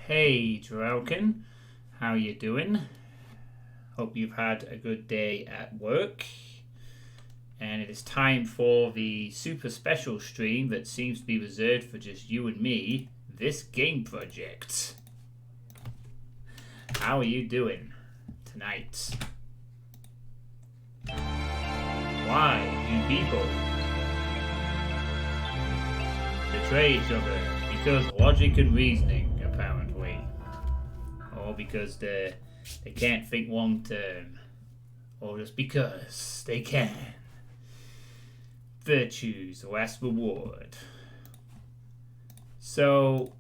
Hey Drauken, how you doing? Hope you've had a good day at work. And it is time for the super special stream that seems to be reserved for just you and me, this game project. How are you doing tonight? Why do people betray each other? Because logic and reasoning, apparently. Or because they can't think long term. Or just because they can. Virtue's last reward. So,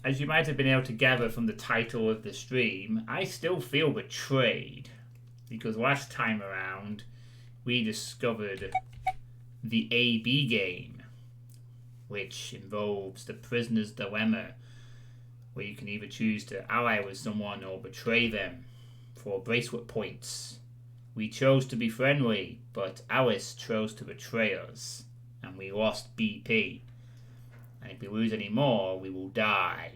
as you might have been able to gather from the title of the stream, I still feel betrayed. Because last time around, we discovered the AB game, which involves the prisoner's dilemma, where you can either choose to ally with someone or betray them for bracelet points. We chose to be friendly, but Alice chose to betray us, and we lost BP. And if we lose any more, we will die.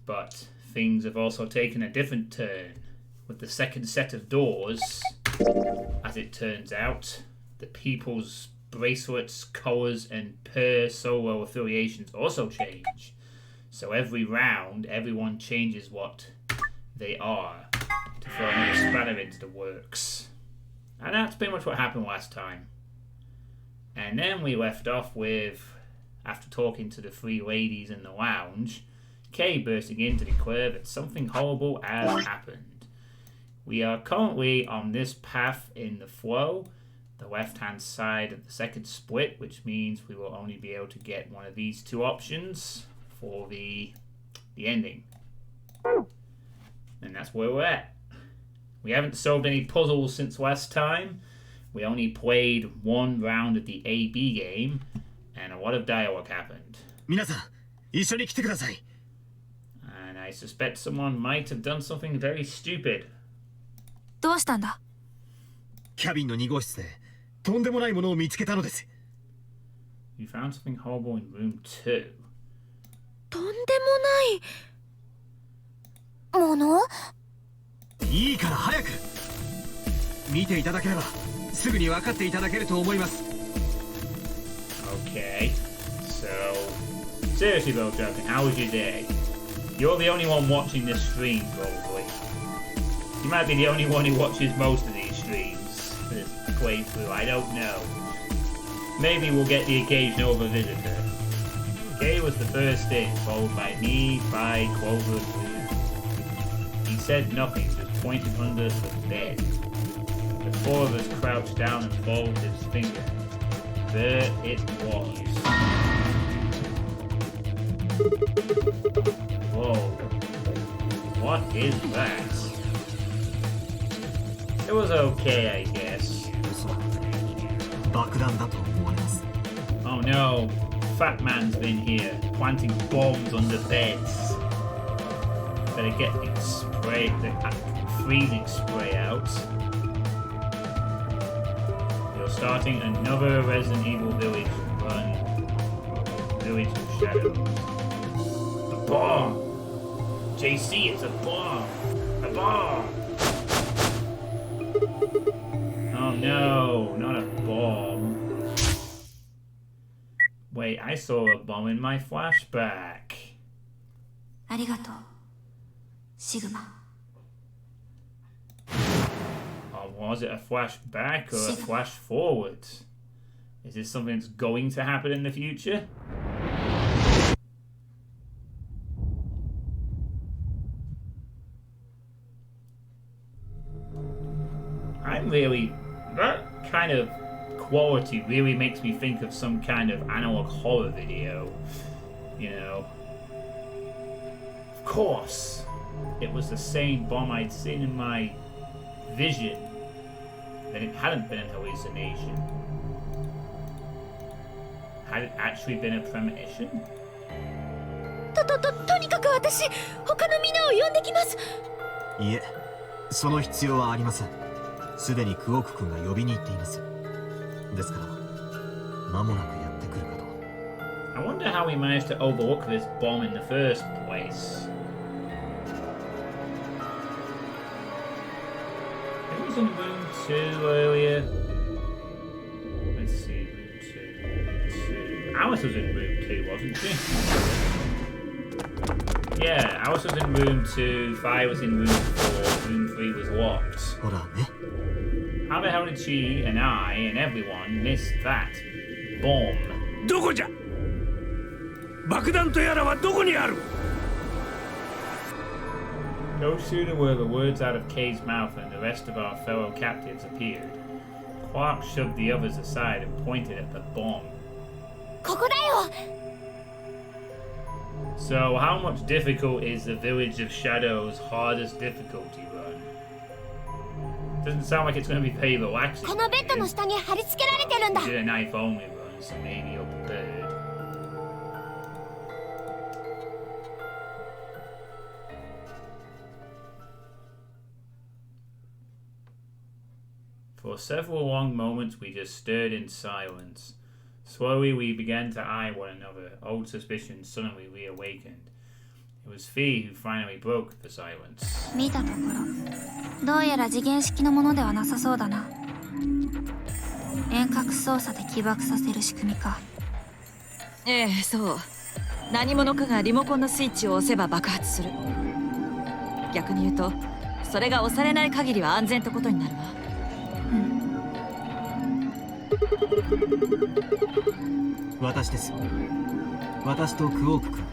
But things have also taken a different turn, with the second set of doors. As it turns out, the people's bracelets, colours, and per solo affiliations also change. So every round, everyone changes what they are to throw another spanner into the works. And that's pretty much what happened last time. And then we left off with, after talking to the three ladies in the lounge, Kay bursting in to declare that something horrible has happened. We are currently on this path in the flow, the left-hand side of the second split, which means we will only be able to get one of these two options for the ending. And that's where we're at. We haven't solved any puzzles since last time. We only played one round of the AB game, and a lot of dialogue happened. 皆さん、一緒に来てください. And I suspect someone might have done something very stupid. どうしたんだ? キャビンの2号室でとんでもないものを見つけたのです。 You found something horrible in room 2. とんでもないもの? いいから早く見ていただければすぐに分かっていただけると思います。 Okay, so seriously though, Joking, how was your day? You're the only one watching this stream, probably. You might be the only one who watches most of these streams, this playthrough, I don't know. Maybe we'll get the occasional other visitor. Kay was the first in, followed by me, by Clover and Blue. He said nothing, just pointed under the bed. The four of us crouched down and followed his finger. There it was. Whoa. What is that? It was okay, I guess. Oh no, Fat Man's been here, planting bombs under beds. Better get the freezing spray out. You're starting another Resident Evil Village run. Village of Shadows. A bomb! JC, it's a bomb! A bomb! Oh no, not a bomb. Wait, I saw a bomb in my flashback. ありがとう、シグマ。 Or was it a flashback or a flash forward? Is this something that's going to happen in the future? That kind of quality really makes me think of some kind of analog horror video, you know. Of course, it was the same bomb I'd seen in my vision. Then it hadn't been an hallucination. Had it actually been a premonition? とにかく私、他のみんなを呼んできます。いえ、その必要はありません。すでにクオク君が呼びに行っています。ですから、間もなくやってくるかと。I wonder how we managed to overlook this bomb in the first place. Who was in room 2 earlier? Let's see, room 2. Alice was in room 2, wasn't she? Yeah, Alice was in room 2, Vi was in room 4, room 3 was locked. ほらね。 How the hell did she and I and everyone miss that bomb? どこじゃ爆弾とやらはどこにある No sooner were the words out of Kay's mouth than the rest of our fellow captives appeared. Quark shoved the others aside and pointed at the bomb. ここだよ So, how much difficult is the Village of Shadows' hardest difficulty run? Doesn't sound like it's going to be very relaxing. このベッドの下に貼り付けられてるんだ We did a knife only run, so maybe you're prepared. For several long moments we just stared in silence. Slowly we began to eye one another, old suspicions suddenly reawakened. It was Fee who finally broke the silence. 見たところどうやら次元式のものではなさそうだな遠隔操作で起爆させる仕組みかええ、そう。何者かがリモコンのスイッチを押せば爆発する。逆に言うと、それが押されない限りは安全ってことになるわ。私です。私とクオーク君。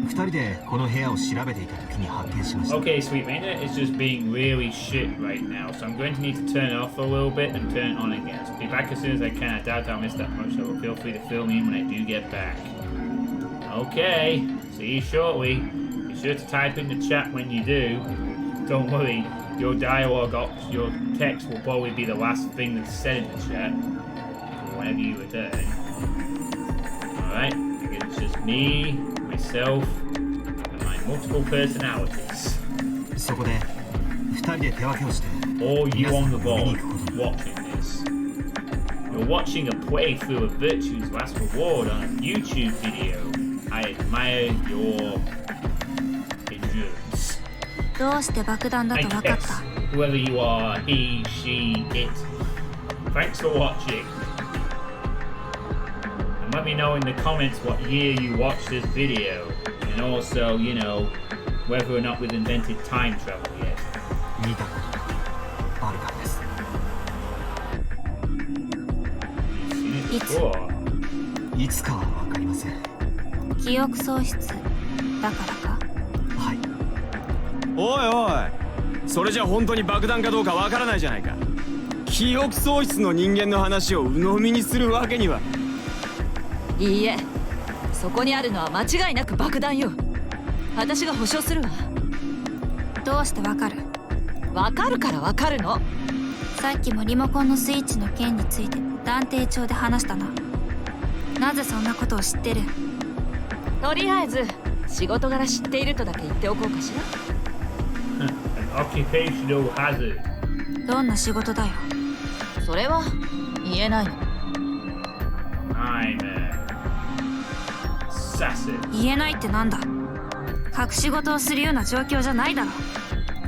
二人でこの部屋を調べていた時に発見しました。Okay, sweet Rainer is just being really shit right now, so I'm going to need to turn it off for a little bit and turn it on again. So be back as soon as I can. I doubt I'll miss that much, so feel free to fill me in when I do get back. Okay, see you shortly. Be sure to type in the chat when you do. Don't worry, your dialogue, your text will probably be the last thing that's said in the chat whenever you return. Alright, it's just me, myself, and my multiple personalities. そこで二人で手分けをして All you on the board watching this. You're watching a playthrough of Virtue's Last Reward on a YouTube video. I admire your endurance. どうして爆弾だ I と分かっ guess た whoever you are, he, she, it. Thanks for watching. And let me know in the comments what year you watched this video. And also, you know, whether or not we've invented time travel yet. 見たことあるからです。 You've seen it before. いつかは分かりません。記憶喪失だからかはい。おいおい、それじゃ本当に爆弾かどうかわからないじゃないか。記憶喪失の人間の話を鵜呑みにするわけには。いいえ、そこにあるのは間違いなく爆弾よ。私が保証するわ。どうして分かるわかるからわかるの。さっきもリモコンのスイッチの件について断定帳で話したななぜそんなことを知ってるとりあえず仕事柄知っているとだけ言っておこうかしら。An occupational hazard. どんな仕事だよそれは言えないの。I'm assassin. 言えないってなんだ隠し事をするような状況じゃないだろ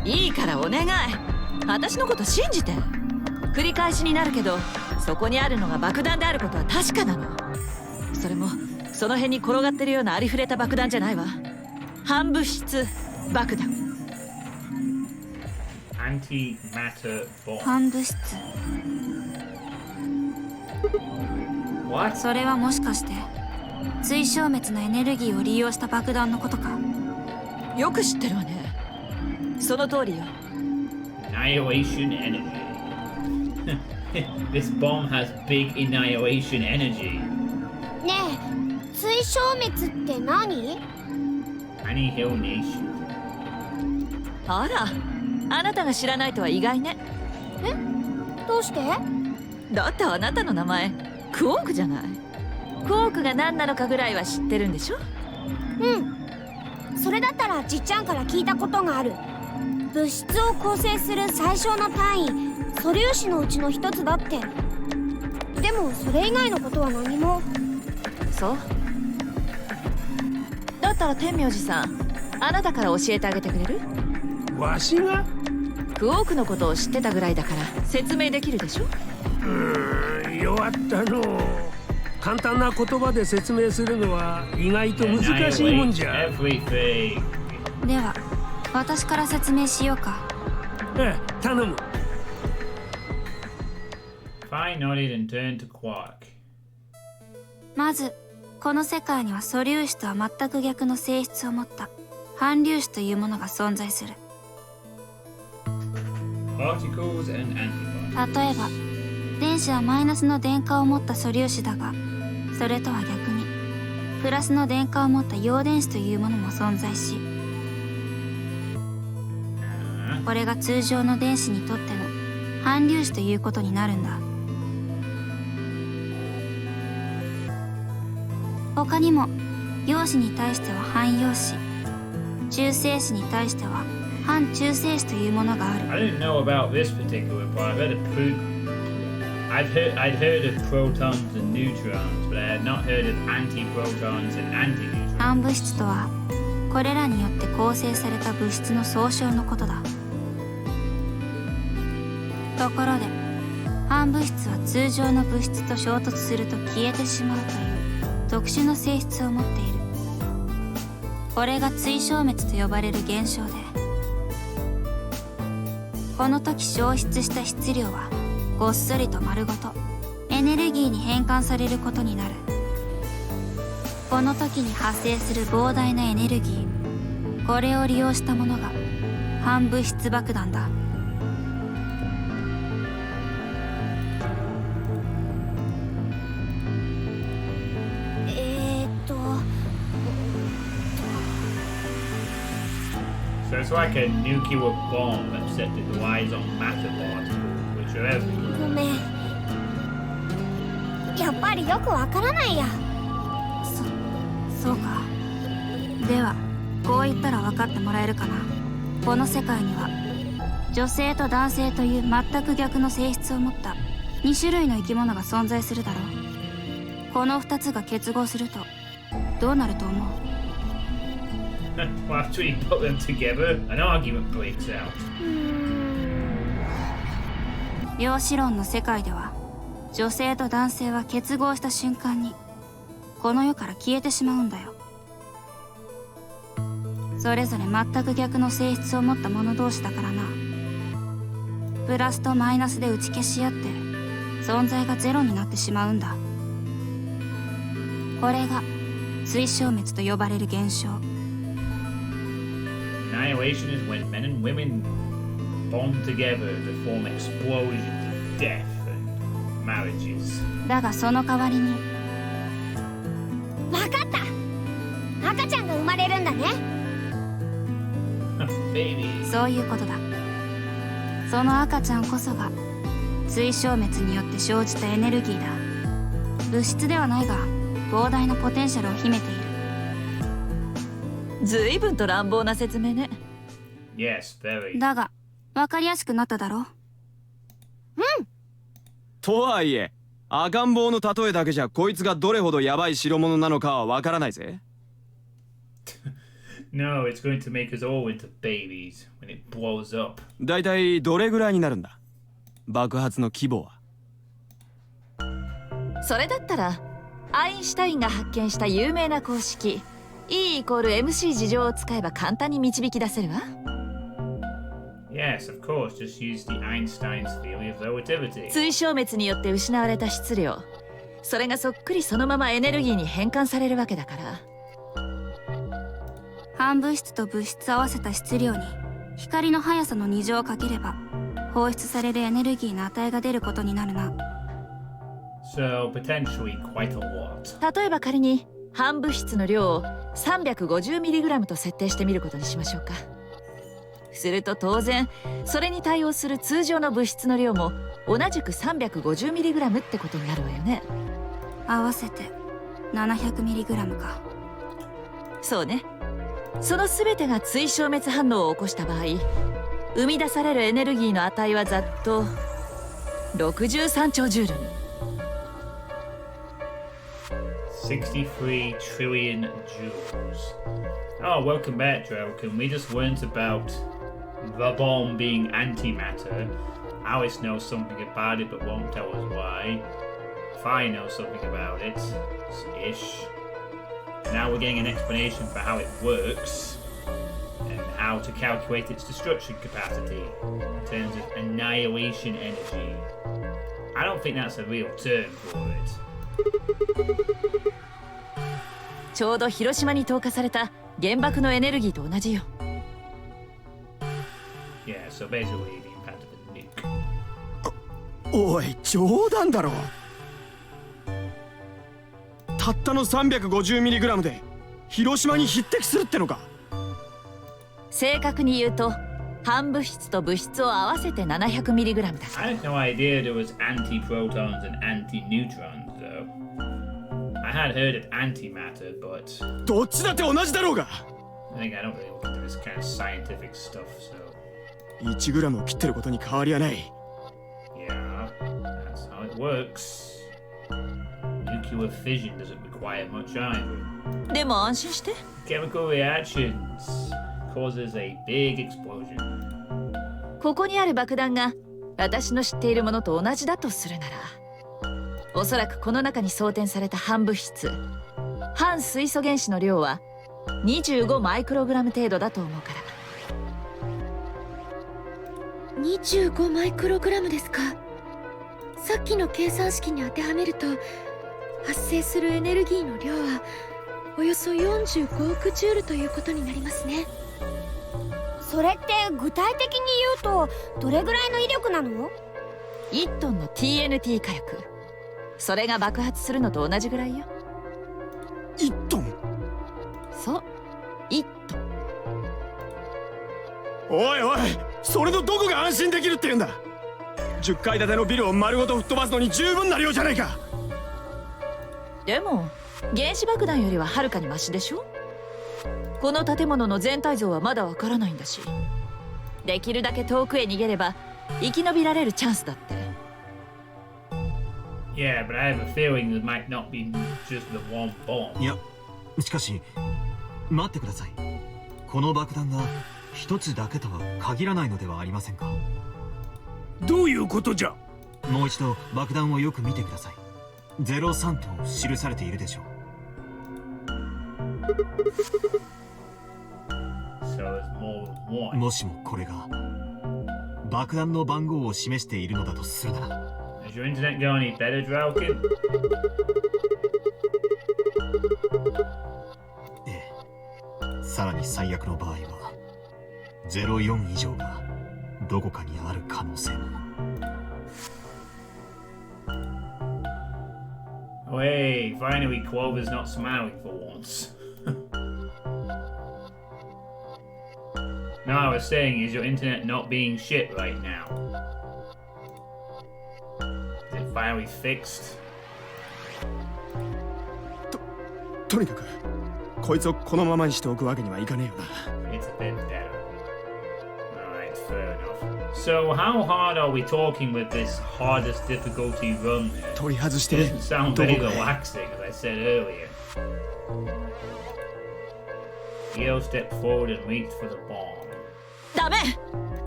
いいからお願い。私のこと信じて。繰り返しになるけど、そこにあるのが爆弾であることは確かなの。それもその辺に転がってるようなありふれた爆弾じゃないわ。反物質爆弾。Antimatter bomb. 反物質 What? それはもしかして追消滅のエネルギーを利用した爆弾のことかよく知ってるわね。その通りよ。Annihilation energy. This bomb has big annihilation energy. ねえ追消滅って何 Annihilation. あら、あなたが知らないとは意外ね。どうしてだってあなたの名前クオークじゃない。クオークが何なのかぐらいは知ってるんでしょ。それだったらじっちゃんから聞いたことがある。物質を構成する最小の単位素粒子のうちの一つだって。でもそれ以外のことは何も。そう。ったら天明寺さん、あなたから教えてあげてくれる？わしが？クオークのことを知ってたぐらいだから説明できるでしょ。弱ったのう。簡単な言葉で説明するのは意外と難しいもんじゃ。Everything. では私から説明しようか。ええ、頼む。Fine nodded and turned to Quark. まずこの世界には素粒子とは全く逆の性質を持った反粒子というものが存在する。 Particles and antibodies. 例えば電子はマイナスの電荷を持った素粒子だが、それとは逆にプラスの電荷を持った陽電子というものも存在し、これが通常の電子にとっての反粒子ということになるんだ。他にも陽子に対しては反陽子、中性子に対しては反中性子というものがある。 I didn't know about this particular part. I'd heard of protons and neutrons, but I had not heard of antiprotons and antineutrons. 反物質とはこれらによって構成された物質の総称のことだ。ところで反物質は通常の物質と衝突すると消えてしまうという特殊な性質を持っている。これが追消滅と呼ばれる現象で、この時消失した質量はごっそりと丸ごとエネルギーに変換されることになる。この時に発生する膨大なエネルギー、これを利用したものが反物質爆弾だ。So it's like a nuclear bomb that set the lies on matter particles, which are everywhere. ごめん、やっぱりよくわからないや。そうか。ではこう言ったら分かってもらえるかな。この世界には女性と男性という全く逆の性質を持った2種類の生き物が存在するだろう。この2つが結合するとどうなると思う？ Well, after we put them together, an argument breaks out. 量子論の世界では女性と男性は結合した瞬間にこの世から消えてしまうんだよ。それぞれ全く逆の性質を持った者同士だからな。プラスとマイナスで打ち消し合って存在がゼロになってしまうんだ。これが追消滅と呼ばれる現象。 Annihilation is when men and women bond together to form explosions of death and marriages. だがその代わりにわかった、赤ちゃんが生まれるんだね。Baby. そういうことだ。その赤ちゃんこそが追消滅によって生じたエネルギーだ。物質ではないが膨大なポテンシャルを秘めている。ずいぶんと乱暴な説明ね。 Yes, very. だが分かりやすくなっただろ。とはいえ赤ん坊の例えだけじゃこいつがどれほどヤバい代物なのかはわからないぜ。No, it's going to make us all into babies when it blows up. だいたいどれぐらいになるんだ、爆発の規模は。それだったらアインシュタインが発見した有名な公式 E イコール MC 事乗を使えば簡単に導き出せるわ。 Yes, of course, just use the Einstein's theory of relativity. 追消滅によって失われた質量、それがそっくりそのままエネルギーに変換されるわけだから。反物質と物質合わせた質量に光の速さの2乗をかければ放出されるエネルギーの値が出ることになるな。 So, potentially quite a lot. 例えば仮に反物質の量を 350mg と設定してみることにしましょうか。すると当然それに対応する通常の物質の量も同じく 350mg ってことになるわよね。合わせて 700mg か。そうね。その全てが追消滅反応を起こした場合、生み出されるエネルギーの値はざっと63兆ジュールに。63 trillion joules. Oh, welcome back, Drelkin. We just learnt about the bomb being antimatter. Alice knows something about it but won't tell us why. Fi knows something about it. Ish. Now we're getting an explanation for how it works and how to calculate its destruction capacity in terms of annihilation energy. I don't think that's a real term for it. ちょうど広島に投下された原爆のエネルギーと同じよ。Yeah, so basically the impact of a nuke. おい、冗談だろ。たったの 350mg で広島に匹敵するってのか。正確に言うと反物質と物質を合わせて 700mg だ。 I had no idea there was anti-protons and anti-neutrons, though. I had heard of antimatter, but どっちだって同じだろうが。 I think I don't really look into this kind of scientific stuff, so 1g を切ってることに変わりはない。 yeah, that's how it works. Nuclear fission doesn't require much either. でも安心して。 Chemical reactions causes a big explosion. ここにある爆弾が私の知っているものと同じだとするなら、おそらくこの中に装填された反物質、反水素原子の量は25マイクログラム程度だと思うから。25マイクログラムですか。さっきの計算式に当てはめると発生するエネルギーの量はおよそ45億ジュールということになりますね。それって具体的に言うとどれぐらいの威力なの？ 1トンの TNT 火力。それが爆発するのと同じぐらいよ。1トン。そう、1トン。おいおい、それのどこが安心できるって言うんだ。10階建てのビルを丸ごと吹っ飛ばすのに十分な量じゃないか。でも原子爆弾よりははるかにマシでしょ。この建物の全体像はまだわからないんだし、できるだけ遠くへ逃げれば生き延びられるチャンスだって。 Yeah, but I have a feeling there might not be just the one bomb. いや、しかし待ってください。この爆弾が一つだけとは限らないのではありませんか。どういうことじゃ。もう一度爆弾をよく見てください。03と記されているでしょう。So there's more than one. もしもこれが爆弾の番号を示しているのだとするなら。 Is your internet going any better, Drelkin? ええ。さらに最悪の場合は04以上がどこかにある可能性も。 Oh, hey, finally Clover's not smiling for once. No, I was saying, is your internet not being shit right now? Is it finally fixed? とにかくこいつをこのままにしておくわけにはいかねえよな。 It's a bit better. Alright, fair enough. So, how hard are we talking with this hardest difficulty run here? 取り外して It doesn't sound ど very こかへ。 relaxing, as I said earlier. Gale stepped forward and reached for the bomb. ダメ、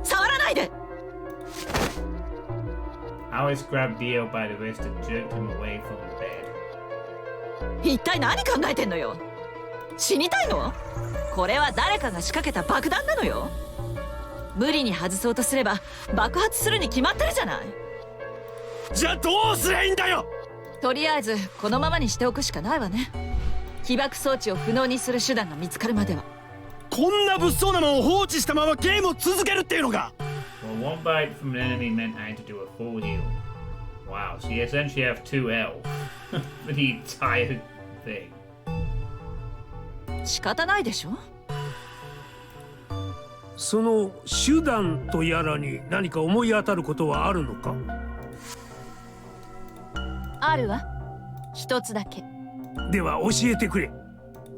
触らないで。 Alice grabbed Dio by the wrist and jerked him away from the bed. 一体何考えてんのよ。死にたいの？これは誰かが仕掛けた爆弾なのよ。無理に外そうとすれば爆発するに決まってるじゃない。じゃあどうすりゃいいんだよ。とりあえずこのままにしておくしかないわね。起爆装置を不能にする手段が見つかるまでは。こんな物騒なものを放置したままゲームを続けるっていうのか。 Well, one bite from an enemy meant I had to do a full heal. Wow, so you essentially have 2 health for the entire thing. 仕方ないでしょ。その手段とやらに何か思い当たることはあるのか。あるわ。一つだけ。では教えてくれ。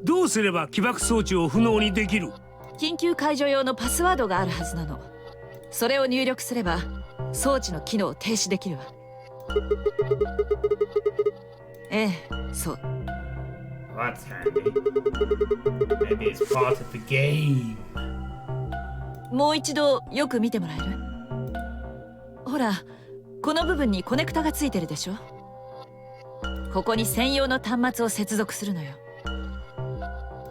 どうすれば起爆装置を不能にできる？緊急解除用のパスワードがあるはずなの。それを入力すれば装置の機能を停止できるわ。ええ、そう。Well, that's handy. Maybe it's part of the game. もう一度よく見てもらえる？ほら、この部分にコネクタがついてるでしょ。ここに専用の端末を接続するのよ。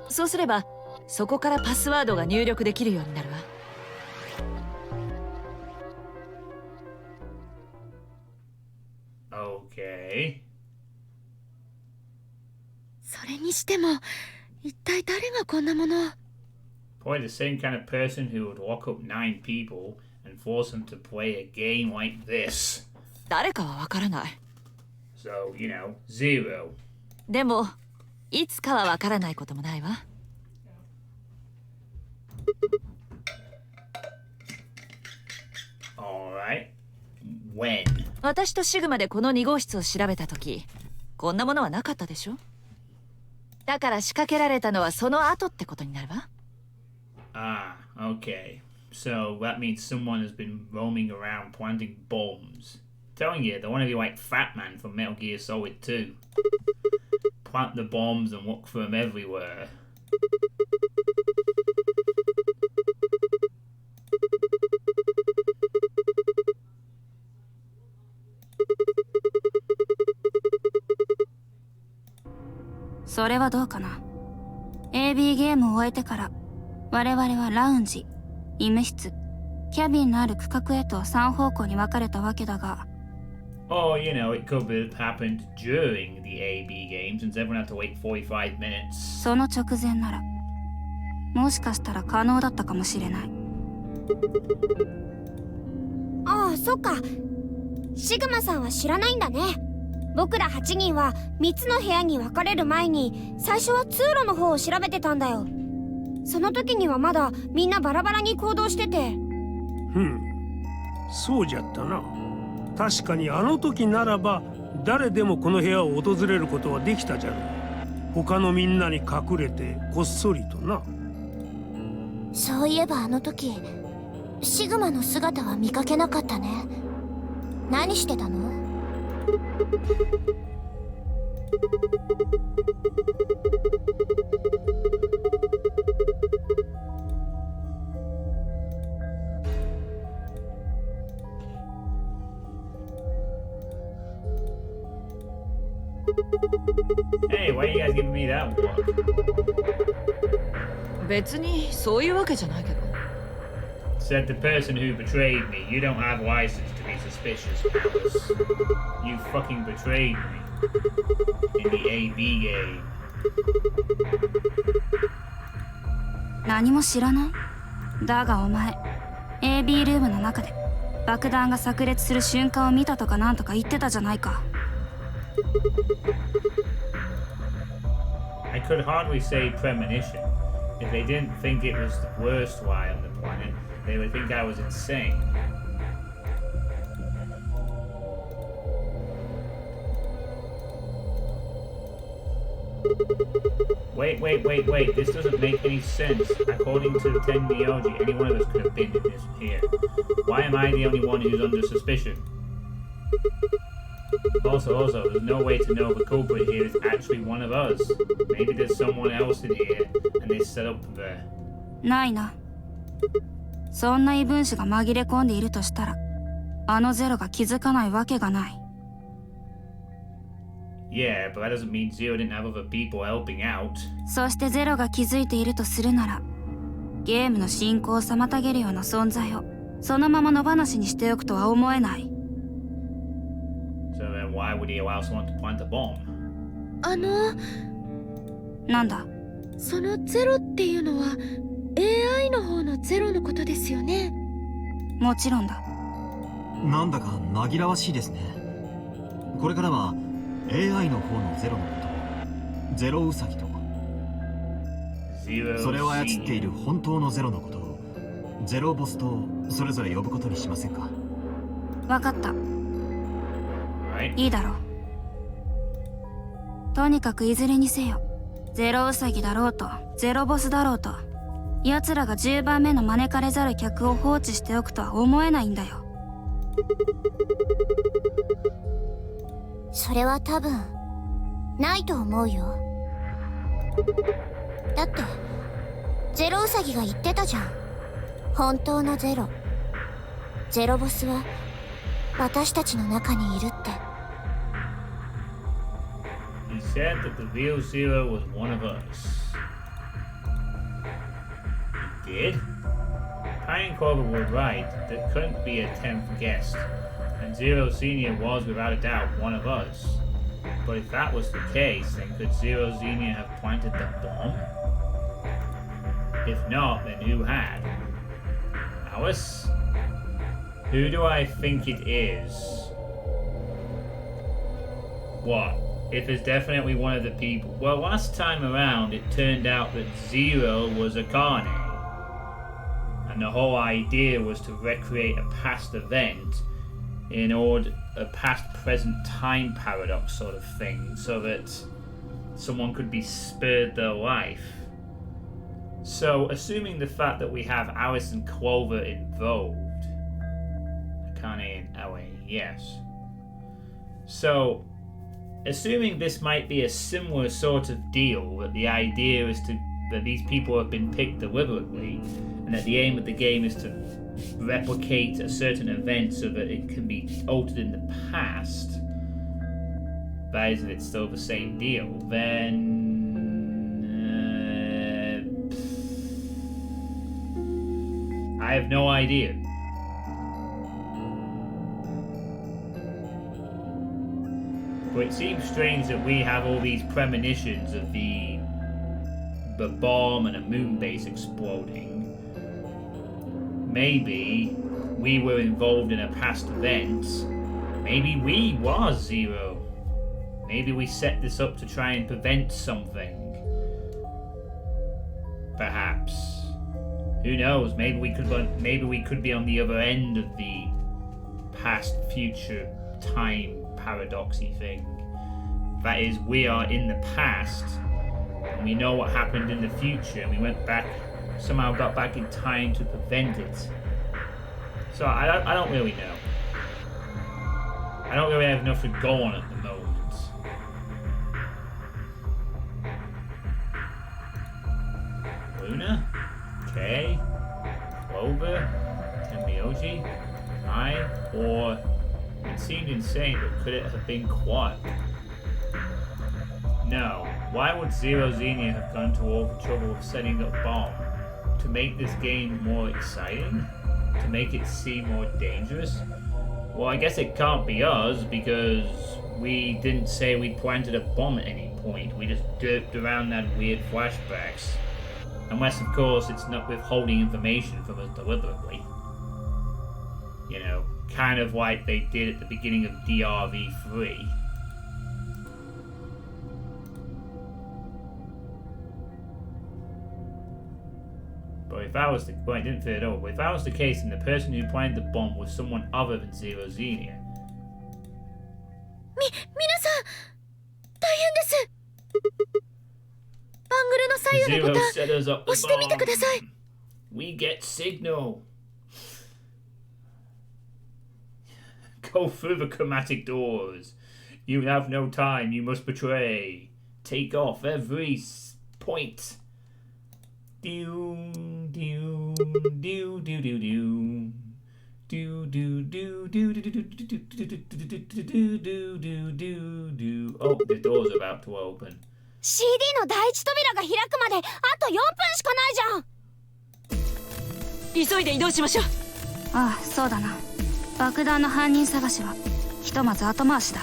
そうすればそこからパスワードが入力できるようになるわ。Okay. それにしても一体誰がこんなものを。 Probably the same kind of person who would lock up 9 people and force them to play a game like this. 誰かはわからない。 So, you know, 0. でもいつかはわからないこともないわ。Alright. When? 私とシグマでこの2号室を調べた時、こんなものはなかったでしょ。だから仕掛けられたのはその後ってことになるわ。Ah, okay. So that means someone has been roaming around planting bombs. Telling you, they're one of you like Fat Man from Metal Gear Solid 2. Plant the bombs and look for them everywhere. So それはどうかな。 AB ゲームを終えてから我々はラウンジ、医務室、キャビンのある区画へと3方向に分かれたわけだが、 Oh, you know, it could have happened during the AB game since everyone had to wait 45 minutes. その直前ならもしかしたら可能だったかもしれない。ああ、そっか。シグマさんは知らないんだね。僕ら8人は3つの部屋に分かれる前に最初は通路の方を調べてたんだよ。その時にはまだみんなバラバラに行動してて。そうじゃったな。確かにあの時ならば誰でもこの部屋を訪れることはできたじゃろう。他のみんなに隠れてこっそりとな。そういえばあの時シグマの姿は見かけなかったね。何してたの？Hey, why are you guys giving me that look? 別にそういうわけじゃないけど。Said the person who betrayed me, you don't have license to be suspicious, Alice. You fucking betrayed me. In the AB game. 何も知らない？だがお前 AB ルームの中で爆弾が炸裂する瞬間を見たとかなんとか言ってたじゃないか。 I could hardly say premonition. If they didn't think it was the worst lie on the planet, they would think I was insane. Wait. This doesn't make any sense. According to the 10 Myoji, any one of us could have been in this here. Why am I the only one who's under suspicion? Also, there's no way to know if the culprit here is actually one of us. Maybe there's someone else in here, and they set up there. ないな。そんな異分子が紛れ込んでいるとしたら、あのゼロが気づかないわけがない。Yeah, but that doesn't mean Zero didn't have other people helping out. そしてゼロが気づいているとするなら、ゲームの進行を妨げるような存在をそのまま野放しにしておくとは思えない。So then why would he allow someone to plant a bomb? なんだ？そのゼロっていうのは AI の方のゼロのことですよね。もちろんだ。なんだか紛らわしいですね。これからは AI の方のゼロのことをゼロウサギと、それを操っている本当のゼロのことをゼロボスとそれぞれ呼ぶことにしませんか？わかった。いいだろう。とにかくいずれにせよ、ゼロウサギだろうとゼロボスだろうと、奴らが10番目の招かれざる客を放置しておくとは思えないんだよ。それは多分ないと思うよ。だってゼロウサギが言ってたじゃん。本当のゼロボスは私たちの中にいるって。 He said that the real Zero was one of us. He did? Pine and Clover were right. There couldn't be a 10th guest, and Zero Senior was without a doubt one of us. But if that was the case, then could Zero Senior have planted the bomb? If not, then who had? Alice? Who do I think it is? What? If it's definitely one of the people. Well, last time around, it turned out that Zero was a Akane. And the whole idea was to recreate a past event in order, a past-present time paradox sort of thing, so that someone could be spared their life. So, assuming the fact that we have Alice and Clover involved, Akane and Aoi, yes. So, assuming this might be a similar sort of deal, that the idea is that these people have been picked deliberately, and that the aim of the game is to replicate a certain event so that it can be altered in the past, that is, that it's still the same deal, then I have no idea. But it seems strange that we have all these premonitions of the bomb and a moon base exploding. Maybe we were involved in a past event. Maybe we was Zero. Maybe we set this up to try and prevent something. Perhaps. Who knows? Maybe we could be on the other end of the past-future time paradoxy thing. That is, we are in the past, and we know what happened in the future, and we went back, somehow got back in time to prevent it. So I don't really know. I don't really have enough to go on at the moment. Luna? Kay? Clover? Tenmyoji? I? Or... It seemed insane, but could it have been Quad? No. Why would Zero Xenia have gone to all the trouble of setting up bomb? To make this game more exciting? To make it seem more dangerous? Well, I guess it can't be us, because we didn't say we planted a bomb at any point. We just derped around that weird flashbacks. Unless, of course, it's not withholding information from us deliberately. You know, kind of like they did at the beginning of DRV3. But if that was the... Well, it didn't fit at all. But if that was the case, then the person who planted the bomb was someone other than Zero Xenia. 皆さん大変です。バングルの左右のボタン押してみてください。 We get signal. Go through the chromatic doors. You have no time. You must betray. Take off every point. Do do do do do do. Do do do do do do do do do. Oh, the door's about to open. CD の第一扉が開くまであと4分しかないじゃん。急いで移動しましょう。ああ、そうだな。爆弾の犯人探しはひとまず後回しだ。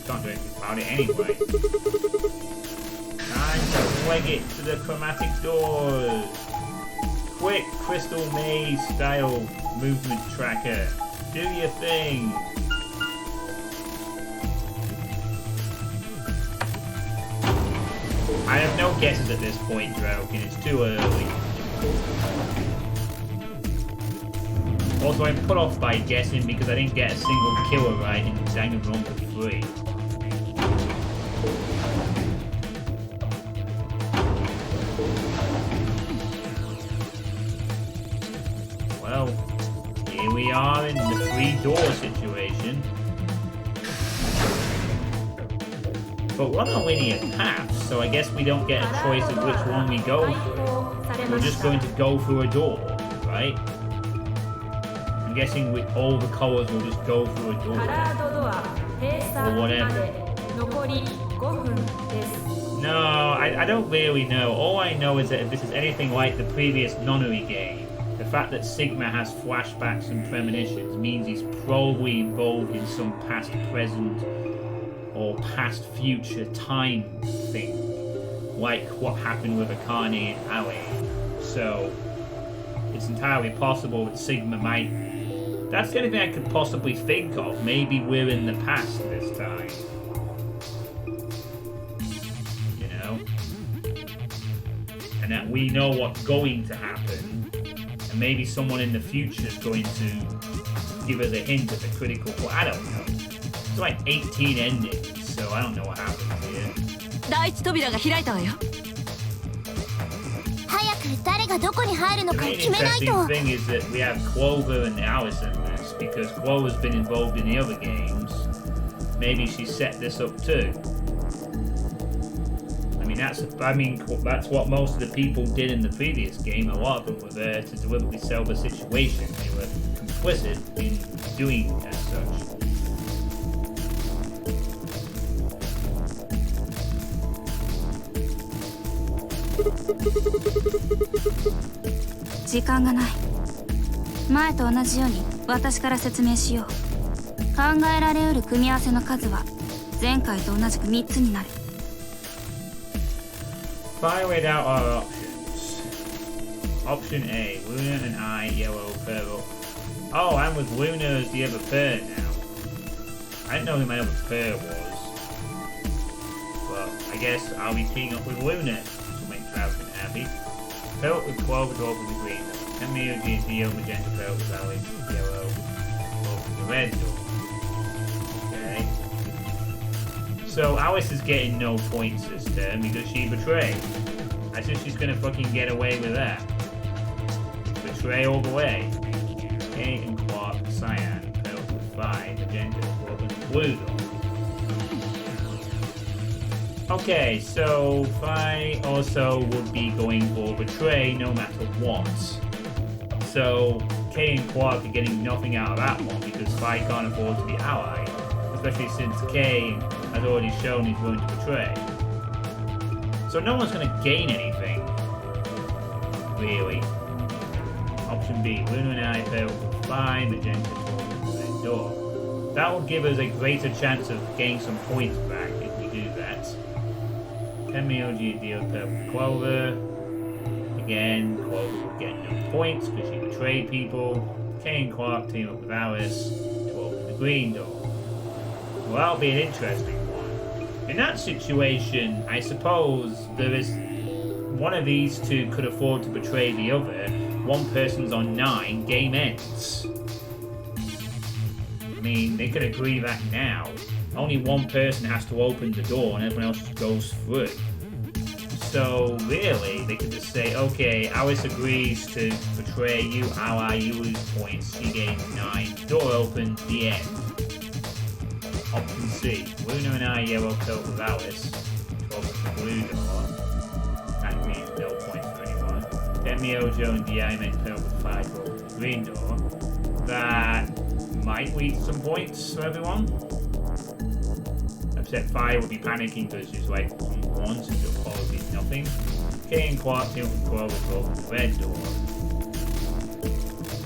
Can't do anything about it anyway. Time to leg it to the chromatic doors. Quick, crystal maze style movement tracker. Do your thing. I have no guesses at this point, Droken. It's too early. Also, I'm put off by guessing because I didn't get a single killer right in Danganronpa 3. Well, here we are in the 3-door situation. But we're on a linear path, so I guess we don't get a choice of which one we go through. We're just going to go through a door, right? I'm guessing with all the colours will just go through a door. Or whatever. No, I don't really know. All I know is that if this is anything like the previous nonary game, the fact that Sigma has flashbacks and premonitions means he's probably involved in some past, present, or past, future time thing. Like what happened with Akane and Ali. So, it's entirely possible that Sigma might... That's the only thing I could possibly think of. Maybe we're in the past this time. You know? And that we know what's going to happen. And maybe someone in the future is going to give us a hint at the critical point. I don't know. It's like 18 endings, so I don't know what happens here. 第一扉が開いたわよ。早く誰がどこに入るの The かを main 決めない interesting と。 thing is that we have Clover and Alice in this, because Clover's been involved in the other games. Maybe she set this up too. That's what most of the people did in the previous game. A lot of them were there to deliberately sell the situation. They were complicit in doing as such. 時間がない。前と同じように私から説明しよう。考えられうる組み合わせの数は前回と同じく3つになる。Violate out our options. Option A, Luna and I, yellow, purple. Oh, I'm with Luna as the other pair now. I didn't know who my other pair was. Well, I guess I'll be teaming up with Luna, which will make Falcon happy. Purple with Clover to open the green door. And me against the yellow, magenta, purple with Alex, yellow, open the red door. Okay. So Alice is getting no points this turn because she betrayed. I think she's gonna fucking get away with that. Betray all the way. Okay, and Quark, Cyan, purple with 5, magenta, open the blue door. Okay, so Phi also would be going for betray no matter what. So K and Quark are getting nothing out of that one because Phi can't afford to be allied, especially since K has already shown he's willing to betray. So no one's going to gain anything, really. Option B, Luna and I pair with 5, magenta towards the red door. That will give us a greater chance of getting some points back if we do that. MOG deal pair with Clover. Again, Clover will get no points because she betrayed people. K and Quark team up with Alice to open the green door. Well, that'll be an interesting one. In that situation, I suppose there is one of these two could afford to betray the other. One person's on 9, game ends. I mean, they could agree that now. Only one person has to open the door and everyone else just goes through. So really, they could just say, okay, Alice agrees to betray you, ally, you lose points, she gains 9, door open, the end. Option C, Luna and I yellow coat with Alice to open the blue door. That means no points for anyone. Then Miojo and DI make coat with 5 to open the green door. That might lead to some points for everyone. Except Fire will be panicking because she's like on 1, so she'll probably be nothing. K and Quark team with Clover to open the red door.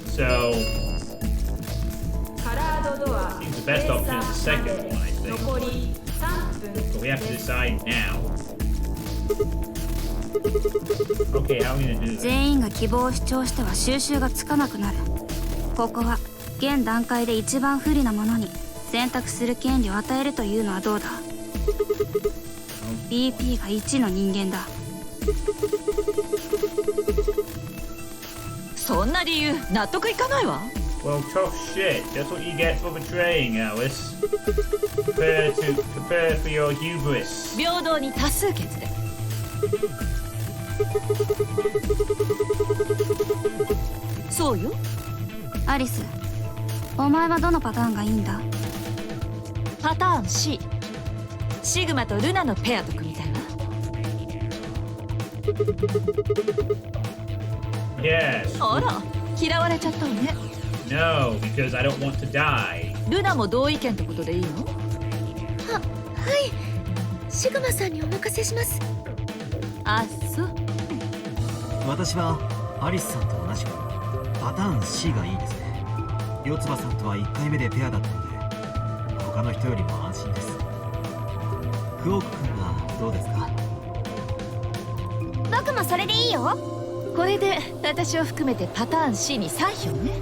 So seems the best option is the second one, I think. But we have to decide now. Okay, how are we gonna do that? 全員が希望を主張しては収拾がつかなくなる。ここは現段階で一番不利なものに選択する権利を与えるというのはどうだ？ BP が1の人間だ。そんな理由納得いかないわ。 Well, tough shit. That's what you get for betraying, Alice. Prepare for your hubris. 平等に多数決で。そうよ。アリス、お前はどのパターンがいいんだ？パターン C。シグマとルナのペアと組みたいわ。Yes. あら、嫌われちゃったわね。 No, because I don't want to die. ルナも同意見ってことでいいの？はいシグマさんにお任せします。あ、そう。私はアリスさんと同じくパターン C がいいですね。四葉さんとは1回目でペアだったので他の人よりも安心です。クオーク君はどうですか？僕もそれでいいよ。これで私を含めてパターン C に3票ね。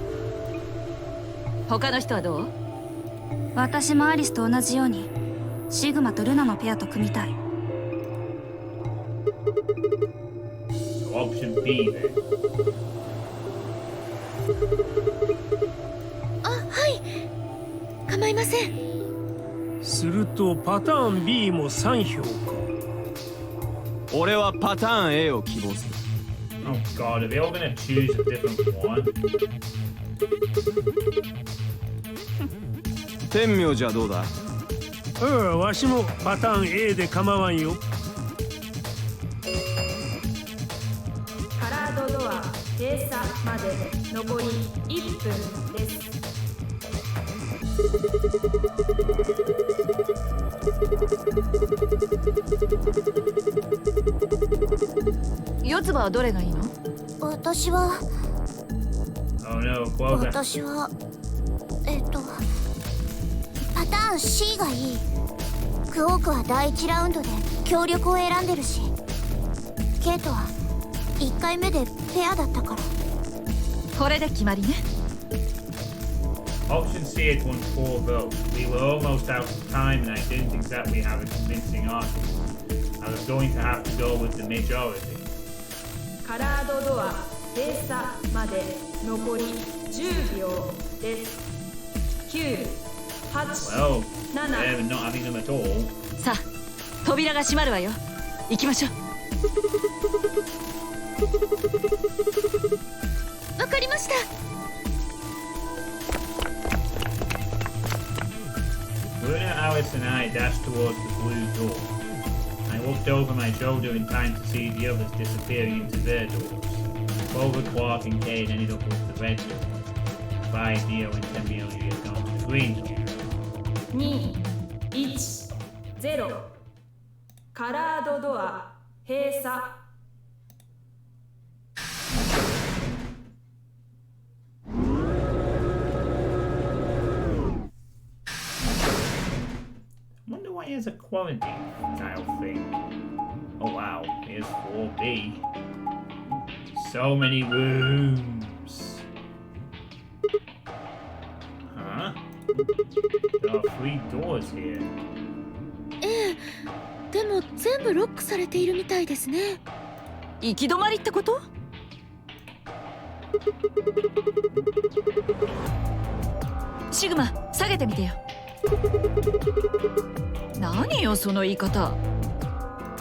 他の人はどう？私もアリスと同じようにシグマとルナのペアと組みたい。 So option B then. あ、はい構いません。するとパターン B も3票か。俺はパターン A を希望する。 Oh god, are they all gonna choose a different one? 天明じゃどうだ？わしもパターン A で構わんよ。カラードドア閉鎖まで残り1分です。四つ葉はどれがいいの？私は Oh no, Quokka. 私はパターン C がいい。クオークは第1ラウンドで協力を選んでるし、ケイトは1回目でペアだったから。これで決まりね。Option C had won 4 votes. We were almost out of time and I didn't exactly have a convincing argument. I was going to have to go with the majority. カラードドア閉鎖まで残り10秒です。9、8、 Well, 7、 better than not having them at all. さあ、扉が閉まるわよ。行きましょう。わかりました。Luna, Alice and I dashed towards the blue door. I looked over my shoulder in time to see the others disappearing into their doors. Clover, Quark and Kane ended up with the red doors. Vi, Dio and Temioli had gone to the green door. 2、1、0。カラードドア閉鎖。I wonder why he has a quarantine style thing. Oh wow, here's 4B. So many rooms. Huh? There are 3 doors here. ええでも全部ロックされているみたいですね。行き止まりってこと？シグマ、下げてみてよ。何よその言い方。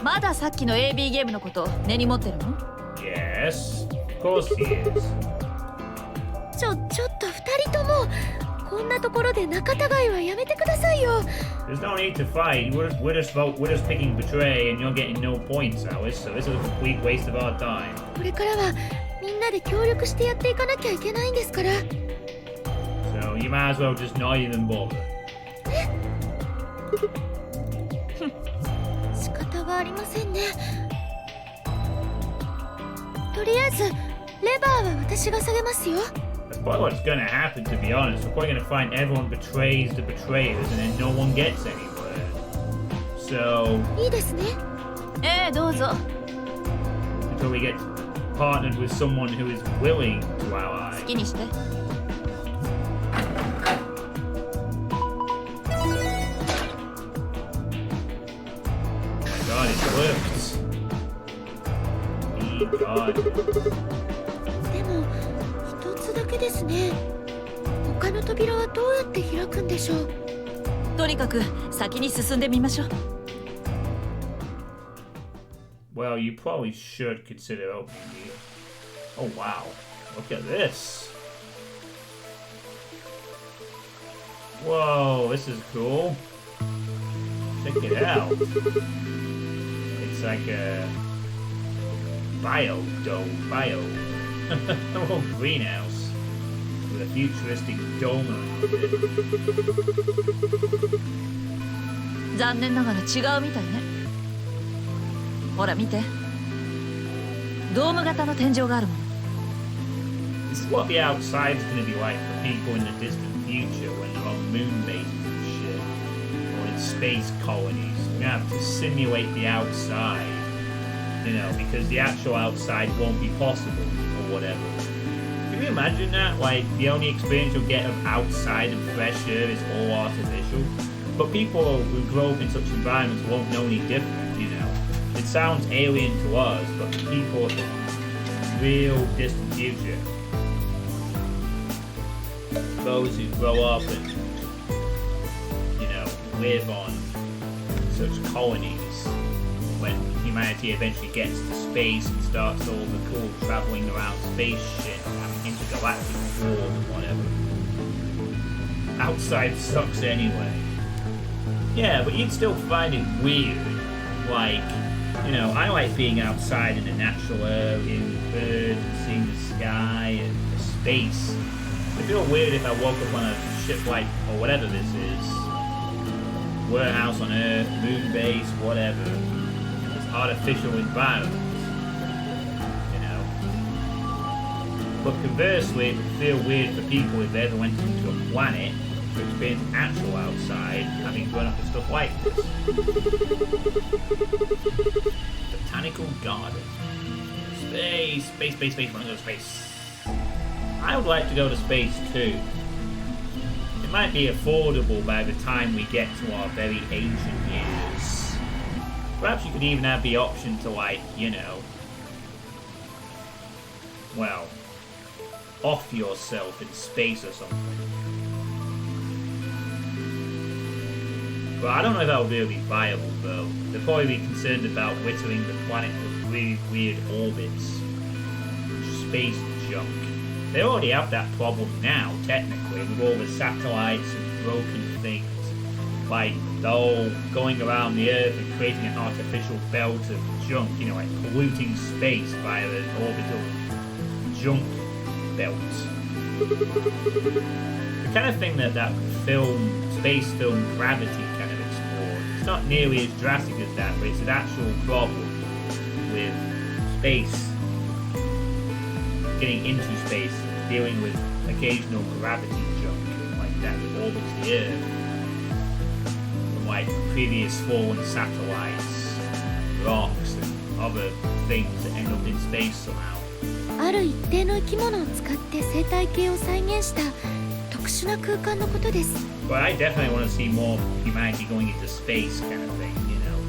まださっきの AB ゲームのこと根に持ってるの？ Yes, of course he is. ちょっと2人ともこんなところで仲違いはやめてくださいよ。 There's no need to fight. We're just picking betray, and you're getting no points, Alice. So this is a complete waste of our time. これからはみんなで協力してやっていかなきゃいけないんですから。 So you might as well just not even bother. 仕方がありませんね。とりあえずレバーは私が下げますよ。 That's probably what's gonna happen, to be honest. We're probably gonna find everyone betrays the betrayers, and then no one gets anywhere. So いいですね。どうぞ。 until we get partnered with someone who is willing to ally. 好きにして。God, it worked. God. でも一つだけですね。他の扉はどうやって開くんでしょう。とにかく先に進んでみましょう。Well, you probably should consider opening these. Oh wow, look at this. Whoa, this is cool. Check it out. It's like a bio greenhouse with a futuristic dome around it. 残念ながら違うみたいね。ほら見て。ドーム型の天井があるもの。This is what the outside is going to be like for people in the distant future when they're on moon bases and shit, or in space colonies. We're going to have to simulate the outside, you know, because the actual outside won't be possible, or whatever. Can you imagine that? Like, the only experience you'll get of outside and fresh air is all artificial. But people who grow up in such environments won't know any different, you know. It sounds alien to us, but people in real distant future, those who grow up and, you know, live on such colonies, when humanity eventually gets to space and starts all the cool traveling around space shit, having intergalactic wars and whatever. Outside sucks anyway. Yeah, but you'd still find it weird. Like, you know, I like being outside in the natural air, hearing the birds and seeing the sky and the space. It'd feel weird if I woke up on a ship like, or whatever this is, warehouse on Earth, moon base, whatever. This artificial environment, you know. But conversely, it would feel weird for people if they ever went into a planet to experience actual outside, having grown up with stuff like this. Botanical garden. Space, want to go to space. I would like to go to space too. It might be affordable by the time we get to our very ancient years. Perhaps you could even have the option to, like, you know, well, off yourself in space or something. But I don't know if that would really be viable though. They'd probably be concerned about littering the planet with really weird orbits. Space junk. They already have that problem now, technically, with all the satellites and broken things. Like, the whole going around the Earth and creating an artificial belt of junk, you know, like polluting space via an orbital junk belt. The kind of thing that space film Gravity kind of explored. It's not nearly as drastic as that, but it's an actual problem with space. Getting into space, dealing with occasional gravity junk like that that orbits the Earth, from like previous fallen satellites, rocks, and other things that end up in space somehow. ある一定の生き物を使って生態系を再現した特殊な空間のことです。 But I definitely want to see more humanity going into space kind of thing, you know.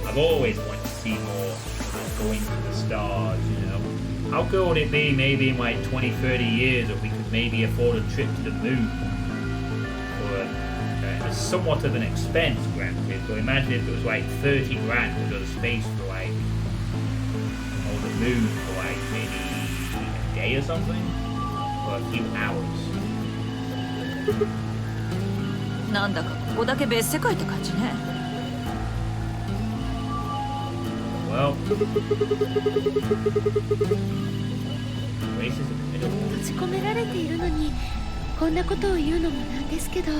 I've always wanted to see more of us going to the stars, you know. How cool would it be maybe in like 20-30 years if we could maybe afford a trip to the moon? Or somewhat of an expense, granted, but imagine if it was like 30 grand to go to space for like, or the moon for like maybe a day or something? Or a few hours. なんだかここだけ別世界って感じね。Well, 閉じ込められているのにこんなことを言うのもなんですけど、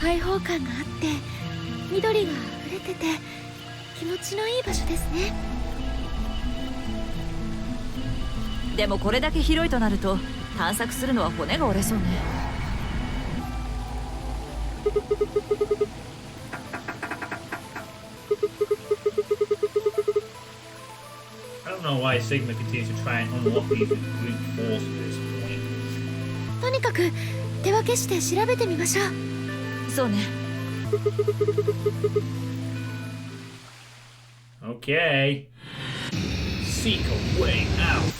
開放感があって緑が溢れてて気持ちのいい場所ですね。でもこれだけ広いとなると探索するのは骨が折れそうね。I don't know why Sigma continues to try and unlock these with brute force at this point. とにかく手分けして調べてみましょう。そうね。Okay. Seek a way out.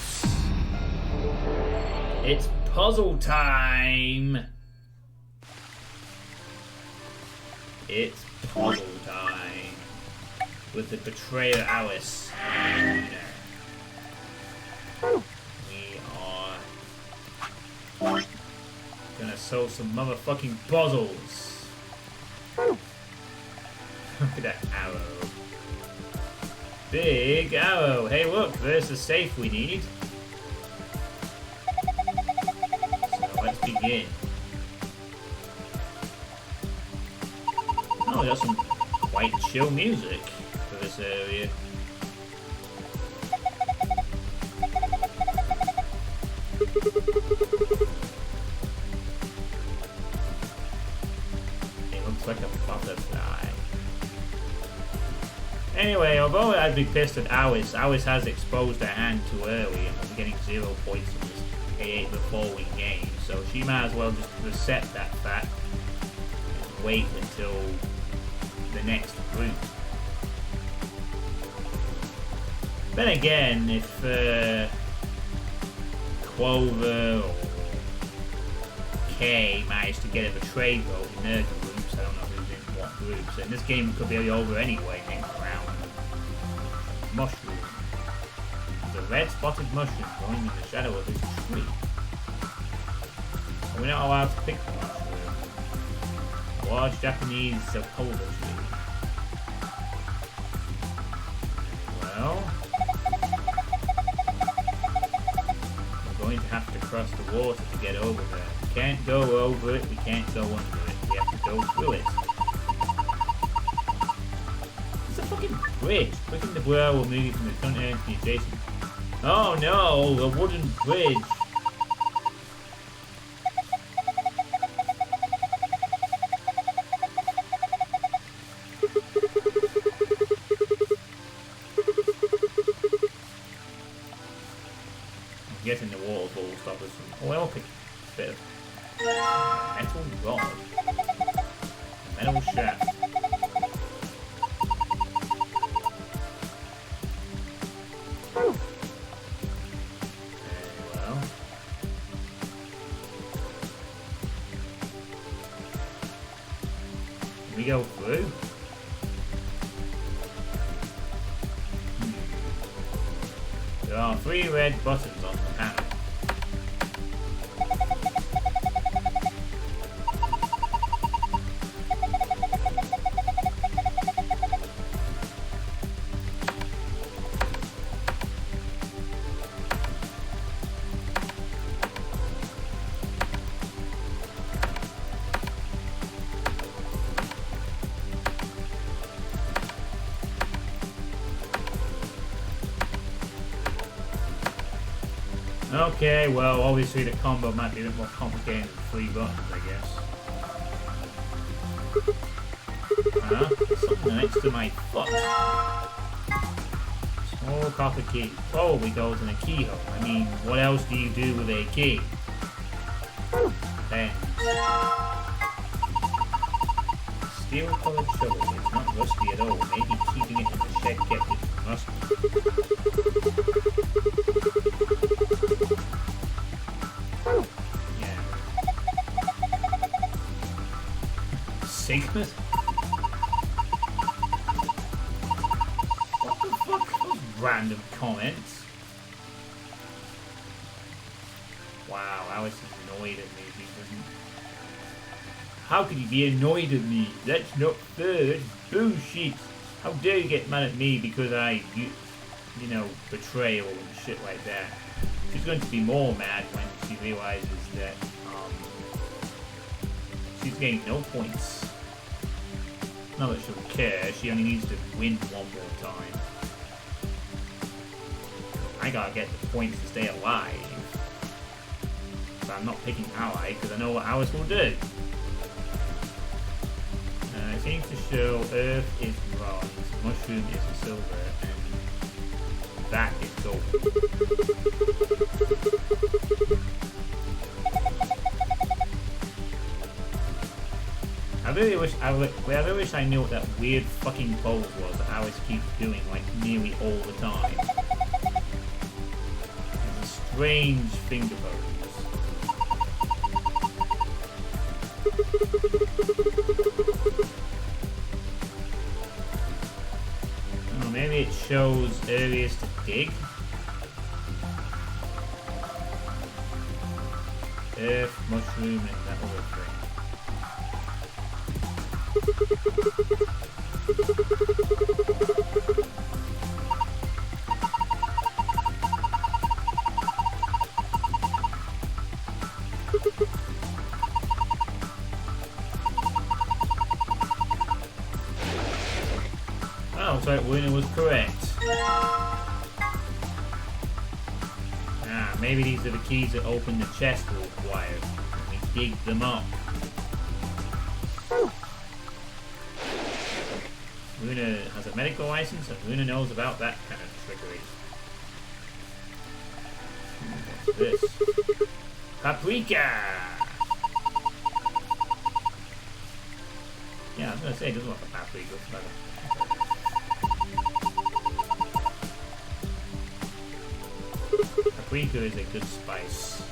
It's puzzle time. It's puzzle time. With the betrayer Alice. We are gonna solve some motherfucking puzzles. Look at that arrow. Big arrow. Hey, look, there's the safe we need. So let's begin. Oh, there's some quite chill music for this area. It looks like a butterfly. Anyway, although I'd be pissed at Alice has exposed her hand too early and we're getting 0 points from this AA before we game, so she might as well just reset that fact and wait until the next group. Then again, if Clover or Kay managed to get a betray vote in their groups, I don't know who's in what groups, and this game could be over anyway next round. Mushroom. The red spotted mushroom growing in the shadow of this tree. We're not allowed to pick the mushroom. A large Japanese Zopola tree. Well, we're going to have to cross the water to get over there. We can't go over it, we can't go under it. We have to go through it. It's a fucking bridge. Clicking the blur will move you from the front end to the adjacent. Oh no, a wooden bridge. I'm guessing the waterfall will stop us from. Oh, I'll pick a bit of metal rod. Metal shaft. We go through. There are 3 red buttons on the panel. Okay, well, obviously the combo might be a bit more complicated than 3 buttons, I guess. Something next to my foot. Small copper key. Probably goes in a keyhole. I mean, what else do you do with a key? Then. Steel-colored shovel. It's not rusty at all. Maybe keeping it in the shed kept it from rusty. Sigma? What the fuck? Those random comments. Wow, Alice is annoyed at me. How could you be annoyed at me? That's not fair. That's bullshit. How dare you get mad at me because I, you know, betrayal and shit like that. She's going to be more mad when she realizes that she's getting no points. Not that she'll care, she only needs to win one more time. I gotta get the points to stay alive. So I'm not picking Ally, because I know what Alice will do. It seems to show Earth is bronze, Mushroom is silver, and that is gold. I really wish I knew what that weird fucking pose was that Alice keeps doing like nearly all the time. It's a strange finger pose. Oh, maybe it shows areas to dig. Earth, mushroom, and that other thing. Oh, so Luna was correct. Ah, maybe these are the keys that open the chest we'll acquire. We dig them up. Luna has a medical license, and Luna knows about that kind of trickery. What's this? Paprika! Yeah, I was gonna say, it doesn't look like paprika. It's like paprika is a good spice.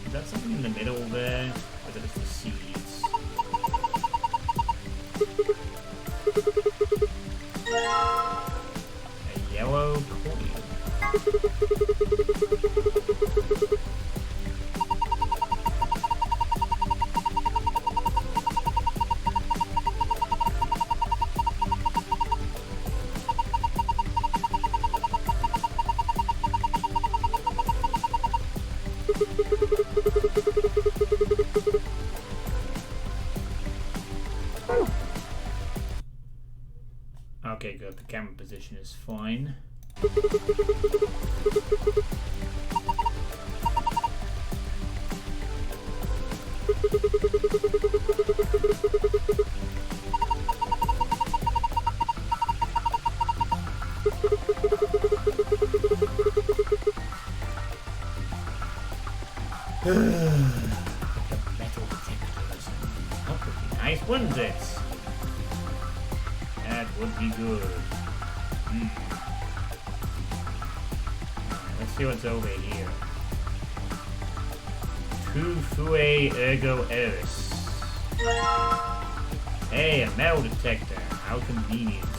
Is that something in the middle there? Or is it just the seeds? A yellow coin. Okay, good. The camera position is fine. Metal detectors. That would be nice, wouldn't it? That would be good. Let's see what's over here. Tufue ergo eris. Hey, a metal detector. How convenient.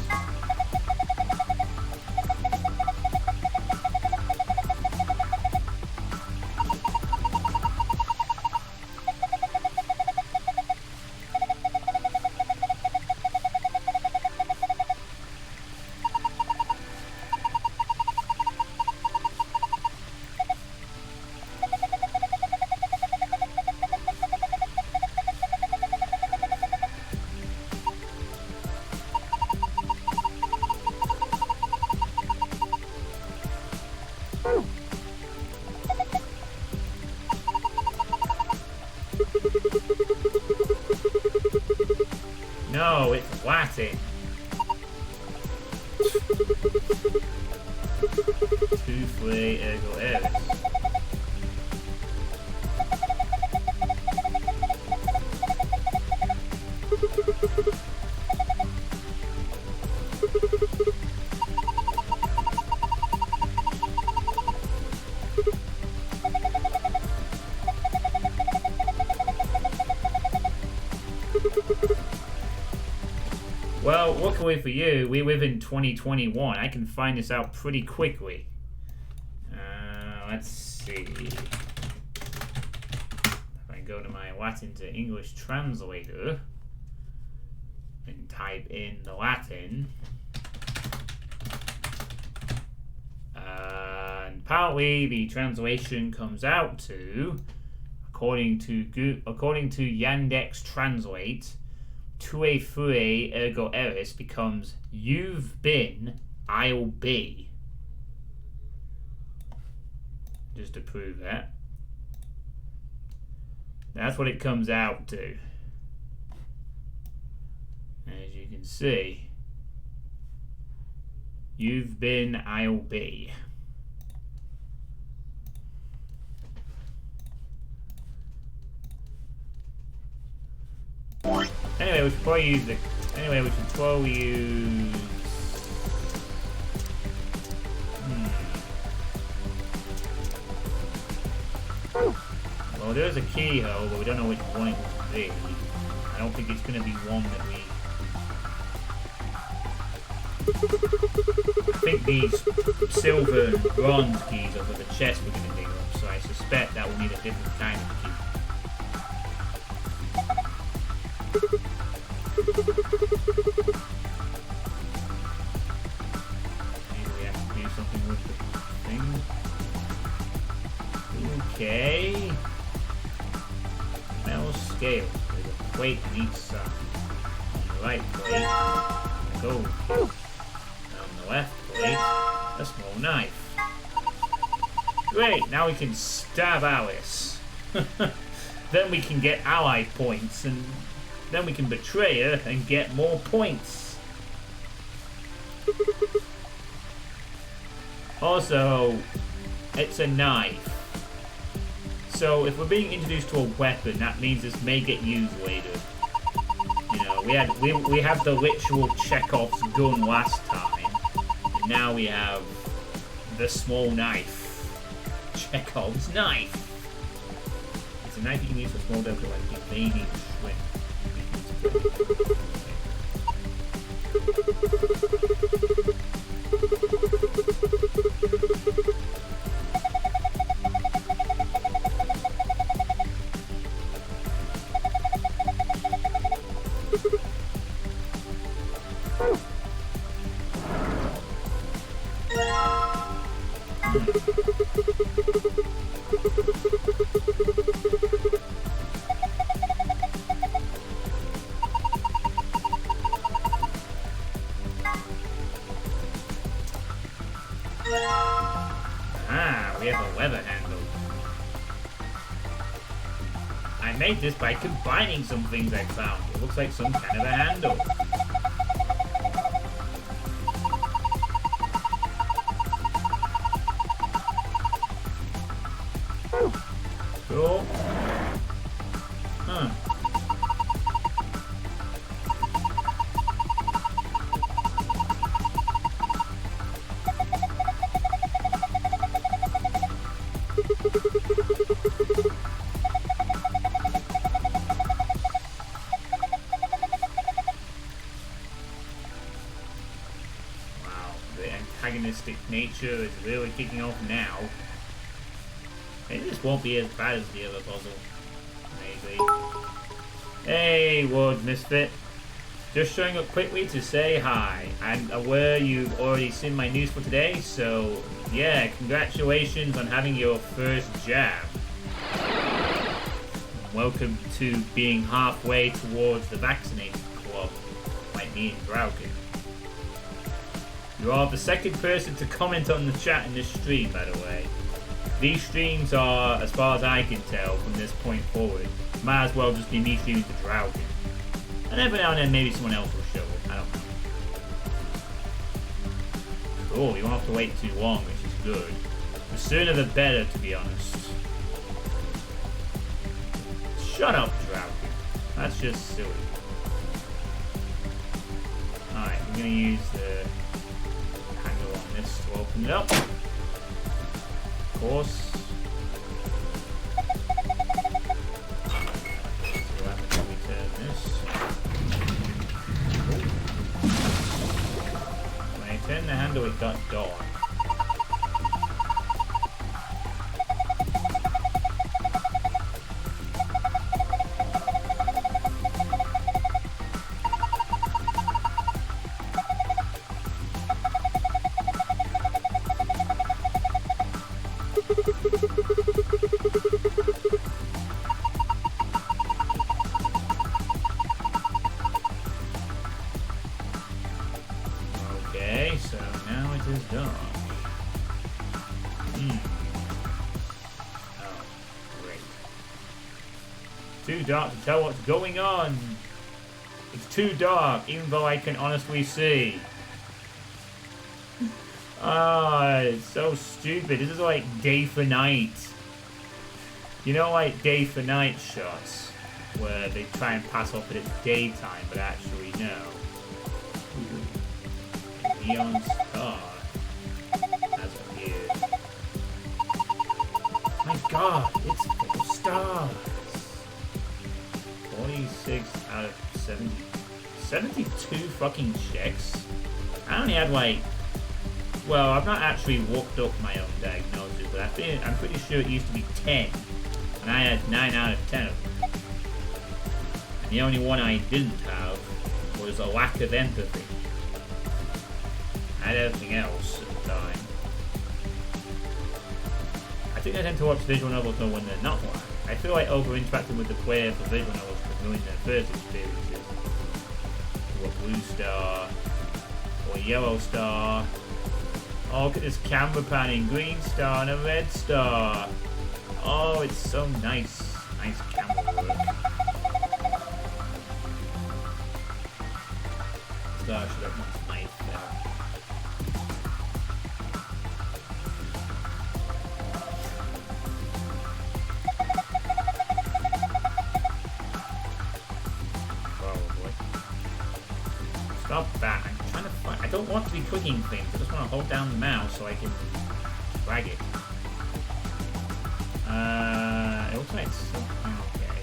No, it's Latin. Tufue ergo eris. Well, luckily for you, we live in 2021. I can find this out pretty quickly. Let's see. If I go to my Latin to English translator and type in the Latin, and apparently the translation comes out to, according to Yandex Translate, Tue fue ergo eris becomes you've been, I'll be. Just to prove that. That's what it comes out to. As you can see, you've been, I'll be. Anyway, we should probably use the. Anyway, we should probably use. Well, there's a keyhole, but we don't know which one it will be. I don't think it's going to be one that we. I think these silver and bronze keys are for the chest we're going to dig up, so I suspect that will need a different kind of key. with the thing. Okay. Metal scale with a plate on each side. On the right plate, a gold plate. And on the left plate, a small knife. Great, now we can stab Alice. Then we can get ally points, and then we can betray her and get more points. Also, it's a knife. So if we're being introduced to a weapon, that means this may get used later. You know, we have the literal Chekhov's gun last time, and now we have the small knife. Chekhov's knife. It's a knife you can use for small delicate like evading shrimp. We have a lever handle. I made this by combining some things I found. It looks like some kind of a handle. Cool. Huh. Nature is really kicking off now. Maybe this won't be as bad as the other puzzle. Maybe. Hey, Ward Misfit. Just showing up quickly to say hi. I'm aware you've already seen my news for today, so yeah, congratulations on having your first jab. Welcome to being halfway towards the vaccinated club, like me and Draugen. You are the second person to comment on the chat in this stream, by the way. These streams are, as far as I can tell, from this point forward, might as well just be me streaming to Draugen. And every now and then maybe someone else will show up, I don't know. Cool, you won't have to wait too long, which is good. The sooner the better, to be honest. Shut up, Draugen. That's just silly. Alright, I'm gonna use the handle on this to open it up. Of course. So what happens when we turn this? When I turn the handle, it got dark. Okay, so now it is dark. Oh, great. Too dark to tell what's going on. It's too dark, even though I can honestly see. Ah, it's so stupid. This is like day for night. You know, like day for night shots, where they try and pass off that it's daytime, but actually no. Neon star has appeared. My god, it's 4 stars. 46 out of 70. 72 fucking checks? I only had like... Well, I've not actually looked up my own diagnosis, but I'm pretty sure it used to be 10. And I had 9 out of 10 of them. And the only one I didn't have was a lack of empathy. I had everything else at the time. think I tend to watch visual novels more when they're not live. I feel like over-interacting with the player for visual novels can ruin their first experiences. Or Blue Star, or Yellow Star. Oh, look at this camera panning, Green Star and a Red Star. Oh, it's so nice. Nice camera work. Star should have much knife there. Stop that. I'm trying to find... I don't want to be clicking things. I just want to hold down the mouse so I can drag it. It looks like it's so... Okay.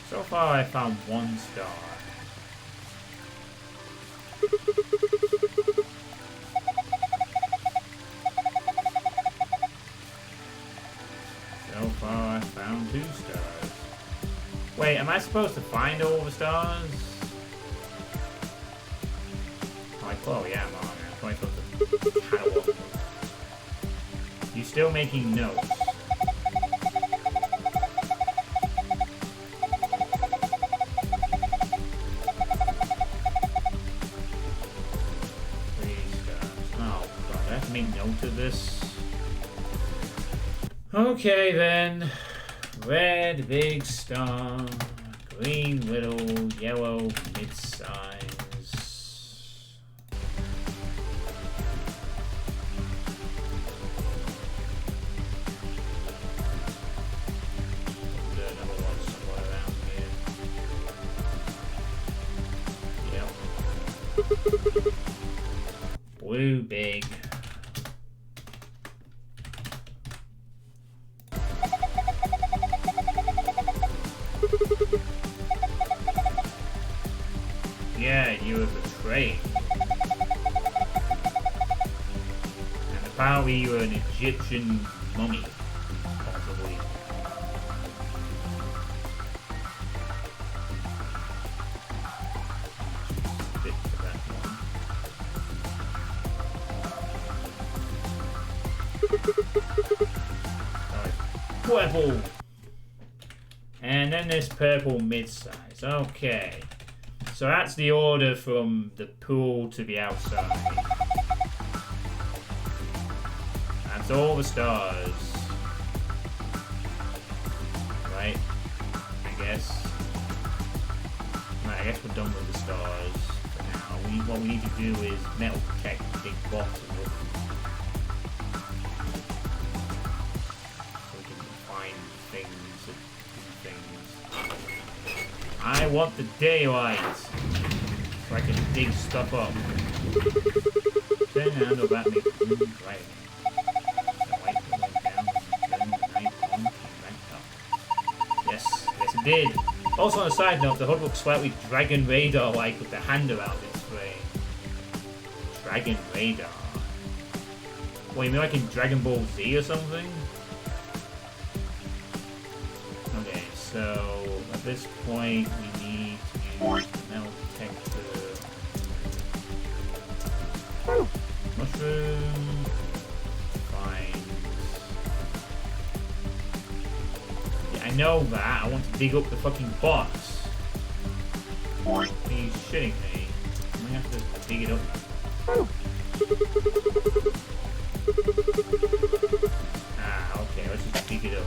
So far I found 1 star. So far I found 2 stars. Wait, am I supposed to find all the stars? Oh yeah, I'm on. I'm probably supposed to catalog them. You still making notes? Make note of this. Okay then. Red big star, green little, yellow mid-size. Another one somewhere around here. Yep. Blue big. Yeah, you were betrayed. And apparently you were an Egyptian mummy, possibly. Bit for that one. Alright. Purple! And then this purple mid-size. Okay. So that's the order from the pool to the outside. That's all the stars. Right? I guess. Right, I guess we're done with the stars for now. What we need to do is metal protect the big box of it. So we can find things and do things. I want the daylight so I can dig stuff up. Turn the handle back, make it move right again. The light that went down and turn the night on came back up. Yes, yes it did. Also on a side note, the HUD looks slightly Dragon Radar-like with the hand around its frame. Dragon Radar. What, you mean like in Dragon Ball Z or something? Okay, so at this point we need to use the metal detector. Mushroom. Fine. Yeah, I know that. I want to dig up the fucking box. Are you shitting me? I'm gonna have to dig it up. Ah, okay, let's just dig it up.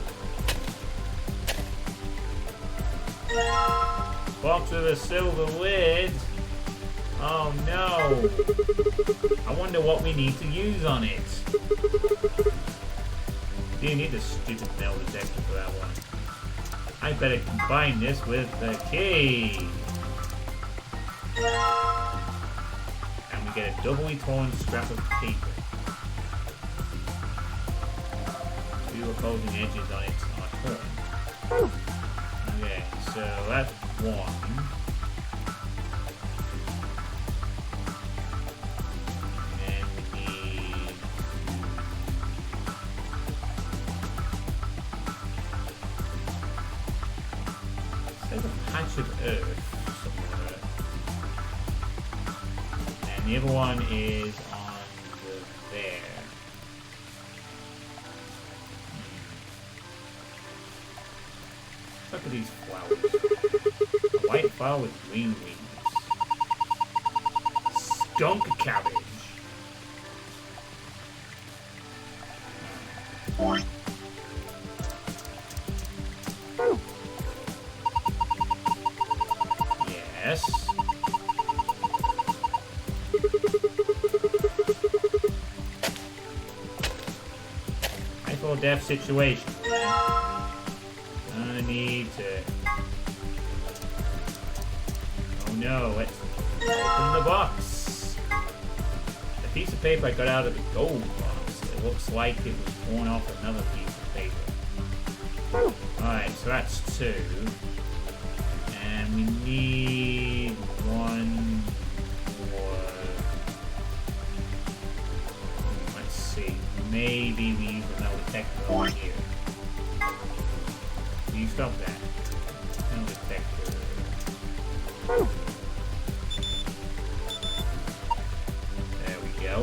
Box with a silver lid. Oh no. I wonder what we need to use on it. Do you need a stupid metal detector for that one? I better combine this with the key. And we get a doubly torn scrap of paper. 2 opposing edges on it are torn. Okay, so that's 1. And we need... patch of earth somewhere. And the other one is on there. Look at these flowers. A white flower with green leaves. Skunk cabbage. Yes. Life or death situation. I need to. Oh no, let's open the box. The piece of paper I got out of the gold box. It looks like it was torn off another piece of paper. Alright, so that's 2. And we need 1 more. Let's see. Maybe we use another detector on here. Can you stop that? Another detector. There we go.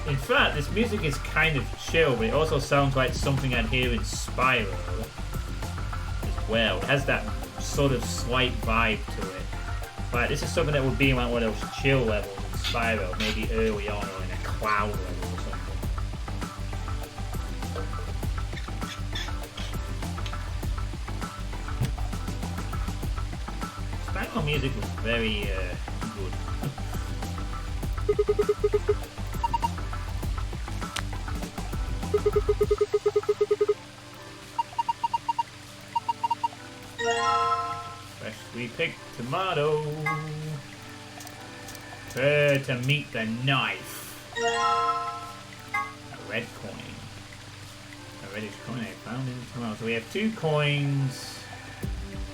In fact, this music is kind of chill, but it also sounds like something I'd hear in Spyro as well. It has that sort of slight vibe to it. But this is something that would be like one of those chill levels in Spyro, maybe early on or in a cloud level or something. Spyro music was very good. Freshly picked tomato. Prepare to meet the knife. A red coin. A reddish coin I found in the tomato. So we have 2 coins,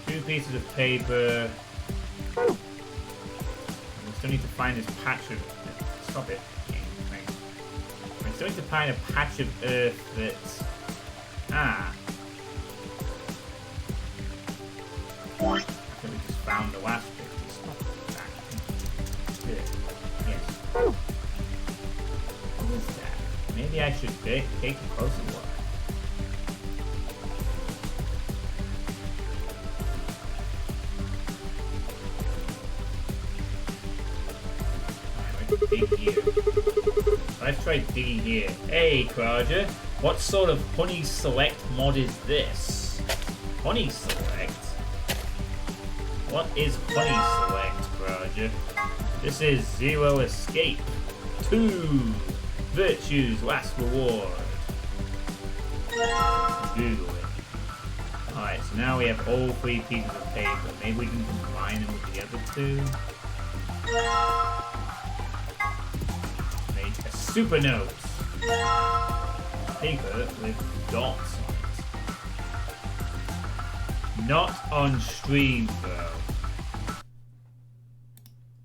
2 pieces of paper. And we still need to find this patch of. Stop it. We still need to find a patch of earth that's. Ah. I think we just found the last bit. It's not that. Yes. What is that? Maybe I should take a closer look. Alright, let's dig here. Let's try digging here. Hey, Kraja. What sort of honey select mod is this? Honey select? What is honey select, Kraja? This is 0 escape. 2 virtues last reward. Google it. Alright, so now we have all 3 pieces of paper. Maybe we can combine them with the other 2. Make a super note. Paper with dots on it. Not on stream, though.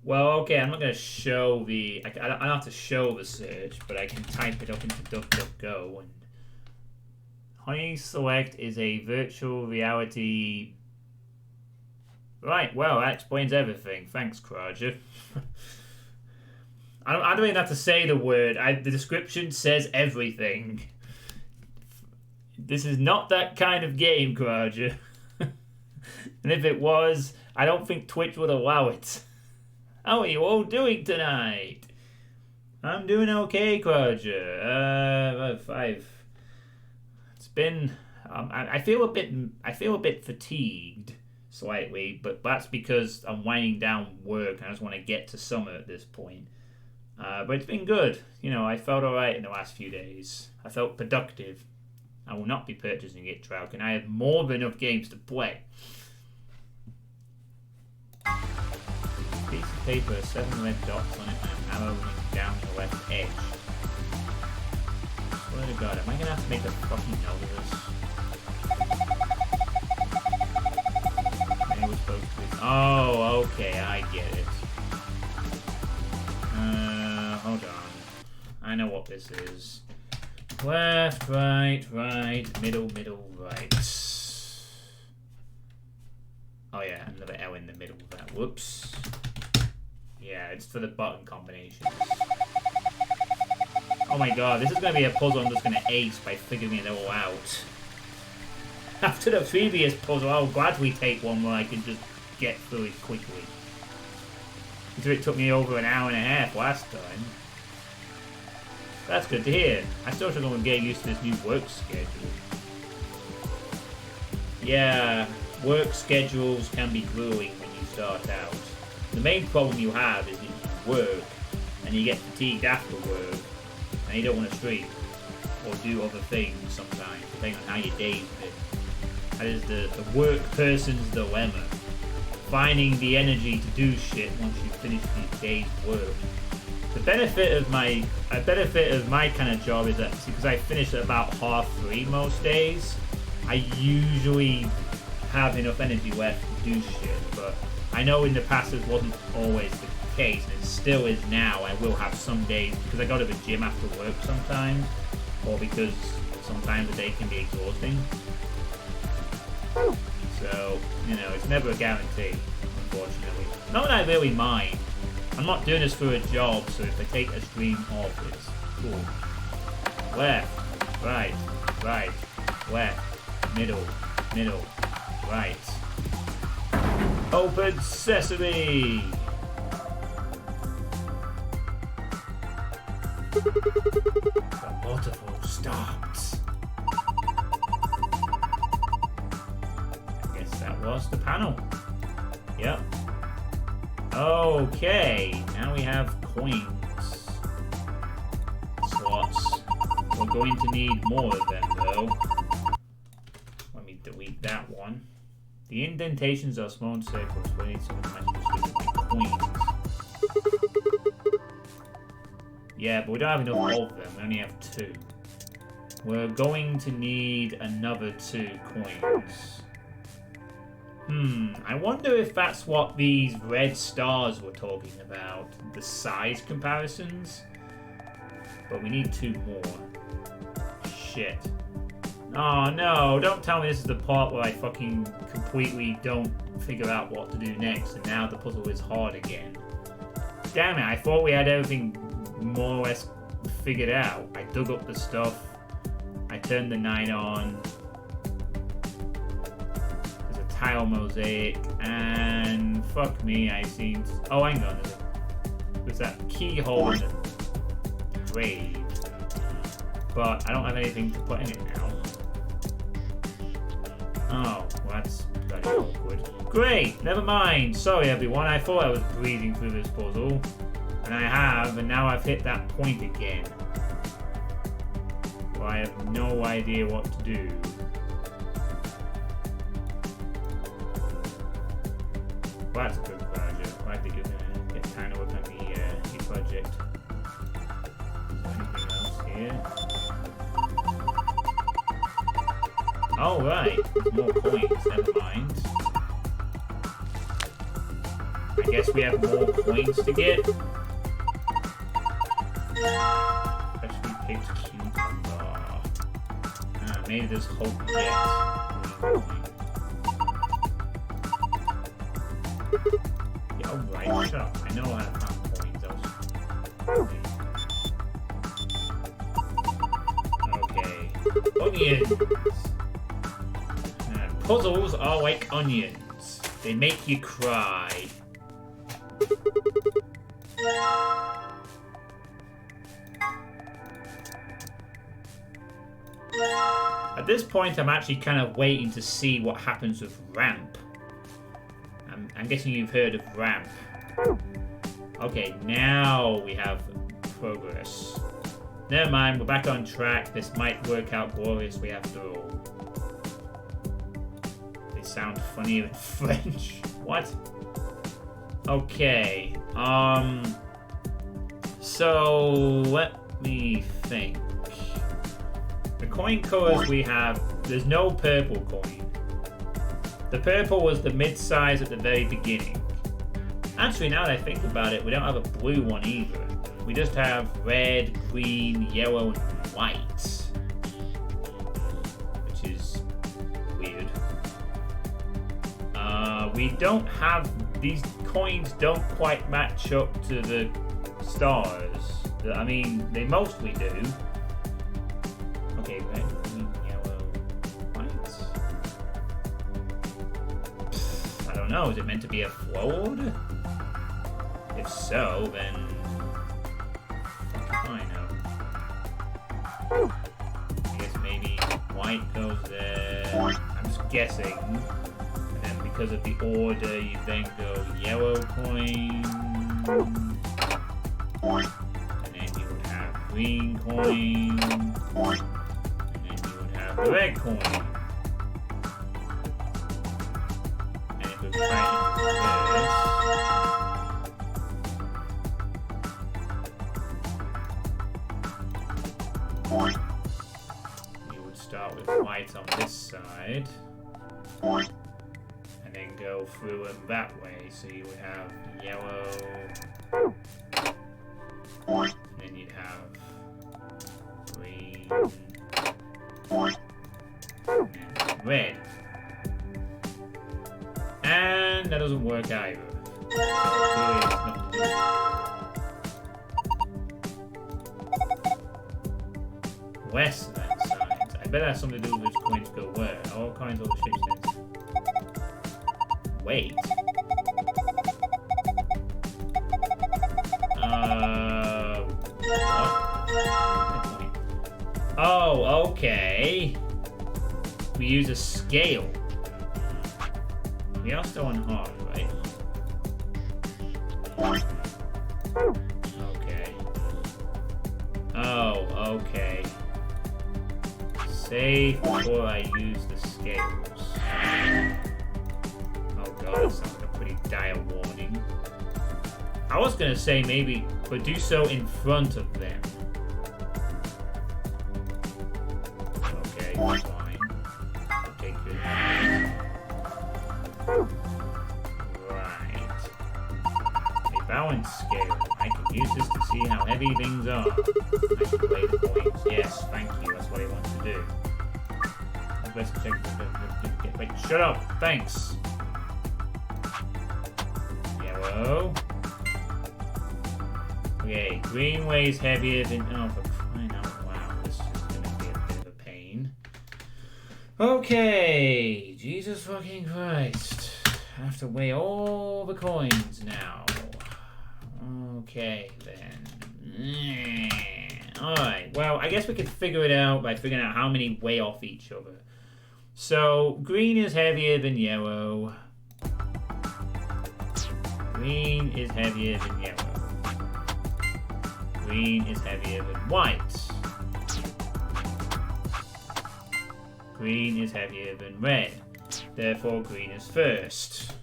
Well, okay, I'm not going to show the... I don't have to show the search, but I can type it up into DuckDuckGo. And Honey Select is a virtual reality... Right, well, that explains everything. Thanks, Kraja. I don't even have to say the word. The description says everything. This is not that kind of game, Kraja. And if it was, I don't think Twitch would allow it. How are you all doing tonight? I'm doing okay, Kraja. 5. It's been. I feel a bit fatigued, slightly, but that's because I'm winding down work and I just want to get to summer at this point. But it's been good. You know, I felt alright in the last few days. I felt productive. I will not be purchasing it, Trout, and I have more than enough games to play. Piece of paper, 7 red dots on it, and an arrow running down the left edge. Swear to God, am I gonna have to make a fucking note of this? Maybe we're supposed to be... Oh, okay, I get it. Hold on. I know what this is. Left, right, middle, right. Oh yeah, another L in the middle of that. Whoops. Yeah, it's for the button combination. Oh my god, this is going to be a puzzle I'm just going to ace by figuring it all out. After the previous puzzle, I'm glad we take one where I can just get through it quickly. Because it took me over an hour and a half last time. That's good to hear. I still should go and get used to this new work schedule. Yeah, work schedules can be grueling when you start out. The main problem you have is that you work and you get fatigued after work and you don't want to sleep or do other things sometimes, depending on how your day's been. That is the work person's dilemma. Finding the energy to do shit once you finish the day's work. The benefit of my kind of job is that because I finish at about 3:30 most days, I usually have enough energy left to do shit. But I know in the past it wasn't always the case, and it still is now. I will have some days because I go to the gym after work sometimes, or because sometimes the day can be exhausting. So, you know, it's never a guarantee, unfortunately. Not that I really mind. I'm not doing this for a job, so if I take a stream off, it's cool. Left, right, left, middle, right. Open sesame! The multiple starts. I guess that was the panel. Yep. Okay, now we have coins. Slots. We're going to need more of them, though. Let me delete that one. The indentations are small circles. We need some coins. Yeah, but we don't have enough of them. We only have 2. We're going to need another 2 coins. I wonder if that's what these red stars were talking about. The size comparisons. But we need 2 more. Shit. Oh no, don't tell me this is the part where I fucking completely don't figure out what to do next and now the puzzle is hard again. Damn it, I thought we had everything more or less figured out. I dug up the stuff. I turned the 9 on. Tile mosaic, and fuck me, I seem to... Oh, hang on. There's that keyhole in the grave. But I don't have anything to put in it now. Oh, well, that's very awkward. Great, never mind. Sorry, everyone. I thought I was breezing through this puzzle. And I have, and now I've hit that point again. Well, I have no idea what to do. Well, that's a good project. Glad that you're going to get time to work on the project. Anything else here? Oh, right. More coins. Never mind. I guess we have more coins to get. Freshly picked cucumber. Maybe there's hope yet. Yeah, alright, shut up. I know how to find coins. Okay. Onions! Puzzles are like onions. They make you cry. At this point, I'm actually kind of waiting to see what happens with ramp. I'm guessing you've heard of ramp. Okay, now we have progress. Never mind, we're back on track. This might work out gloriously after all. They sound funnier in French. What? Okay. So let me think. The coin colors we have, there's no purple coin. The purple was the mid-size at the very beginning. Actually, now that I think about it, we don't have a blue one either. We just have red, green, yellow, and white. we don't have... These coins don't quite match up to the stars. I mean, they mostly do. Okay, red, green, yellow, white. I don't know, is it meant to be a flow order? If so, then... I know. I guess maybe white goes there. I'm just guessing. And then because of the order, you then go yellow coin. And then you would have green coin. And then you would have red coin. And if we try to reverse, you would start with white on this side. And then go through them that way. So you would have yellow. And then you'd have green and red. And that doesn't work either. Westland signs. I bet that has something to do with which coins go where. All kinds of shapes. Wait. What? Oh, okay. We use a scale. We are still on hard, right? Okay. Oh, okay. Save before I use the scales. Oh god, that sounds like a pretty dire warning. I was gonna say maybe, but do so in front of them. Okay, fine. Okay, good. Right. A balance scale. I can use this to see how heavy things are. I can weigh the coins. Yes, thank you. That's what I want to do. Let's check. Wait, shut up. Thanks. Yellow. Okay, green weighs heavier than... Oh, for crying out loud. This is going to be a bit of a pain. Okay. Jesus fucking Christ. I have to weigh all the coins now. Okay, then. Alright, well, I guess we could figure it out by figuring out how many weigh off each other. So, green is heavier than yellow. Green is heavier than yellow. Green is heavier than white. Green is heavier than red. Therefore, green is first.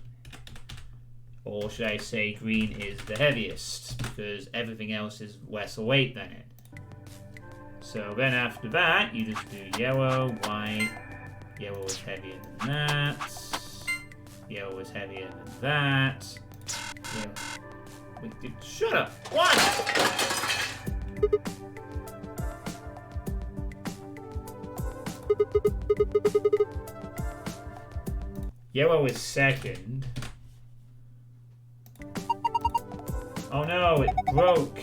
Or should I say green is the heaviest, because everything else is lesser weight than it. So then after that, you just do yellow, white. Yellow is heavier than that. Yellow is heavier than that. Yellow. Wait, dude, shut up! What? Yellow is second. Oh no, it broke.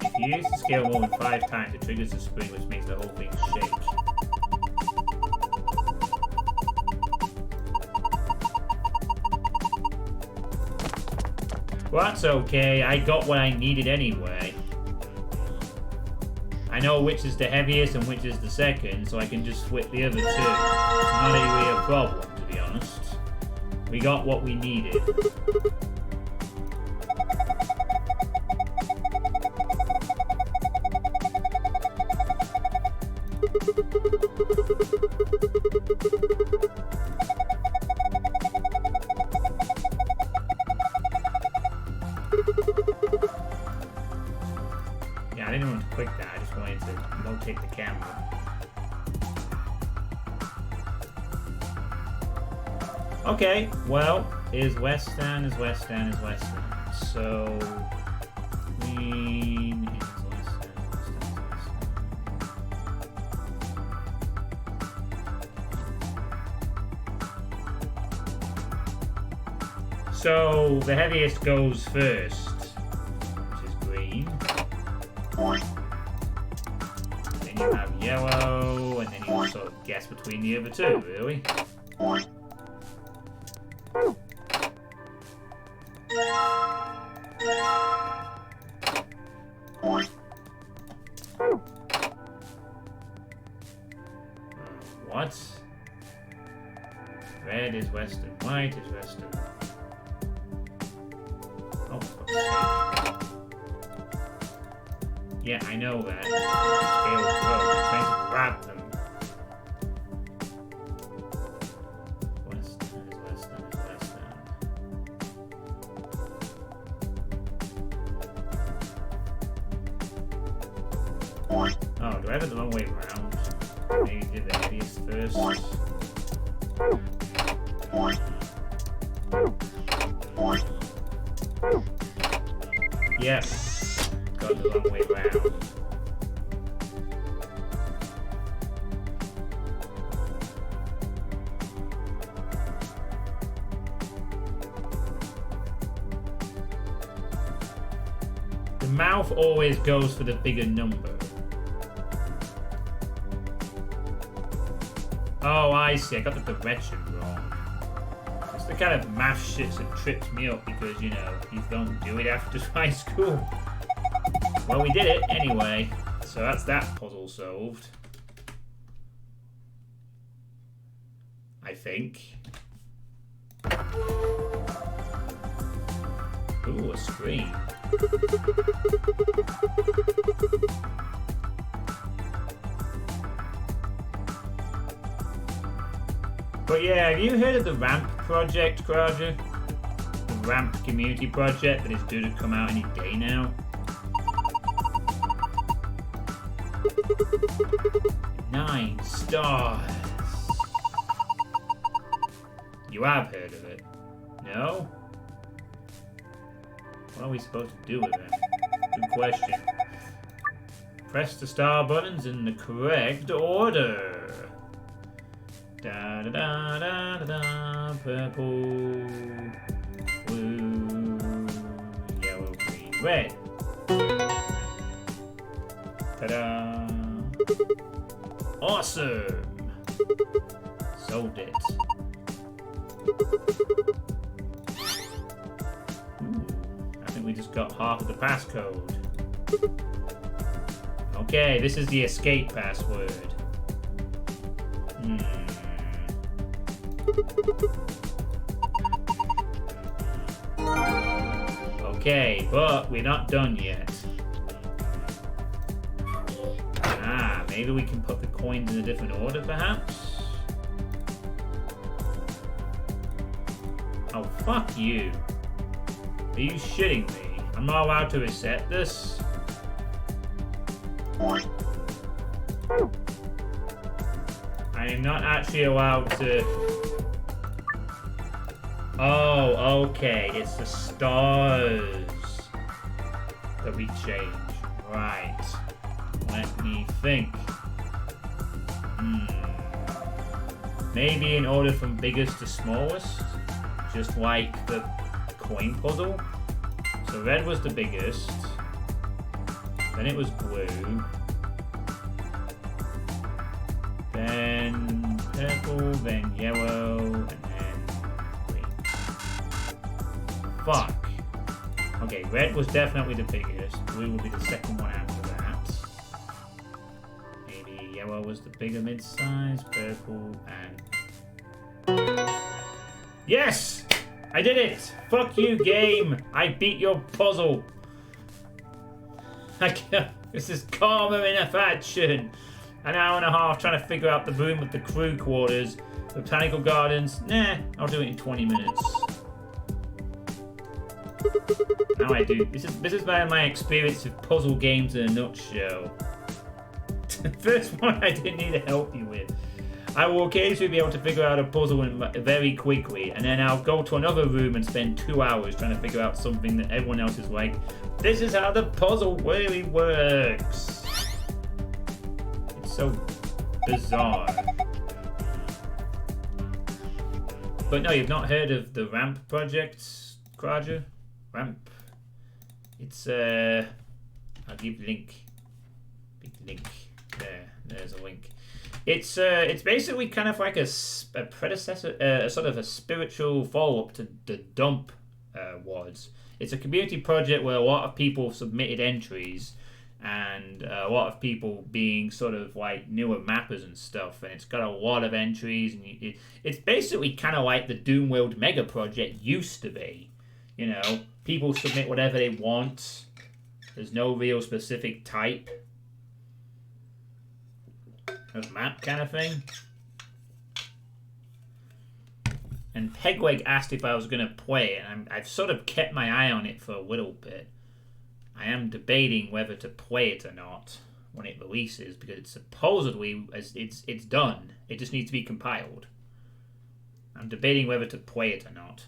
If you use the scale more than 5 times, it triggers the spring, which makes the whole thing shake. Well, that's okay. I got what I needed anyway. I know which is the heaviest and which is the second, so I can just flip the other two. It's not really a problem, to be honest. We got what we needed. Yeah, I didn't want to click that. I just wanted to rotate the camera. Okay, well, is West Stand, is West Stand, is West Stand. So, green is West Stand, West Stand, West Stand. So the heaviest goes first, which is green. Then you have yellow, and then you sort of guess between the other two, really. What? Red is western, white is western. Oh, for fuck's sake. Yeah, I know that. Scale of growth. I'm trying to grab them. Western is western is western. Oh, do I have it the wrong way around? Maybe do the heaviest first. Yep. Got it the wrong way around. The mouth always goes for the bigger number. Oh, I see. I got the direction wrong. It's the kind of math shit that trips me up because, you know, you don't do it after high school. Well, we did it anyway. So that's that puzzle solved. I think. Ooh, a screen. But yeah, have you heard of the RAMP project, Kraja? The RAMP community project that is due to come out any day now? 9 stars. You have heard of it? No? What are we supposed to do with it? Good question. Press the star buttons in the correct order. Da da da da da da. Purple, blue, yellow, green, red. Ta-da! Awesome! Solved it. Ooh, I think we just got half of the passcode. Okay, this is the escape password. Okay, but we're not done yet. Maybe we can put the coins in a different order, perhaps? Oh, fuck you. Are you shitting me? I'm not allowed to reset this? I am not actually allowed to... Oh, okay. It's the stars that we change. Right. Let me think. Maybe in order from biggest to smallest, just like the coin puzzle. So red was the biggest, then it was blue, then purple, then yellow, and then green. Fuck. Okay, red was definitely the biggest, blue will be the second one after that. Yellow was the bigger mid-size, purple, and... Yes! I did it! Fuck you, game! I beat your puzzle! This is karma in action! An hour and a half trying to figure out the room with the crew quarters. Botanical gardens, nah, I'll do it in 20 minutes. Now I do. This is my experience with puzzle games in a nutshell. First one I didn't need to help you with. I will occasionally be able to figure out a puzzle very quickly, and then I'll go to another room and spend 2 hours trying to figure out something that everyone else is like, this is how the puzzle really works. It's so bizarre. But no, you've not heard of the RAMP project? Kraja? Ramp. It's I'll give the link. Big link. There's a link. It's basically kind of like a predecessor, sort of a spiritual follow-up to the Dump was. It's a community project where a lot of people submitted entries, and a lot of people being sort of like newer mappers and stuff, and it's got a lot of entries, and it's basically kind of like the Doom World Mega Project used to be. You know, people submit whatever they want. There's no real specific type of map kind of thing. And Pegleg asked if I was going to play it, and I've sort of kept my eye on it for a little bit. I am debating whether to play it or not when it releases, because it's supposedly it's done. It just needs to be compiled. I'm debating whether to play it or not.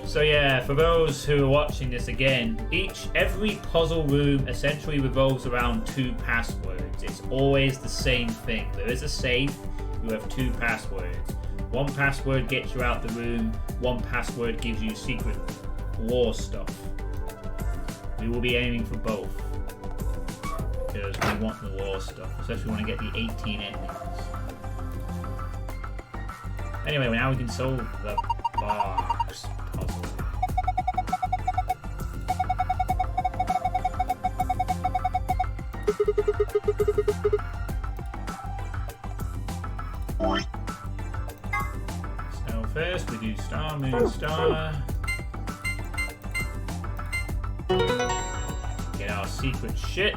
So yeah, for those who are watching this again, every puzzle room essentially revolves around 2 passwords. It's always the same thing. There is a safe, you have 2 passwords. 1 password gets you out the room, 1 password gives you secret lore stuff. We will be aiming for both, because we want the lore stuff, especially when we want to get the 18 endings. Anyway, now we can solve the box puzzle. So first we do star, moon, star. Get our secret shit.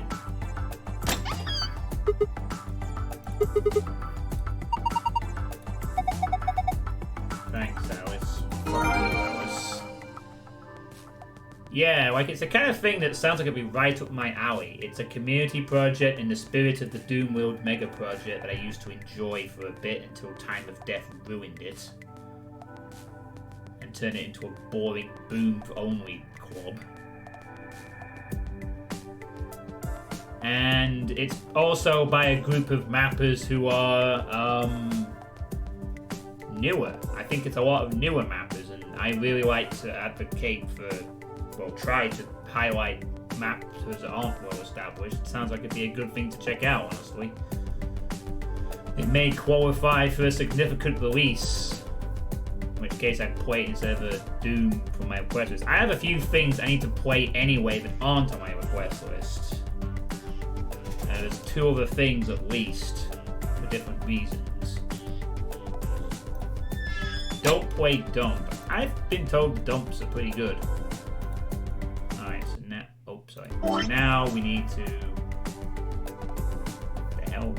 Thanks, Alice. Alice. Yeah, like it's the kind of thing that sounds like it'd be right up my alley. It's a community project in the spirit of the Doom World Mega Project that I used to enjoy for a bit until Time of Death ruined it and turned it into a boring boom-only club. And it's also by a group of mappers who are newer. I think it's a lot of newer mappers, and I really like to advocate for, well, try to highlight maps that aren't well established. It sounds like it'd be a good thing to check out, honestly. It may qualify for a significant release, in which case I'd play it instead of a Doom from my request list. I have a few things I need to play anyway that aren't on my request list. There's 2 other things at least, for different reasons. Don't play Dump. I've been told the Dumps are pretty good. Alright, so now... Oh, sorry. So now we need to... What the hell?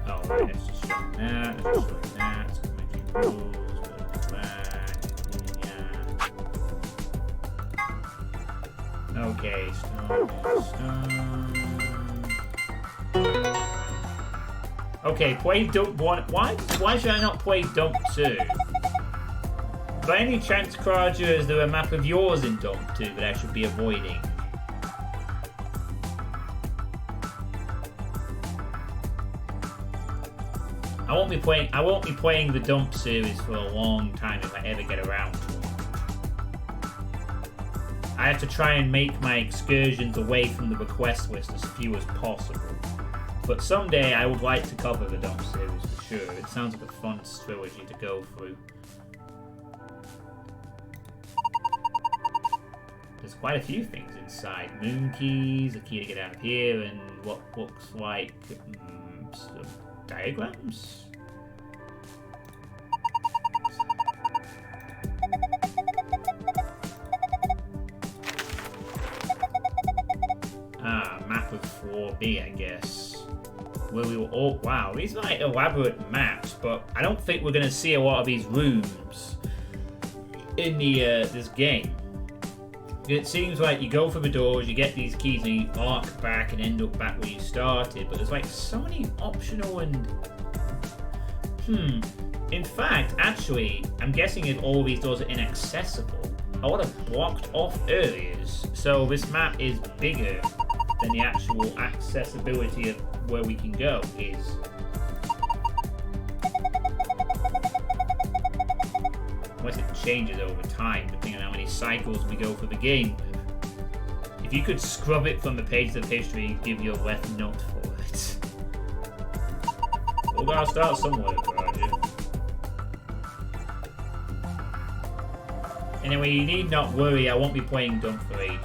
Oh, right, let's just show that. Let's just show that. Let's go into rules. Okay, stone. Okay, play Dump 1. Why should I not play Dump 2? By any chance, Kraja, is there a map of yours in Dump 2 that I should be avoiding? I won't be playing the Dump series for a long time if I ever get around to it. I have to try and make my excursions away from the request list as few as possible. But someday I would like to cover the Dump series for sure. It sounds like a fun trilogy to go through. There's quite a few things inside. Moon keys, a key to get out of here, and what looks like some diagrams? Map of floor B, I guess. Where we were all... Wow, these are like elaborate maps, but I don't think we're going to see a lot of these rooms in the this game. It seems like you go for the doors, you get these keys, and you arc back and end up back where you started, but there's like so many optional and... In fact, actually, I'm guessing if all these doors are inaccessible, a lot of blocked off areas, so this map is bigger than the actual accessibility of where we can go is. changes over time, depending on how many cycles we go for the game. If you could scrub it from the pages of history and give your left note for it. We're gonna start somewhere, Roger. Anyway, you need not worry, I won't be playing Dunk for ages.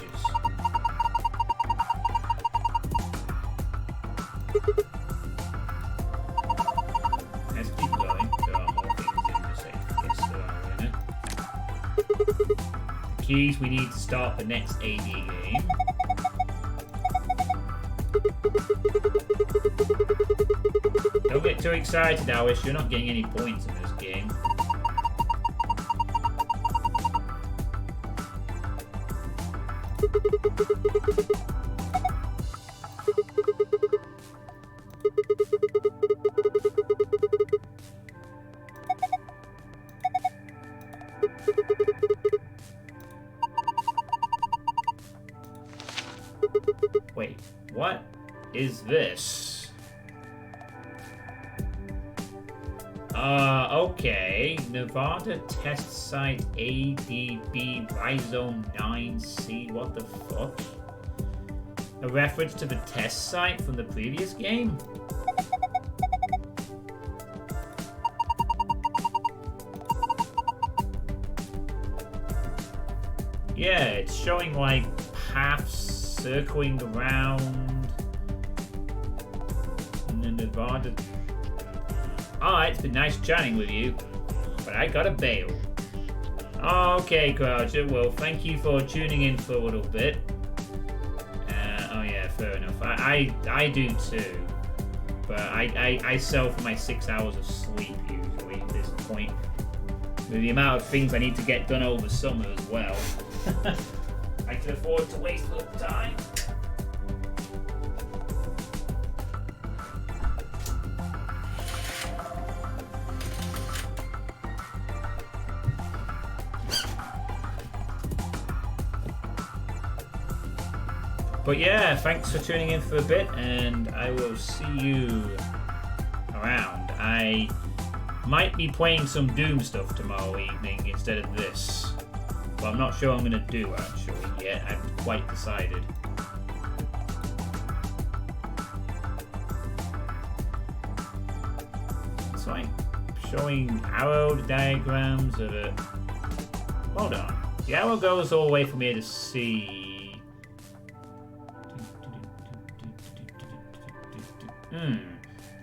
Let's keep going. There are more things in the safe. Yes, there are in it. The keys we need to start the next AD game. Don't get too excited, Alice. You're not getting any points in this game. Wait, what is this? Okay. Nevada Test Site ADB Rhizome 9C. What the fuck? A reference to the test site from the previous game? Yeah, it's showing like paths circling around in the Nevada. Alright, it's been nice chatting with you, but I gotta bail. Okay, Croucher, well, thank you for tuning in for a little bit. Oh yeah, fair enough. I do too, but I sell for my 6 hours of sleep usually at this point. With the amount of things I need to get done over summer as well. I can afford to waste a little time. But yeah, thanks for tuning in for a bit, and I will see you around. I might be playing some Doom stuff tomorrow evening instead of this. Well, I'm not sure I'm going to do actually yet. I haven't quite decided. It's like showing arrow diagrams of it. Hold on. The arrow goes all the way from here to C.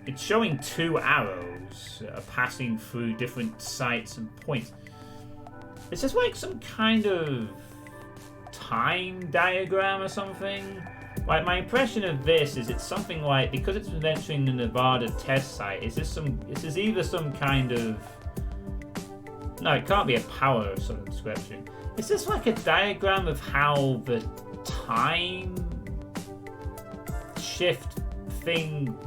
It's showing 2 arrows passing through different sites and points. Is this like some kind of time diagram or something? Like, my impression of this is it's something like, because it's entering the Nevada test site, is this either some kind of... No, it can't be a power of some description. Is this like a diagram of how the time shift thing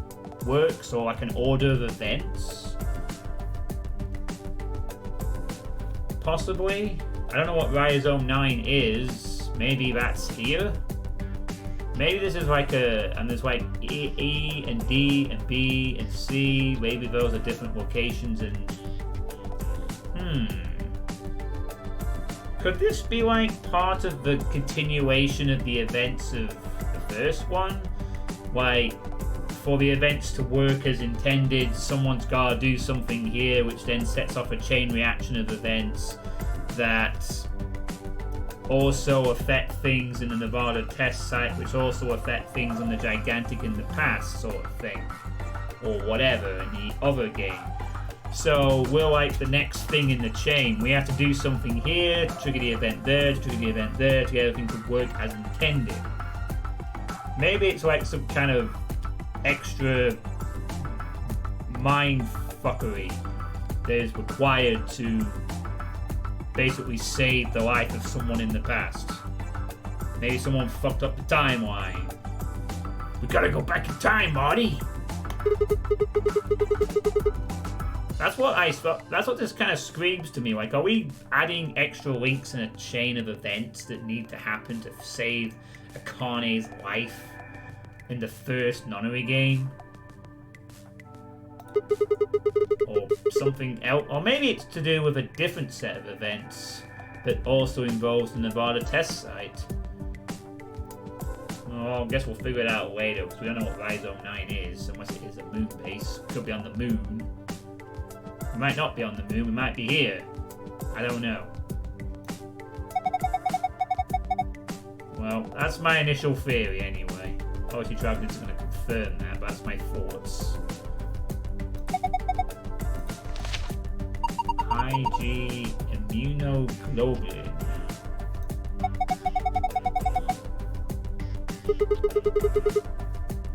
works, or like an order of events? Possibly. I don't know what Rhizome 9 is. Maybe that's here. Maybe this is like and there's like E and D and B and C. Maybe those are different locations and could this be like part of the continuation of the events of the first one? Like, for the events to work as intended, someone's gotta do something here, which then sets off a chain reaction of events that also affect things in the Nevada test site, which also affect things on the Gigantic in the past, sort of thing. Or whatever in the other game. So we're like the next thing in the chain. We have to do something here, to trigger the event there, to trigger the event there, to get everything to work as intended. Maybe it's like some kind of extra mind fuckery that is required to basically save the life of someone in the past. Maybe someone fucked up the timeline. We gotta go back in time, Marty. That's what this kind of screams to me. Like, are we adding extra links in a chain of events that need to happen to save Akane's life in the first nunnery game? Or something else. Or maybe it's to do with a different set of events that also involves the Nevada test site. Well, I guess we'll figure it out later, because we don't know what Rhizome 9 is, unless it is a moon base. Could be on the moon. We might not be on the moon, we might be here. I don't know. Well, that's my initial theory anyway. Obviously Dragon's going to confirm that, but that's my thoughts. IG immunoglobulin.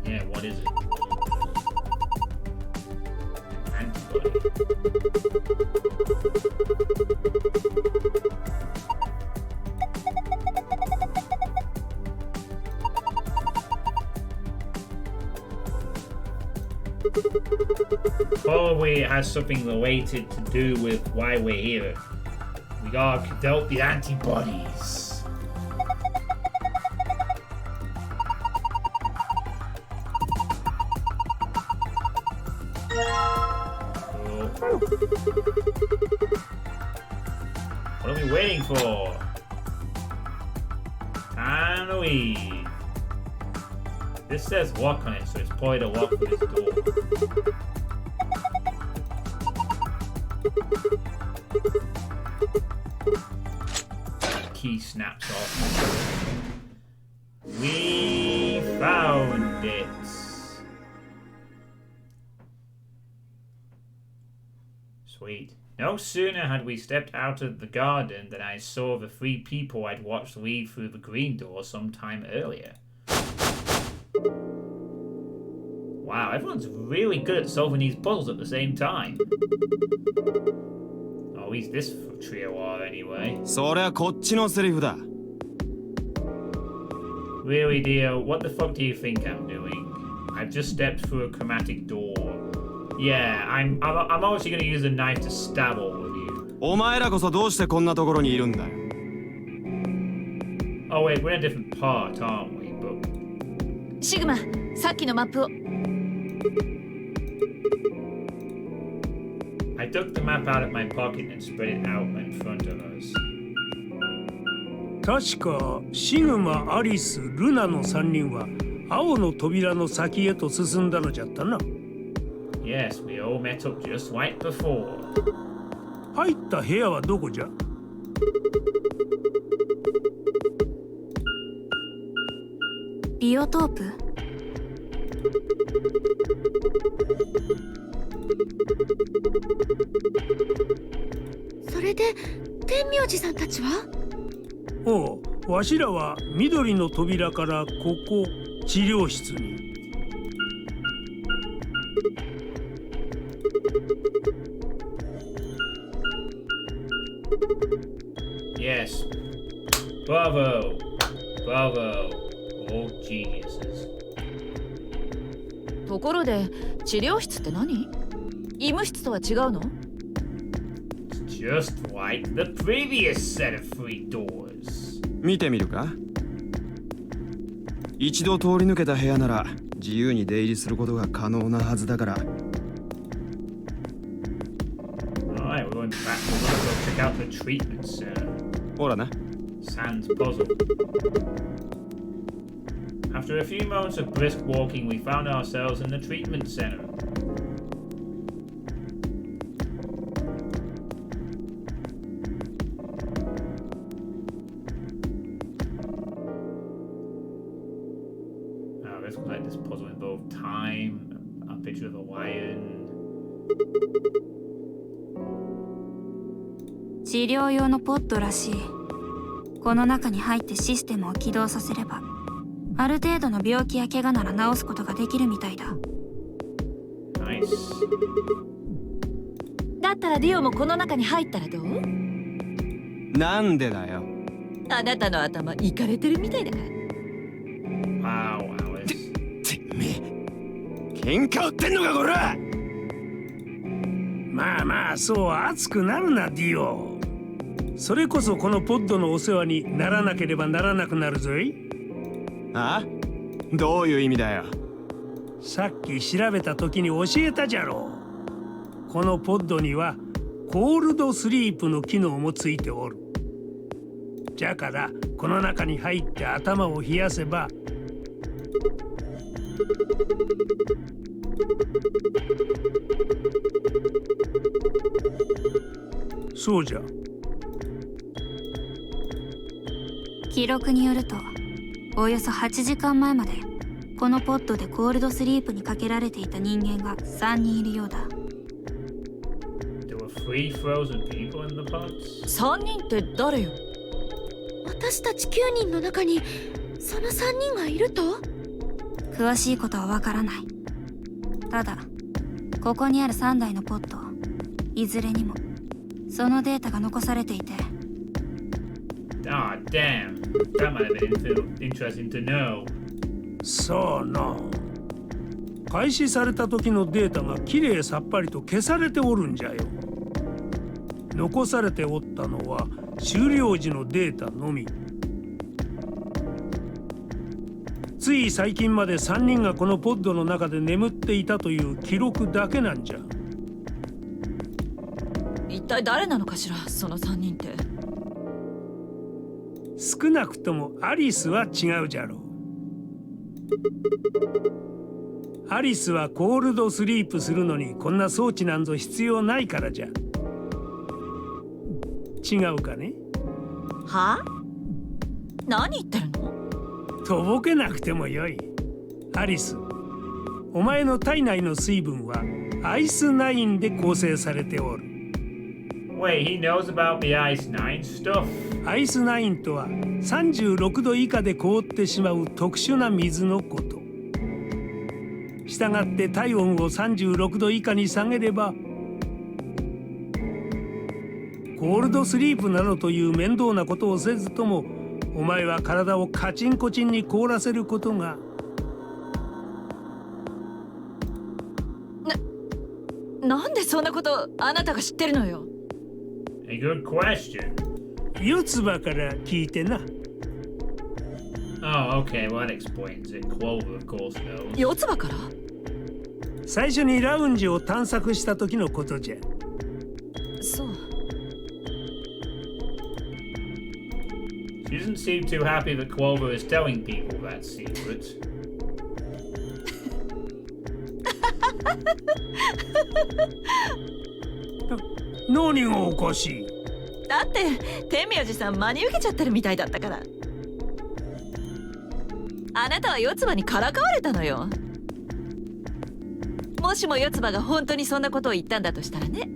Yeah, what is it? Antibody. Probably it has something related to do with why we're here. We gotta develop the antibodies. What are we waiting for? Time to leave. This says lock on it, so it's probably the lock for this door. Key snaps off. We found it. Sweet. No sooner had we stepped out of the garden than I saw the 3 people I'd watched leave through the green door some time earlier. Wow, everyone's really good at solving these puzzles at the same time. Or at least this trio are anyway. そりゃこっちのセリフだ。 Really, Dio, what the fuck do you think I'm doing? I've just stepped through a chromatic door. Yeah, I'm obviously gonna use a knife to stab all of you. お前らこそどうしてこんなところにいるんだよ。 Oh wait, we're in a different part, aren't we? But シグマ、さっきのマップを。I took the map out of my pocket and spread it out in front of us. 確かシグマ、アリス、ルナの3人は青の扉の先へと進んだのじゃったな。Yes, we all met up just like before. 入った部屋はどこじゃ？ビオトープ？それで天明寺さんたちは？おう、わしらは緑の扉からここ治療室に。Yes. Bravo. Bravo. All geniuses. ところで治療室って何？医務室とは違うの？ Just like the previous set of 3 doors. 見てみるか？一度通り抜けた部屋なら自由に出入りすることが可能なはずだから。 Alright, we're going back. We're going to go check out the treatment center. ほらな。 Sans puzzle. After a few moments of brisk walking, we found ourselves in the treatment center. This looks like this puzzle involved time, a picture of a lion. 治療用のポッドらしい。この中に入ってシステムを起動させれば、ある程度の病気や怪我なら治すことができるみたいだ。Nice. だったらディオもこの中に入ったらどう？なんでだよ。あなたの頭イカれてるみたいだから。Wow, Alice. てめえ、喧嘩売ってんのかこら！まあまあ、そう熱くなるな、ディオ。それこそこのポッドのお世話にならなければならなくなるぞい。あ？どういう意味だよ。さっき調べた時に教えたじゃろう。このポッドにはコールドスリープの機能もついておる。じゃからこの中に入って頭を冷やせばそうじゃ。記録によるとおよそ8時間前までこのポッドでコールドスリープにかけられていた人間が3人いるようだ。 There were 3 frozen people in the pods? 3人って誰よ？私たち9人の中にその3人がいると？詳しいことはわからない。ただここにある3台のポッドいずれにもそのデータが残されていて。 Ah, damn. That might have been interesting to know. そうな。開始された時のデータがきれいさっぱりと消されておるんじゃよ。残されておったのは終了時のデータのみ。つい最近まで3人がこのポッドの中で眠っていたという記録だけなんじゃ。一体誰なのかしら、その3人って。少なくともアリスは違うじゃろう。アリスはコールドスリープするのにこんな装置なんぞ必要ないからじゃ。違うかね？はあ？何言ってるの？とぼけなくてもよい。アリス、お前の体内の水分はアイスナインで構成されておる。Wait, he knows about the Ice 9 stuff? アイスナインとは36度以下で凍ってしまう特殊な水のこと。したがって体温を36度以下に下げればコールドスリープなどという面倒なことをせずともお前は体をカチンコチンに凍らせることが。なんでそんなことあなたが知ってるのよ。A good question. 四つ葉から聞いてな。Oh, okay, well that explains it. Clover, of course, knows. 四つ葉から？最初にラウンジを探索した時のことじゃ。そう。She doesn't seem too happy that Clover is telling people that secret. 何がおかしい？だって天明寺さん真に受けちゃってるみたいだったから。あなたは四つ葉にからかわれたのよ。もしも四つ葉が本当にそんなことを言ったんだとしたらね。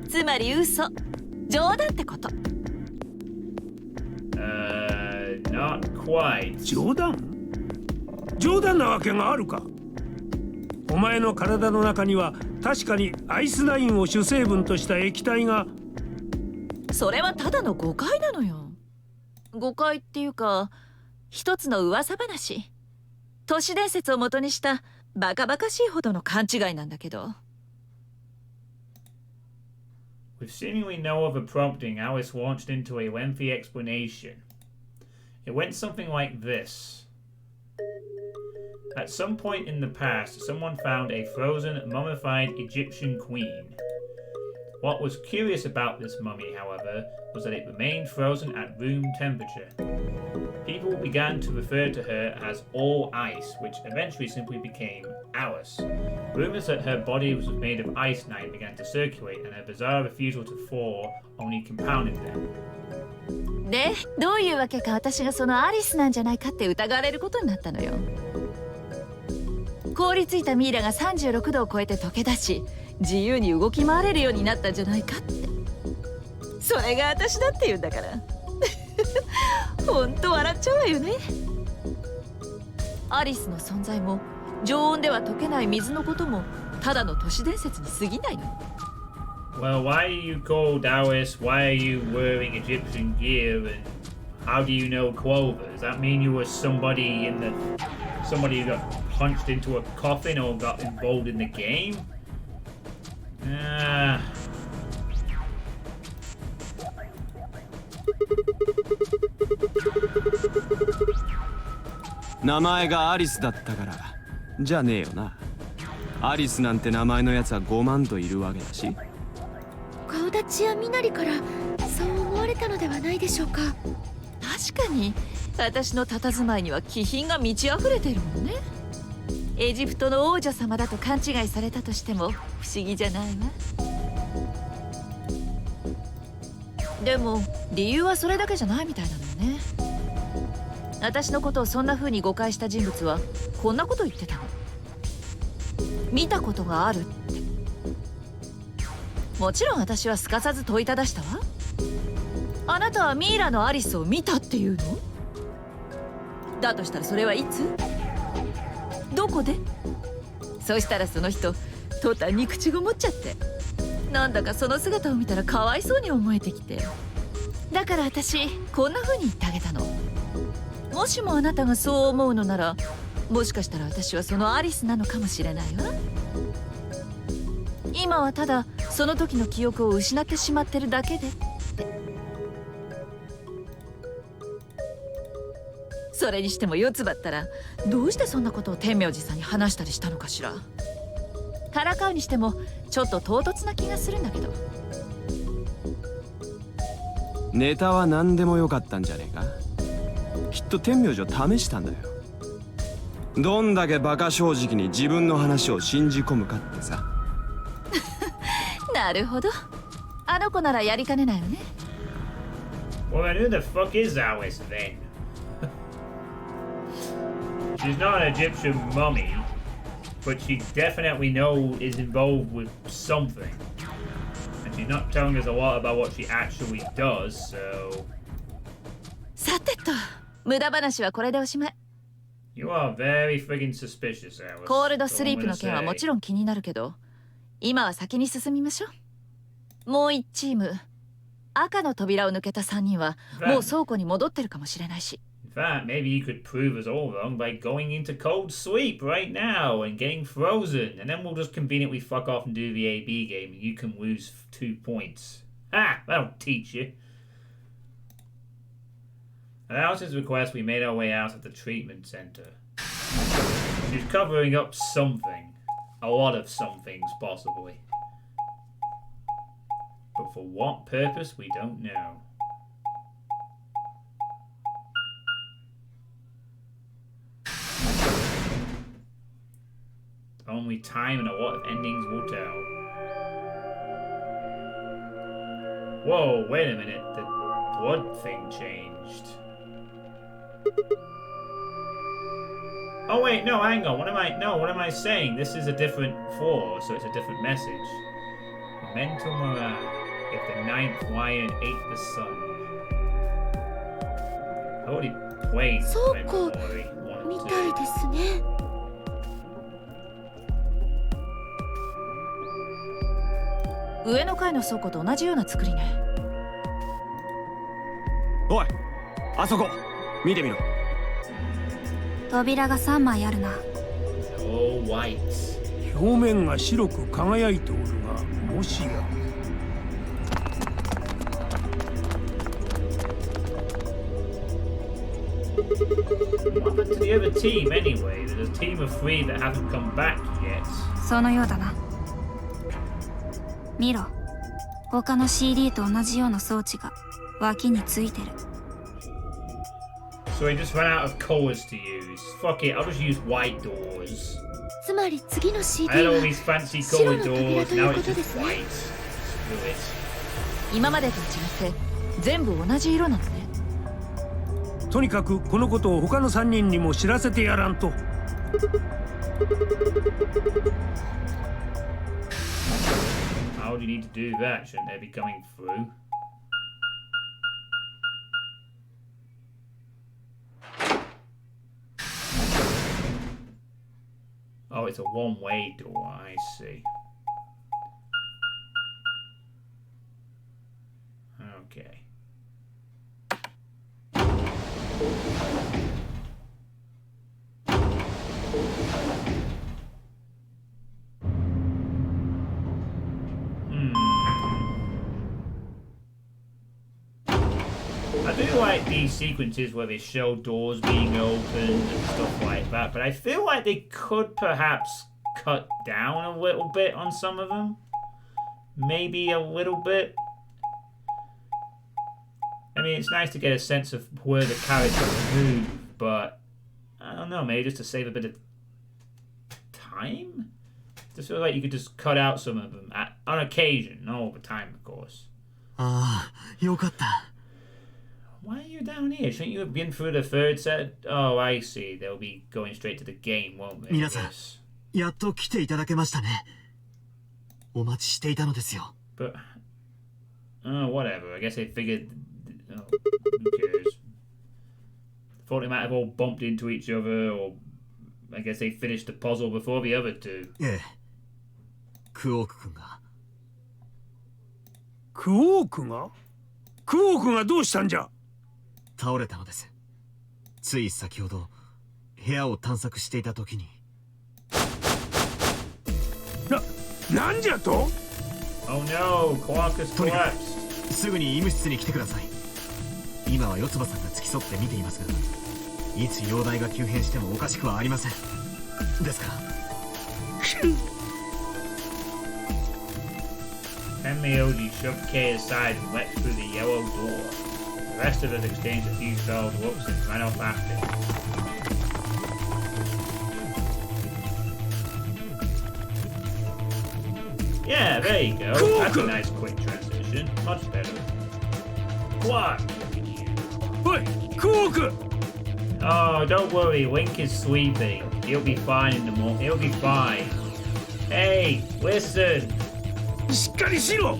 つまり嘘、冗談ってこと。Not quite. 冗談？冗談なわけがあるか。お前の体の中には確かにアイスナインを主成分とした液体が。それはただの誤解なのよ。誤解っていうか一つの噂話、都市伝説を元にしたバカバカしいほどの勘違いなんだけど。 With seemingly no other prompting, Alice launched into a lengthy explanation. It went something like this. At some point in the past, someone found a frozen, mummified Egyptian queen. What was curious about this mummy, however, was that it remained frozen at room temperature. People began to refer to her as All Ice, which eventually simply became Alice. Rumors that her body was made of ice night began to circulate, and her bizarre refusal to thaw only compounded them. で、どういうわけか私がそのアリスなんじゃないかって疑われることになったのよ。凍りついたミイラが36度を超えて溶け出し、自由に動き回れるようになったんじゃないかって。それが私だって言うんだから。ほんと笑っちゃうわよね。アリスの存在も常温では溶けない水のこともただの都市伝説に過ぎないの。Well, why are you called Alice? Why are you wearing Egyptian gear? And how do you know Clover? Does that mean you were somebody who got punched into a coffin or got involved in the game? 名前がアリスだったからじゃねえよな。アリスなんて名前のやつは5万といるわけだし。顔立ちや身なりからそう思われたのではないでしょうか。確かに私の佇まいには気品が満ち溢れてるもんね。エジプトの王女様だと勘違いされたとしても不思議じゃないわ。でも理由はそれだけじゃないみたいなのよね。私のことをそんな風に誤解した人物はこんなこと言ってたの。見たことがあるって。もちろん私はすかさず問いただしたわ。あなたはミイラのアリスを見たっていうの？だとしたらそれはいつ？どこで？そしたらその人途端に口ごもっちゃって、なんだかその姿を見たらかわいそうに思えてきて、だから私こんな風に言ってあげたの。もしもあなたがそう思うのなら、もしかしたら私はそのアリスなのかもしれないわ。今はただその時の記憶を失ってしまってるだけでって。それにしても四つ葉ったらどうしてそんなことを天明寺さんに話したりしたのかしら。からかうにしてもちょっと唐突な気がするんだけど。ネタは何でもよかったんじゃねえか。きっと天明寺を試したんだよ。どんだけバカ正直に自分の話を信じ込むかってさ。なるほど。あの子ならやりかねないわね。Well, then who the fuck is Alice then? She's not an Egyptian mummy, but she definitely is involved with something. And she's not telling us a lot about what she actually does, so... さてと、無駄話はこれでおしまい。You are very friggin' suspicious, Alice. コールドスリープの件はもちろん気になるけど、今は先に進みましょう。もう1チーム、赤の扉を抜けた3人はもう倉庫に戻ってるかもしれないし。In fact, maybe you could prove us all wrong by going into cold sleep right now and getting frozen, and then we'll just conveniently fuck off and do the AB game, and you can lose 2 points. Ha! That'll teach you. At Alice's request, we made our way out of the treatment center. She's covering up something. A lot of somethings, possibly. But for what purpose, we don't know. Only time and a lot of endings will tell. Whoa, wait a minute. The blood thing changed. Oh wait, no, hang on. What am I saying? This is a different floor, so it's a different message. Mental morale. If the ninth lion ate the sun. I already played Mental Morale 1 み and たいですね。上の階の倉庫と同じような作りね。おい、あそこ見てみろ。扉が3枚あるな。 All white. 表面が白く輝いておるが、もしや。What happened to the other team anyway? There's a team of 3 that haven't come back yet. そのようだな。見ろ、他の CD と同じような装置が脇についてる。So I just ran out of colours to use. Fuck it, I'll just use white doors. つまり次の CD I had は all these fancy 白 coloured の扉 doors, とい now うこ it's とで just すね。 white. Screw it. 今までと違って全部同じ色なのね。とにかくこのことを他の3人にも知らせてやらんと。How do you need to do that? Shouldn't they be coming through? Oh, it's a one-way door, I see. Okay. I do like these sequences where they show doors being opened and stuff like that, but I feel like they could perhaps cut down a little bit on some of them. Maybe a little bit. I mean, it's nice to get a sense of where the characters move, but I don't know, maybe just to save a bit of time? Just feel like you could just cut out some of them on occasion, not all the time, of course. ああ、よかった。 Why are you down here? Shouldn't you have been through the third set? Oh, I see. They'll be going straight to the game, won't they? 皆さん、やっと来ていただけましたね。お待ちしていたのですよ。But, whatever. I guess they figured. Oh, who cares? Thought they might have all bumped into each other, or I guess they finished the puzzle before the other two. ええ。クオーク君が。クオークが？クオークがどうしたんじゃ？倒れたのです。つい先ほど部屋を探索していた時に。なんじゃと？ Oh no, Quarkus collapsed. すぐに医務室に来てください。今は四つ葉さんが付き添って見ていますが、いつ容体が急変してもおかしくはありません。ですから。Tenmyoji shoved Kay aside and leapt through the yellow door. The rest of us exchanged a few startled looks and ran off after him. Yeah, there you go. That's a nice quick transition. Much better. What? おい、クオーク! Oh, don't worry. Link is sleeping. He'll be fine in the morning. He'll be fine. Hey, listen. しっかりしろ!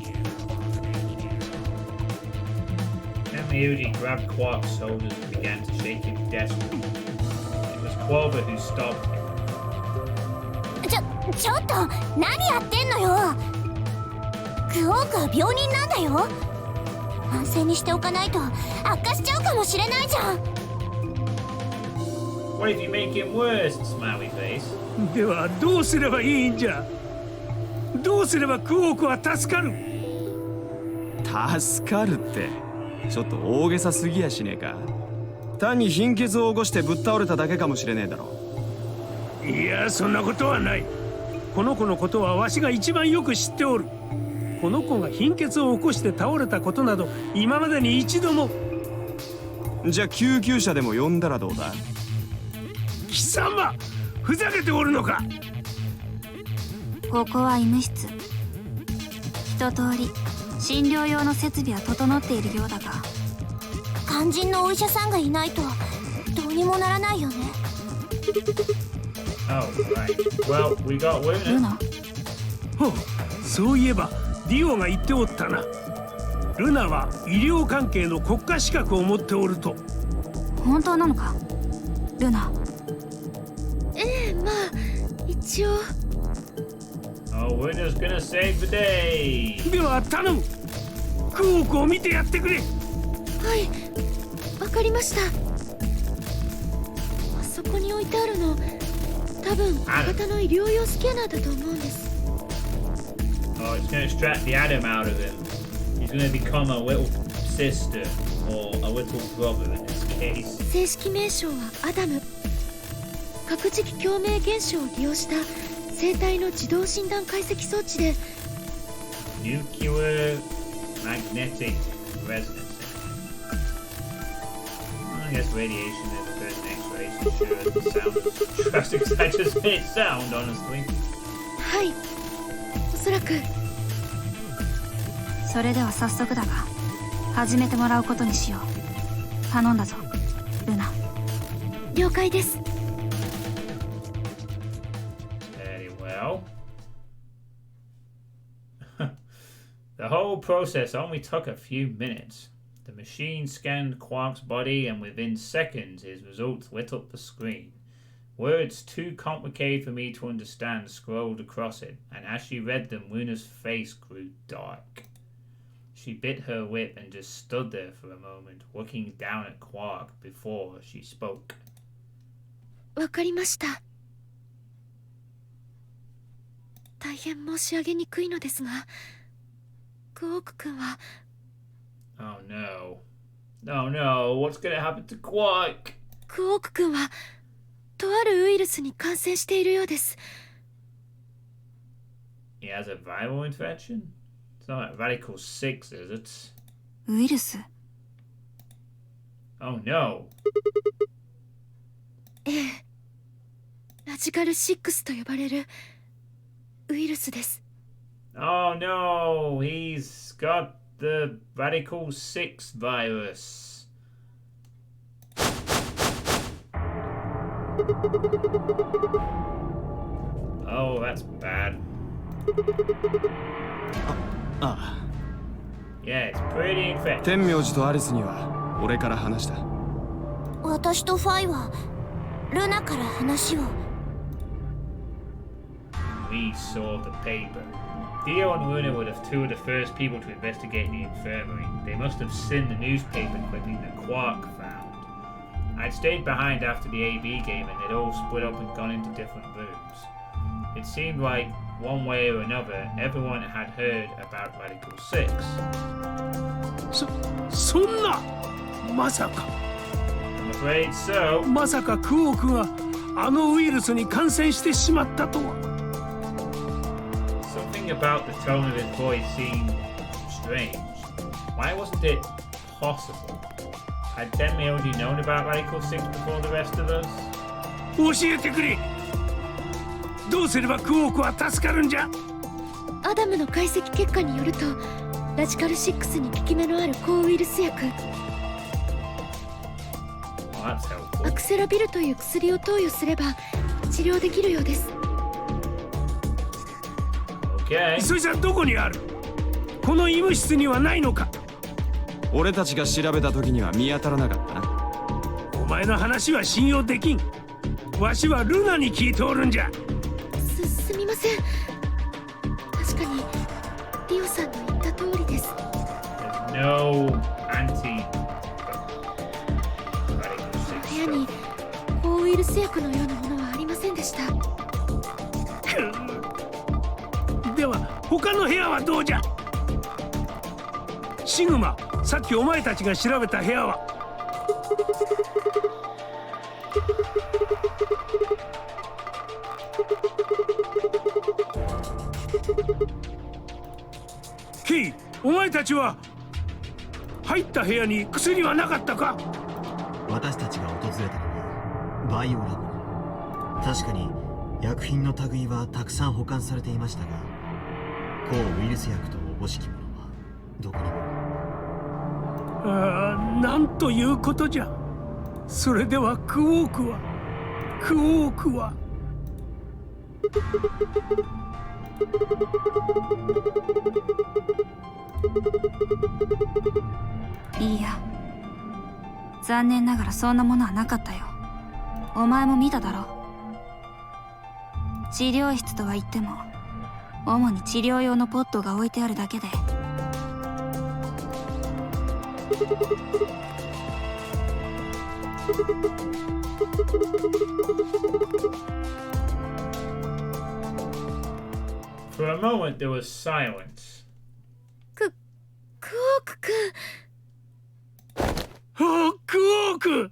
Tenmyoji grabbed Quark's shoulders and began to shake him desperately. It was Clover who stopped him. ちょっと何やってんのよ。クオークは病人なんだよ。安静にしておかないと悪化しちゃうかもしれないじゃん。 What if you make him worse? Smiley face. ではどうすればいいんじゃ。どうすればクオークは助かる？助かるってちょっと大げさすぎやしねえか。単に貧血を起こしてぶっ倒れただけかもしれねえだろ。いや、そんなことはない。この子のことはわしが一番よく知っておる。この子が貧血を起こして倒れたことなど今までに一度も。じゃあ救急車でも呼んだらどうだ？貴様、ふざけておるのか？ここは医務室。一通り診療用の設備は整っているようだが、肝心のお医者さんがいないとどうにもならないよね。Oh, right. Well, we got ル Luna. ナ、そういえばディオが言っておったな。ルナは医療関係の国家資格を持っておると。本当なのか？ルナ。ええ、まあ一応。Oh, Luna's gonna save the day. では頼む。クオークを見てやってくれ。はい、わかりました。あそこに置いてあるの、多分小型の医療用スキャナーだと思うんです。 Oh, it's gonna extract the Adam out of him. He's gonna become a little sister or a little brother in this case. 正式名称はアダム。核磁気共鳴現象を利用した生体の自動診断解析装置で、 Nuclear magnetic resonance. I guess radiation is the first X-ray, so sure doesn't sound as drastic as I just made it sound, honestly. はい、おそらく。それでは早速だが始めてもらうことにしよう。頼んだぞ、ルナ。了解です。 Very well. The whole process only took a few minutes. The machine scanned Quark's body, and within seconds his results lit up the screen. Words too complicated for me to understand scrolled across it, and as she read them, Luna's face grew dark. She bit her lip and just stood there for a moment, looking down at Quark before she spoke. わかりました。大変申し上げにくいのですが、クオーク君は。 Oh no. Oh no, what's gonna happen to Quark? クオーク君はとあるウイルスに感染しているようです。He has a viral infection? It's not like Radical 6, is it? ウイルス。 Oh no. ええ、ラジカル6と呼ばれるウイルスです。 Oh no, he's got the Radical 6 virus. Oh, that's bad. ああ Yeah, it's pretty infectious. 天明寺とアリスには俺から話した。私とファイはルナから話を。 We saw the paper. Theo and Luna were the two of the first people to investigate the infirmary. They must have seen the newspaper clipping that Quark found. I'd stayed behind after the AB game and they'd all split up and gone into different rooms. It seemed like, one way or another, everyone had heard about Radical 6. そんなまさか I'm afraid so. まさかクオークがあのウイルスに感染してしまったとは。 Something about the tone of his voice seemed strange. Why wasn't it possible? Had Tenmyoji known about Radical 6 before the rest of us? 教えてくれ。どうすればクオークは助かるんじゃ。アダムの解析結果によると、ラジカル6に効き目のある抗ウイルス薬 Well, that's helpful. アクセラビルという薬を投与すれば治療できるようです。 Okay. それじゃどこにある？この医務室にはないのか？俺たちが調べた時には見当たらなかったな。お前の話は信用できん。わしはルナに聞いておるんじゃ。すみません。確かにリオさんの言った通りです。 There's no anti. 部屋に抗ウイルス薬のようなものはありませんでした。では他の部屋はどうじゃ？シグマ、さっきお前たちが調べた部屋は？ケイ、お前たちは入った部屋に薬はなかったか？私たちが訪れたのはバイオラボ。確かに薬品の類はたくさん保管されていましたが、抗ウイルス薬とおぼしきものはどこにも。なんということじゃ。それではクオークは。いいや、残念ながらそんなものはなかったよ。お前も見ただろう。治療室とは言っても主に治療用のポットが置いてあるだけで。For a moment there was silence. クオークくん。クオーク！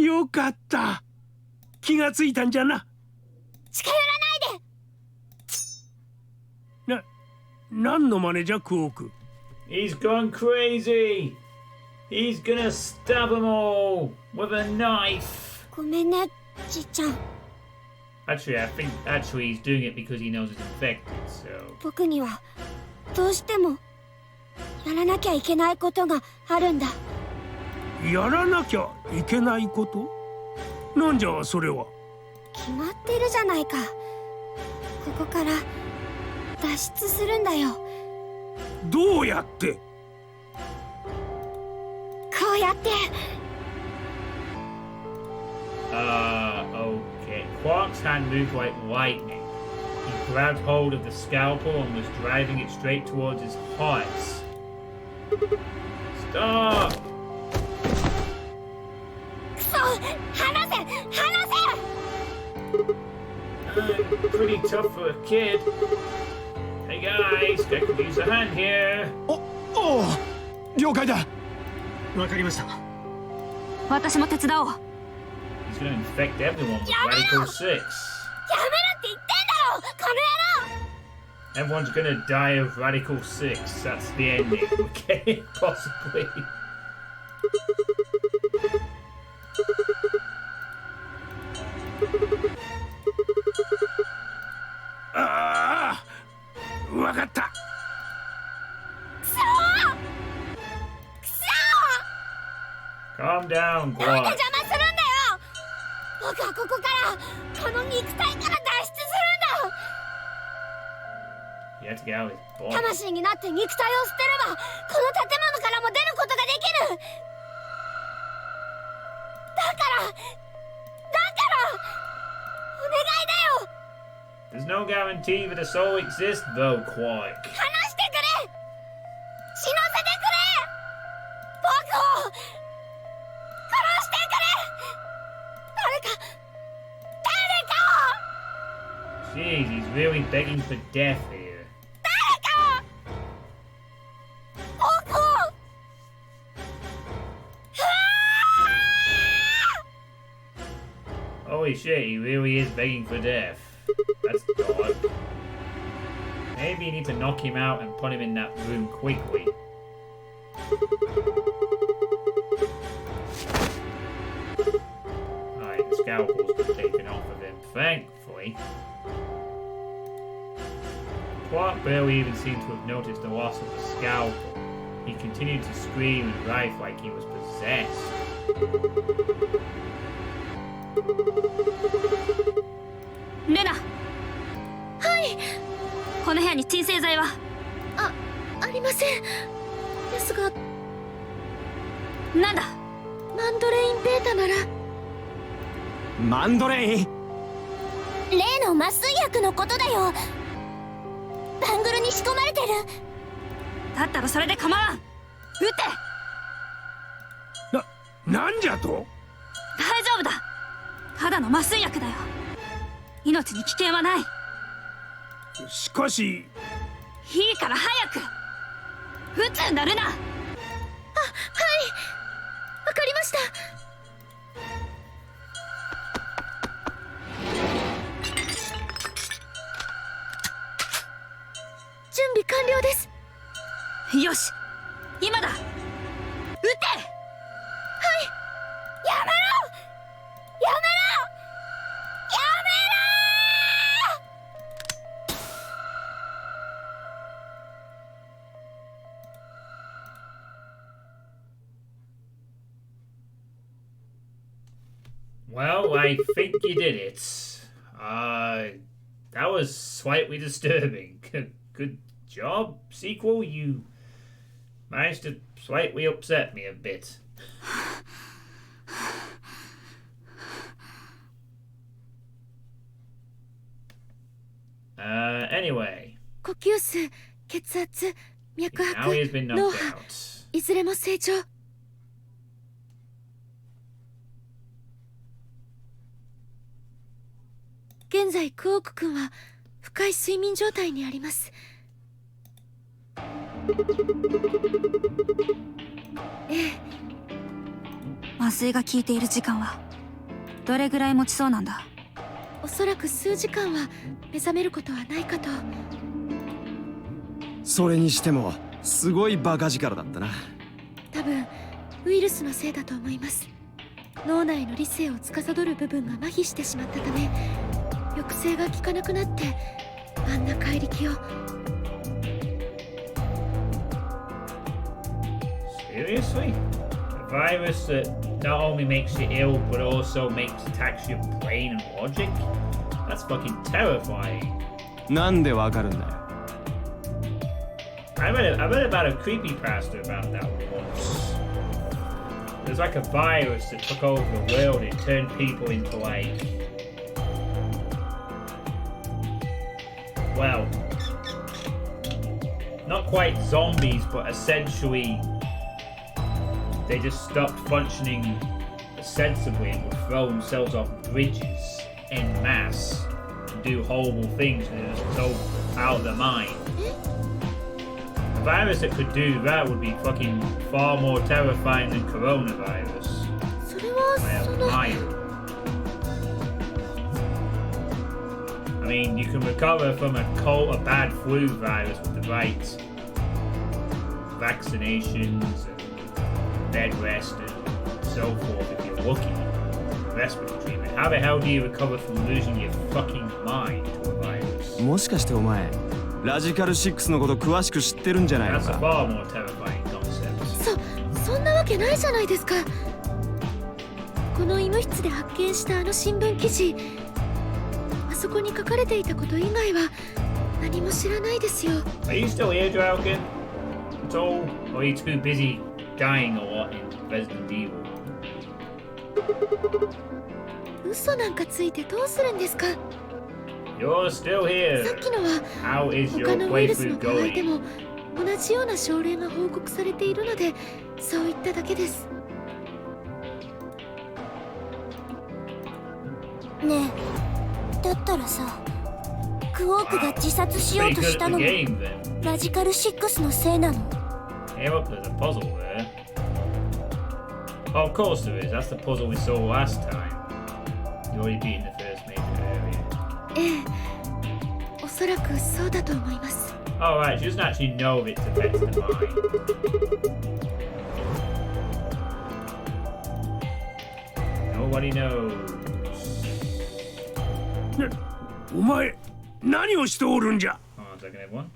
よかった。気がついたんじゃな。近寄らないで。何の真似じゃクオーク？ He's gone crazy. He's gonna stab them all with a knife. ごめんね、じいちゃん。 Actually, I think he's doing it because he knows he's infected, so. 僕にはどうしてもやらなきゃいけないことがあるんだ。やらなきゃいけないこと？なんじゃそれは？決まってるじゃないか。ここから脱出するんだよ。どうやって？こうやって。Okay. Quark's hand moved like lightning. He grabbed hold of the scalpel and was driving it straight towards his heart. Stop! くそ！離せ！離せ！ I'm pretty tough for a kid. Hey guys, I could use a hand here. おお、了解だ。わかりました。私も手伝おう。He's gonna infect everyone with Radical 6. やめろって言ってんだろ！この野郎！ Everyone's gonna die of Radical 6. That's the ending. Okay, possibly.ああ、わかった。Calm down, なん Guan. で邪魔するんだよ。僕はここからこの肉体から脱出するんだ。 You have to get out of his body. 魂になって肉体を捨てればこの建物からも出ることができる。だからお願いだよ。 There's no guarantee that a soul exists, though, Quake. 話してくれ。死なせてくれ。僕を殺してくれ。誰か。 Jeez, he's really begging for death here. 僕を。 Holy shit, he really is begging for death. That's odd. Maybe you need to knock him out and put him in that room quickly. Alright, the scalpel's been taken off of him, thankfully. Quark barely even seemed to have noticed the loss of the scalpel. He continued to scream and writhe like he was possessed. ルナ。はい。この部屋に鎮静剤は？ありません。ですが、なんだ？マンドレインベータなら。マンドレイン？例の麻酔薬のことだよ。バングルに仕込まれてる。だったらそれで構わん。撃って。なんじゃと？大丈夫だ。ただの麻酔薬だよ。命に危険はない。しかし。いいから早く撃つんだルナ。はい、わかりました。準備完了です。よし、今だ。撃て。やめろ。やめろ。 Well, I think you did it. That was slightly disturbing. Good job, sequel. You managed to slightly upset me a bit. Anyway. 呼吸数、血圧、脈 Now he has 拍、 been 脳 knocked 波、 out. いずれも正常。現在クオーク君は深い睡眠状態にあります。ええ。麻酔が効いている時間はどれぐらい持ちそうなんだ？おそらく数時間は目覚めることはないかと。それにしてもすごいバカ力だったな。多分ウイルスのせいだと思います。脳内の理性を司る部分が麻痺してしまったため抑制が効かなくなってあんな怪力を。 Seriously? A virus that not only makes you ill but also attacks your brain and logic? That's fucking terrifying. なんでわかるんだよ。I read about a creepypasta about that once. There's like a virus that took over the world. It turned people into like, well, not quite zombies, but essentially they just stopped functioning sensibly and would throw themselves off bridges en masse and do horrible things and they're just so out of their mind. A virus that could do that would be fucking far more terrifying than coronavirus. それは Well, その mild. I mean, you can recover from a bad flu virus with the right vaccinations and bed rest and so forth if you're lucky. Respiratory treatment. How the hell do you recover from losing your fucking mind to a virus? もしかしてお前ラジカル6のこと詳しく知ってるんじゃないの That's a か far more terrifying concept. そんなわけないじゃないですか。この医務室で発見したあの新聞記事、あそこに書かれていたこと以外は何も知らないですよ。 Are you still here, Drauken? At all? Or are you too busy dying or what in Resident Evil? 嘘なんかついてどうするんですか。 You're still さ here. っきのは How is 他 your のウイルス playthrough の場合で going? も同じような症例が報告されているのでそう言っただけです。ねえ、だったらさ、クォークが自殺しよう Pretty と good した at の the も game then. ラジカル6のせいなの。 Hey, look, there's a puzzle there. Oh, of course there is. That's the puzzle we saw last time. You already beat in the first major area. ええ、おそらくそうだと思います。 Oh, right, she doesn't actually know if it affects the mind. Nobody knows. お前何をしておるんじゃ。 Hold on a second, everyone.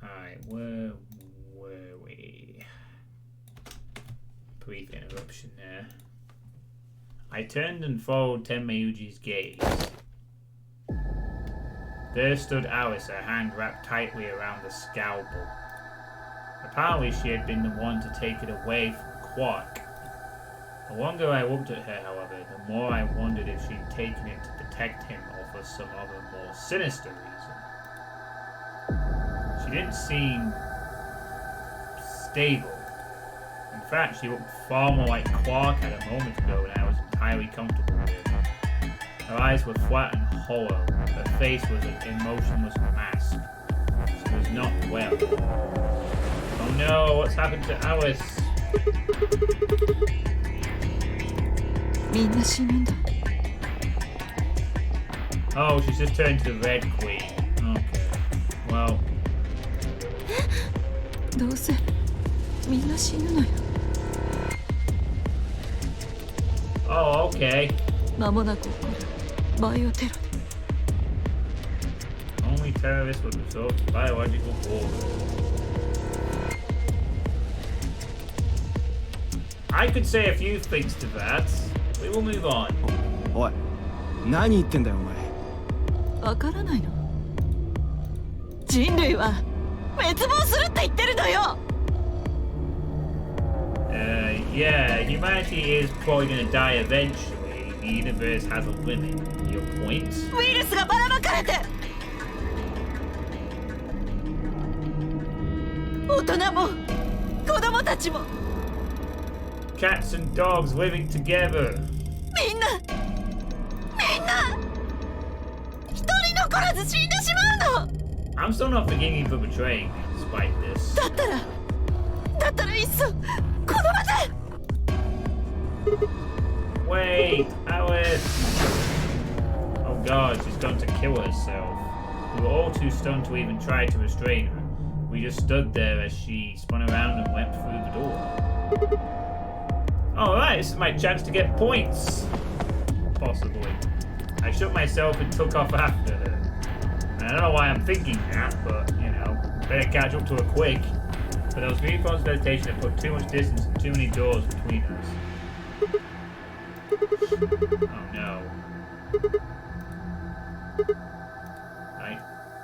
'Alright, where were we? Brief interruption there. I turned and followed Tenmayuji's gaze. There stood Alice, her hand wrapped tightly around the scalpel. Apparently she had been the one to take it away from Quark. The longer I looked at her, however, the more I wondered if she'd taken it to protect him or for some other more sinister reason. She didn't seem stable. In fact, she looked far more like Quark had a moment ago when I was entirely comfortable with her. Her eyes were flat and hollow. Her face was an emotionless mask. She was not well. Oh no, what's happened to Alice? みんな死ぬんだ。 Oh, she's just turned to the Red Queen. Okay. Well, どうせみんな死ぬのよ。 oh, okay. 間もなく起こるバイオテロ。 Only terrorists would resort to biological warfare. I could say a few things to that. We will move on. おい何言ってんだよお前。わからないの？人類は滅亡するって言ってるのよ。Yeah, humanity is probably gonna die eventually. The universe has a limit. Your point? ウイルスがばらまかれて。大人も子供たちも。 Cats and dogs living together. みんな一人残らず死んでしまうの。 I'm still not forgiving you for betraying me despite this. だったらいっそこの場で。 Wait, Alice! Oh god, she's going to kill herself. We were all too stunned to even try to restrain her. We just stood there as she spun around and went through the door. Alright, this is my chance to get points. Possibly. I shook myself and took off after her. And I don't know why I'm thinking that, but, you know, better catch up to her quick. But those green phones meditation have put too much distance and too many doors between us. Oh no. Right,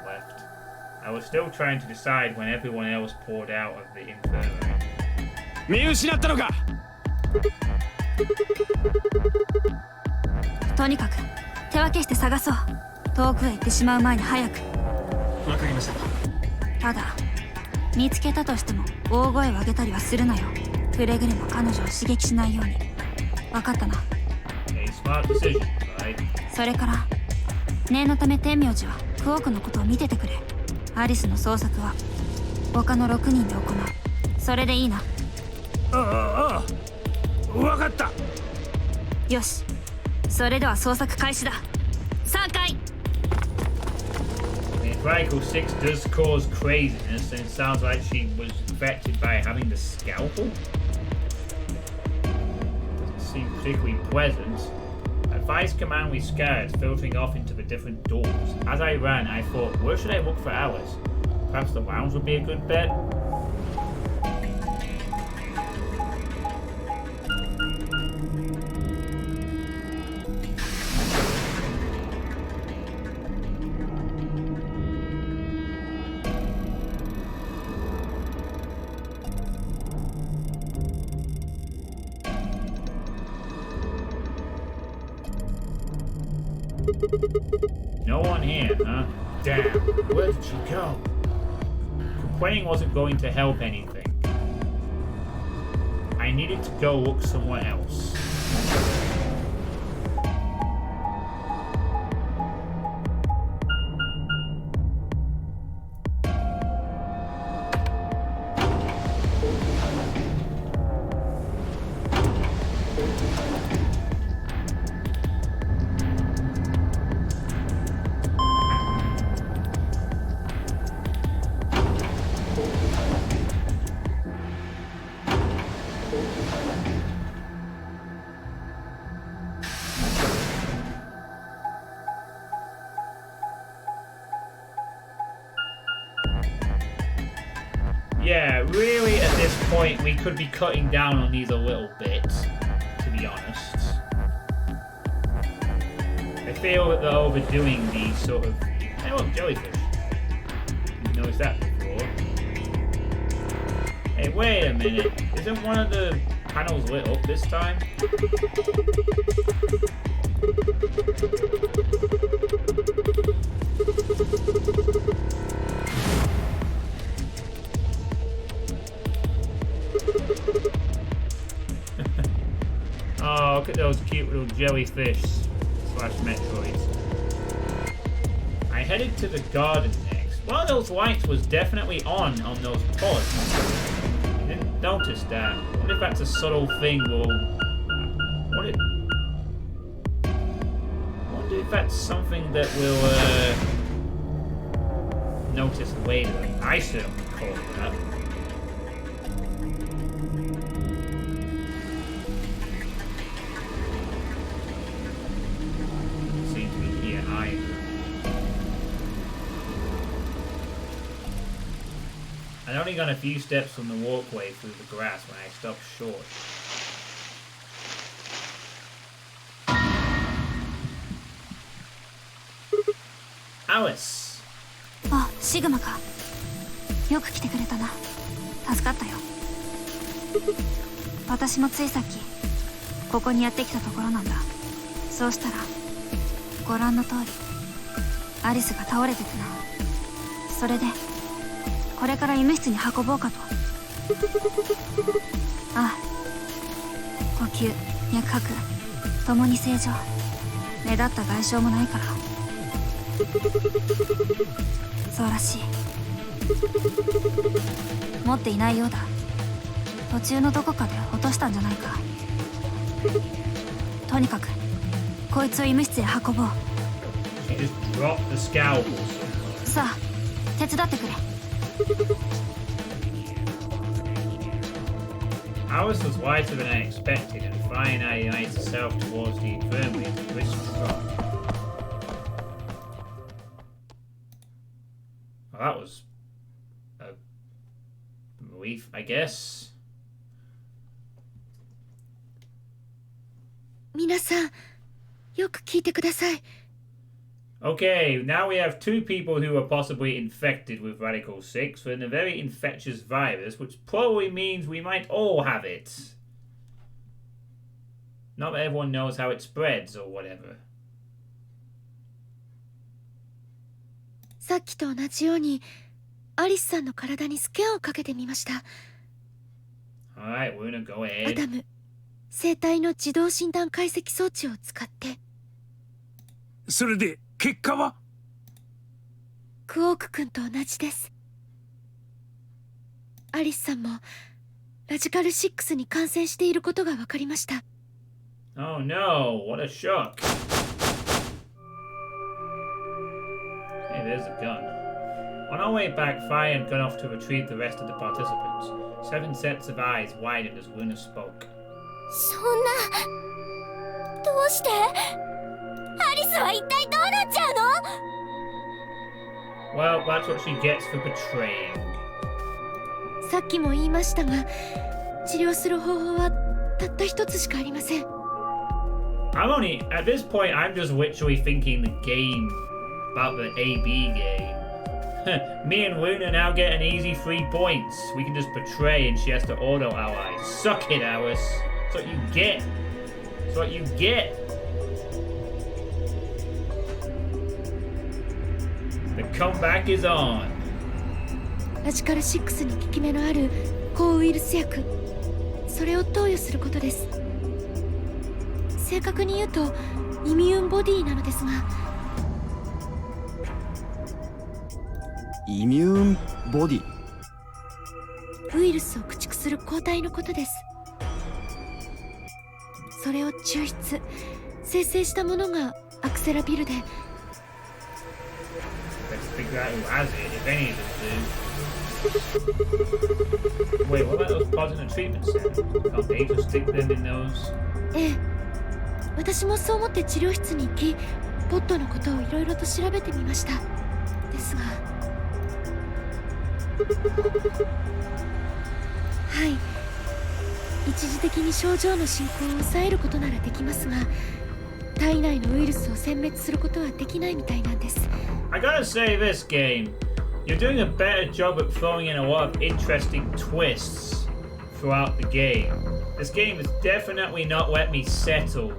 left. I was still trying to decide when everyone else poured out of the infirmary. 見失ったのか。とにかく手分けして探そう。遠くへ行ってしまう前に早く。わかりました。ただ見つけたとしても大声を上げたりはするなよ。くれぐれも彼女を刺激しないように。分かったな。A smart decision, right? それから念のため天明寺はクオークのことを見ててくれ。アリスの捜索は他の6人で行う。それでいいな。ああ、わかった。よし、それでは捜索開始だ。3回。 The Radical 6 does cause craziness, and it sounds like she was infected by having the scalpel. Doesn't seem particularly pleasant. At Vice Command, we scattered, filtering off into the different doors. As I ran, I thought, where should I look for Alice? Perhaps the lounge would be a good bet? No one here, huh? Damn, where did she go? Complaining wasn't going to help anything. I needed to go look somewhere else. Yeah, really at this point we could be cutting down on these a little bit, to be honest. I feel that they're overdoing these sort of... Hey look, jellyfish. Didn't notice that before. Hey, wait a minute. Isn't one of the panels lit up this time? Oh, look at those cute little jellyfish slash Metroids. I headed to the garden next. One of those lights was definitely on those pods. I didn't notice that. I wonder if that's a subtle thing we'll... I wonder if that's something that we'll notice later. I certainly call it that. I'd only gone a few steps from the walkway through the grass when I stopped short. Alice! あ、シグマか。よく来てくれたな。助かったよ。私もついさっきここにやってきたところなんだ。そうしたらご覧の通りアリスが倒れててな。それでこれから医務室に運ぼうかと。ああ、呼吸、脈拍ともに正常。目立った外傷もないから。そうらしい。持っていないようだ。途中のどこかで落としたんじゃないか。とにかくこいつを医務室へ運ぼう。 She just dropped the scalpels. さあ、手伝ってくれ。Ours was wiser than I expected, and Fine Eye unites itself towards the infirmary at a brisk trot. Well, that was a relief, I guess. 皆さん、よく聞いてください。 Okay, now we have two people who are possibly infected with Radical 6 with a very infectious virus, which probably means we might all have it. Not that everyone knows how it spreads or whatever. さっきと同じように、アリスさんの体にスキャンをかけてみました。 Alright, we're gonna go ア ahead. ダム、生体の自動診断解析装置を使って。 それで結果は？クオーク君と同じです。アリスさんもラジカル6に感染していることが分かりました。 Oh no, what a shock. Hey, there's a gun. On our way back, Fire had gone off to retrieve the rest of the participants. 7 sets of eyes widened as Luna spoke. そんな、どうして？アリスは一体どうなっちゃうの？ Well, that's what she gets for betraying. さっきも言いましたが、治療する方法はたった一つしかありません。 I'm only, at this point, I'm just literally thinking the game, about the AB game. Me and Luna now get an easy 3 points. We can just betray and she has to auto-ally. Suck it, Alice. That's what you get. That's what you get. The comeback is on. ラジカル6に効き目のある抗ウイルス薬、それを投与することです。正確に言うとイミューンボディなのですが、イミューンボディ。ウイルスを駆逐する抗体のことです。それを抽出、生成したものがアクセラビルで。 Let's figure out who has it, if any of them do. Wait, what about those pods in the treatment center? Can't they just stick them in those? ええ、私もそう思って治療室に行き、ポッドのことをいろいろと調べてみました。ですが、はい、一時的に症状の進行を抑えることならできますが、体内のウイルスを殲滅することはできないみたいなんです。 I gotta say, this game, you're doing a better job at throwing in a lot of interesting twists throughout the game. This game has definitely not let me settle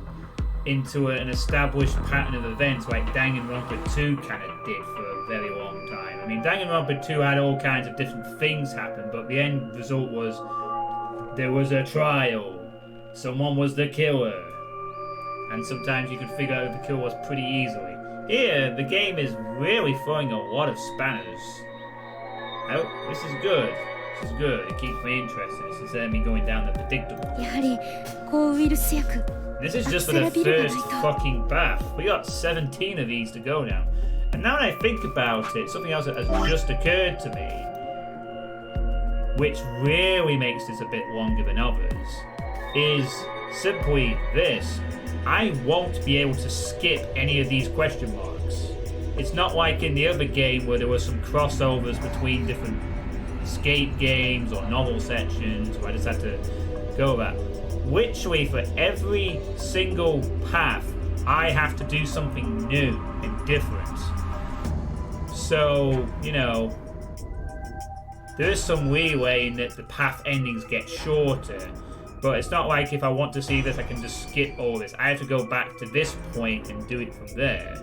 into an established pattern of events like Danganronpa 2 kind of did for a very long time. I mean, Danganronpa 2 had all kinds of different things happen, but the end result was there was a trial, someone was the killer, and sometimes you could figure out who the killer was pretty easily. Here, the game is really throwing a lot of spanners. Oh, this is good. This is good. It keeps me interested. Instead of me going down the predictable. やはり抗ウイルス薬。 This is just for the first fucking bath. We got 17 of these to go now. And now that I think about it, something else that has just occurred to me, which really makes this a bit longer than others, is simply this. I won't be able to skip any of these question marks. It's not like in the other game where there were some crossovers between different escape games or novel sections where I just had to go that. Literally for every single path, I have to do something new and different. So, you know, there is some leeway in that the path endings get shorter. But it's not like if I want to see this, I can just skip all this. I have to go back to this point and do it from there.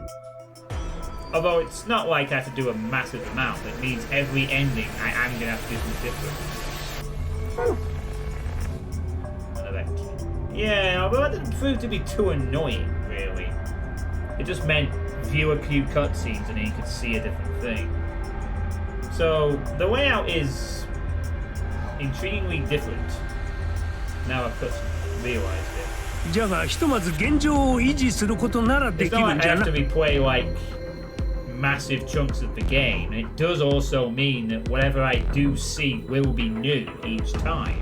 Although it's not like I have to do a massive amount. That means every ending, I am going to have to do something different. Yeah, although that didn't prove to be too annoying, really. It just meant view a few cutscenes and then you could see a different thing. So, the way out is intriguingly different. Now I've realized it. じゃがひとまず現状を維持することならできるんじゃな。It's not like I have to replay like massive chunks of the game, and it does also mean that whatever I do see will be new each time.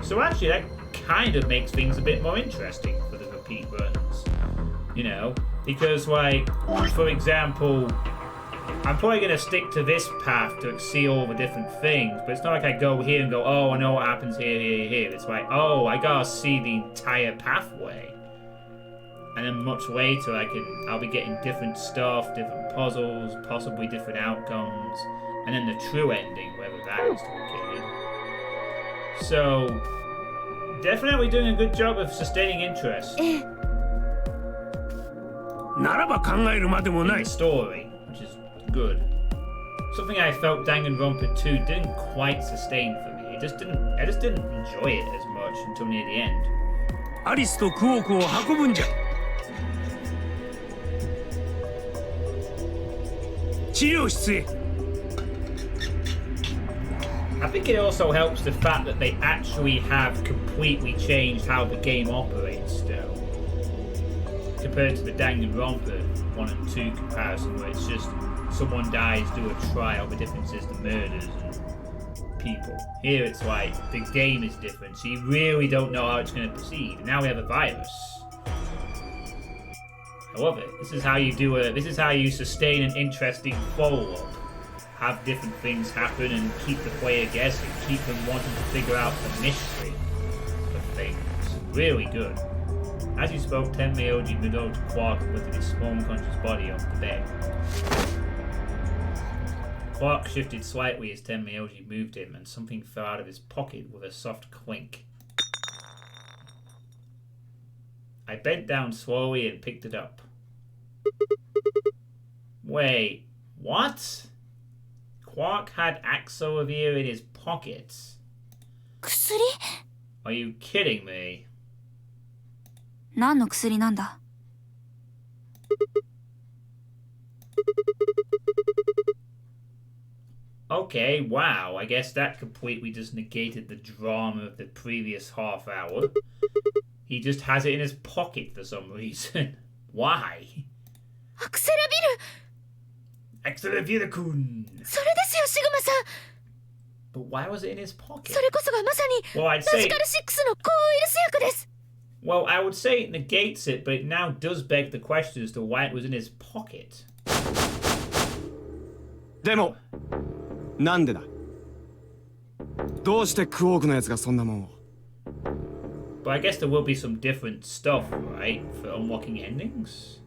So actually that kind of makes things a bit more interesting for the repeat runs, you know, because like, for example, I'm probably going to stick to this path to see all the different things, but it's not like I go here and go, oh, I know what happens here, here, here. It's like, oh, I gotta see the entire pathway. And then much later I'll be getting different stuff, different puzzles, possibly different outcomes, and then the true ending, whether that is to be gained. So, definitely doing a good job of sustaining interest. ならば考えるまでもない。 The story, which is good. Something I felt Danganronpa 2 didn't quite sustain for me. I just didn't enjoy it as much until near the end. アリスとクオークを運ぶんじゃ。治療室へ。 I think it also helps the fact that they actually have completely changed how the game operates still. Compared to the Danganronpa 1 and 2 comparison, where it's just someone dies, do a trial, the difference is the murders and people. Here it's like the game is different, so you really don't know how it's going to proceed. And now we have a virus. I love it. This is how you sustain an interesting follow-up. Have different things happen and keep the player guessing, keep them wanting to figure out the mystery of things. Really good. As you spoke, Tenmyoji moved over to Quark and lifted his small unconscious body off the bed. Quark shifted slightly as Tenmyoji moved him, and something fell out of his pocket with a soft clink. I bent down slowly and picked it up. Wait, what? Quark had Axelavir in his pockets. 薬? Are you kidding me? 何の薬なんだ? Okay, wow, I guess that completely just negated the drama of the previous half hour. He just has it in his pocket for some reason. Why? アクセラビル Axelavir-kun! それですよシグマさん But why was it in his pocket? それこそがまさに Well, ラ I'd ジ say... カル6の抗ウイルス薬です Well, I would say it negates it, but it now does beg the question as to why it was in his pocket. でもなんでだどうしてクオークのやつがそんなもんを But I guess there will be some different stuff, right, for unlocking endings?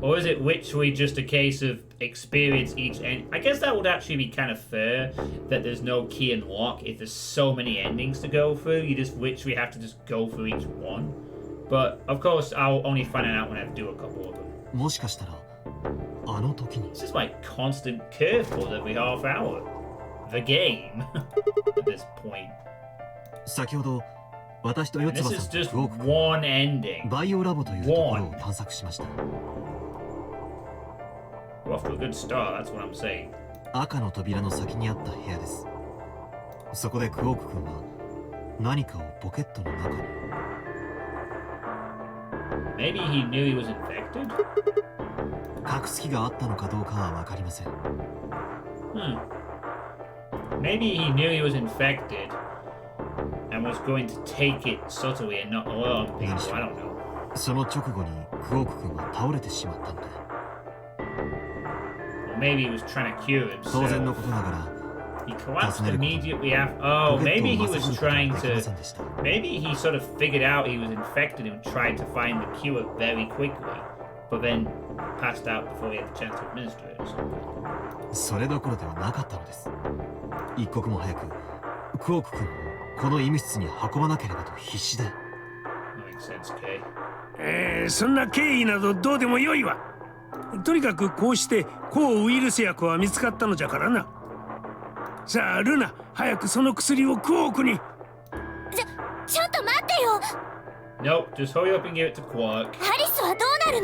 Or is it literally just a case of experience each end? I guess that would actually be kind of fair, that there's no key and lock. If there's so many endings to go through, you just literally have to just go through each one. But, of course, I'll only find it out when I do a couple of them. もしかしたらあの時に This is like constant curveballs every half hour. The game, at this point. 先ほど私と四 And つ this 葉 is さんと just クオーク one ending. バイオラボというところを探索しました We're off to a good start, that's what I'm saying. 赤の扉の先にあった部屋ですそこでクオーク君は何かをポケットの中に Maybe he knew he was infected? 隠す気があったのかどうかは分かりません Maybe he knew he was infected and was going to take it subtly and not alarm people. I don't know. その直後にクオーク君は倒れてしまったので Or maybe he was trying to cure 当然の himself. ことながら He collapsed immediately after. Oh, ポケット maybe を he まさ was ぐることは trying できま to. せんでした Maybe he sort of figured out he was infected and tried to find the cure very quickly, but then passed out before he had the chance to administer it or something. それどころではなかったのです一刻も早くクオーク君をこの医務室に運ばなければと必死で That makes sense, Kay. そんな経緯などどうでもよいわとにかくこうして抗ウイルス薬は見つかったのじゃからなさあルナ早くその薬をクオークにちょっと待ってよ Nope, just hurry up and give it to Quark. アリスはどうなる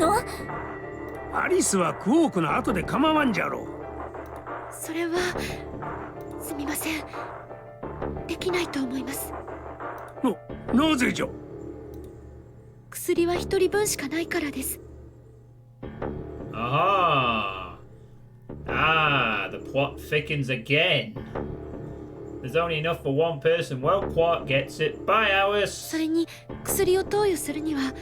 のアリスはクオークの後で構わんじゃろうそれはすみませんできないと思いますなぜじゃ薬は一人分しかないからです Aha! Ah, the plot thickens again. There's only enough for one person. Well, Quark gets it. Bye, Alice. それに薬を投与するには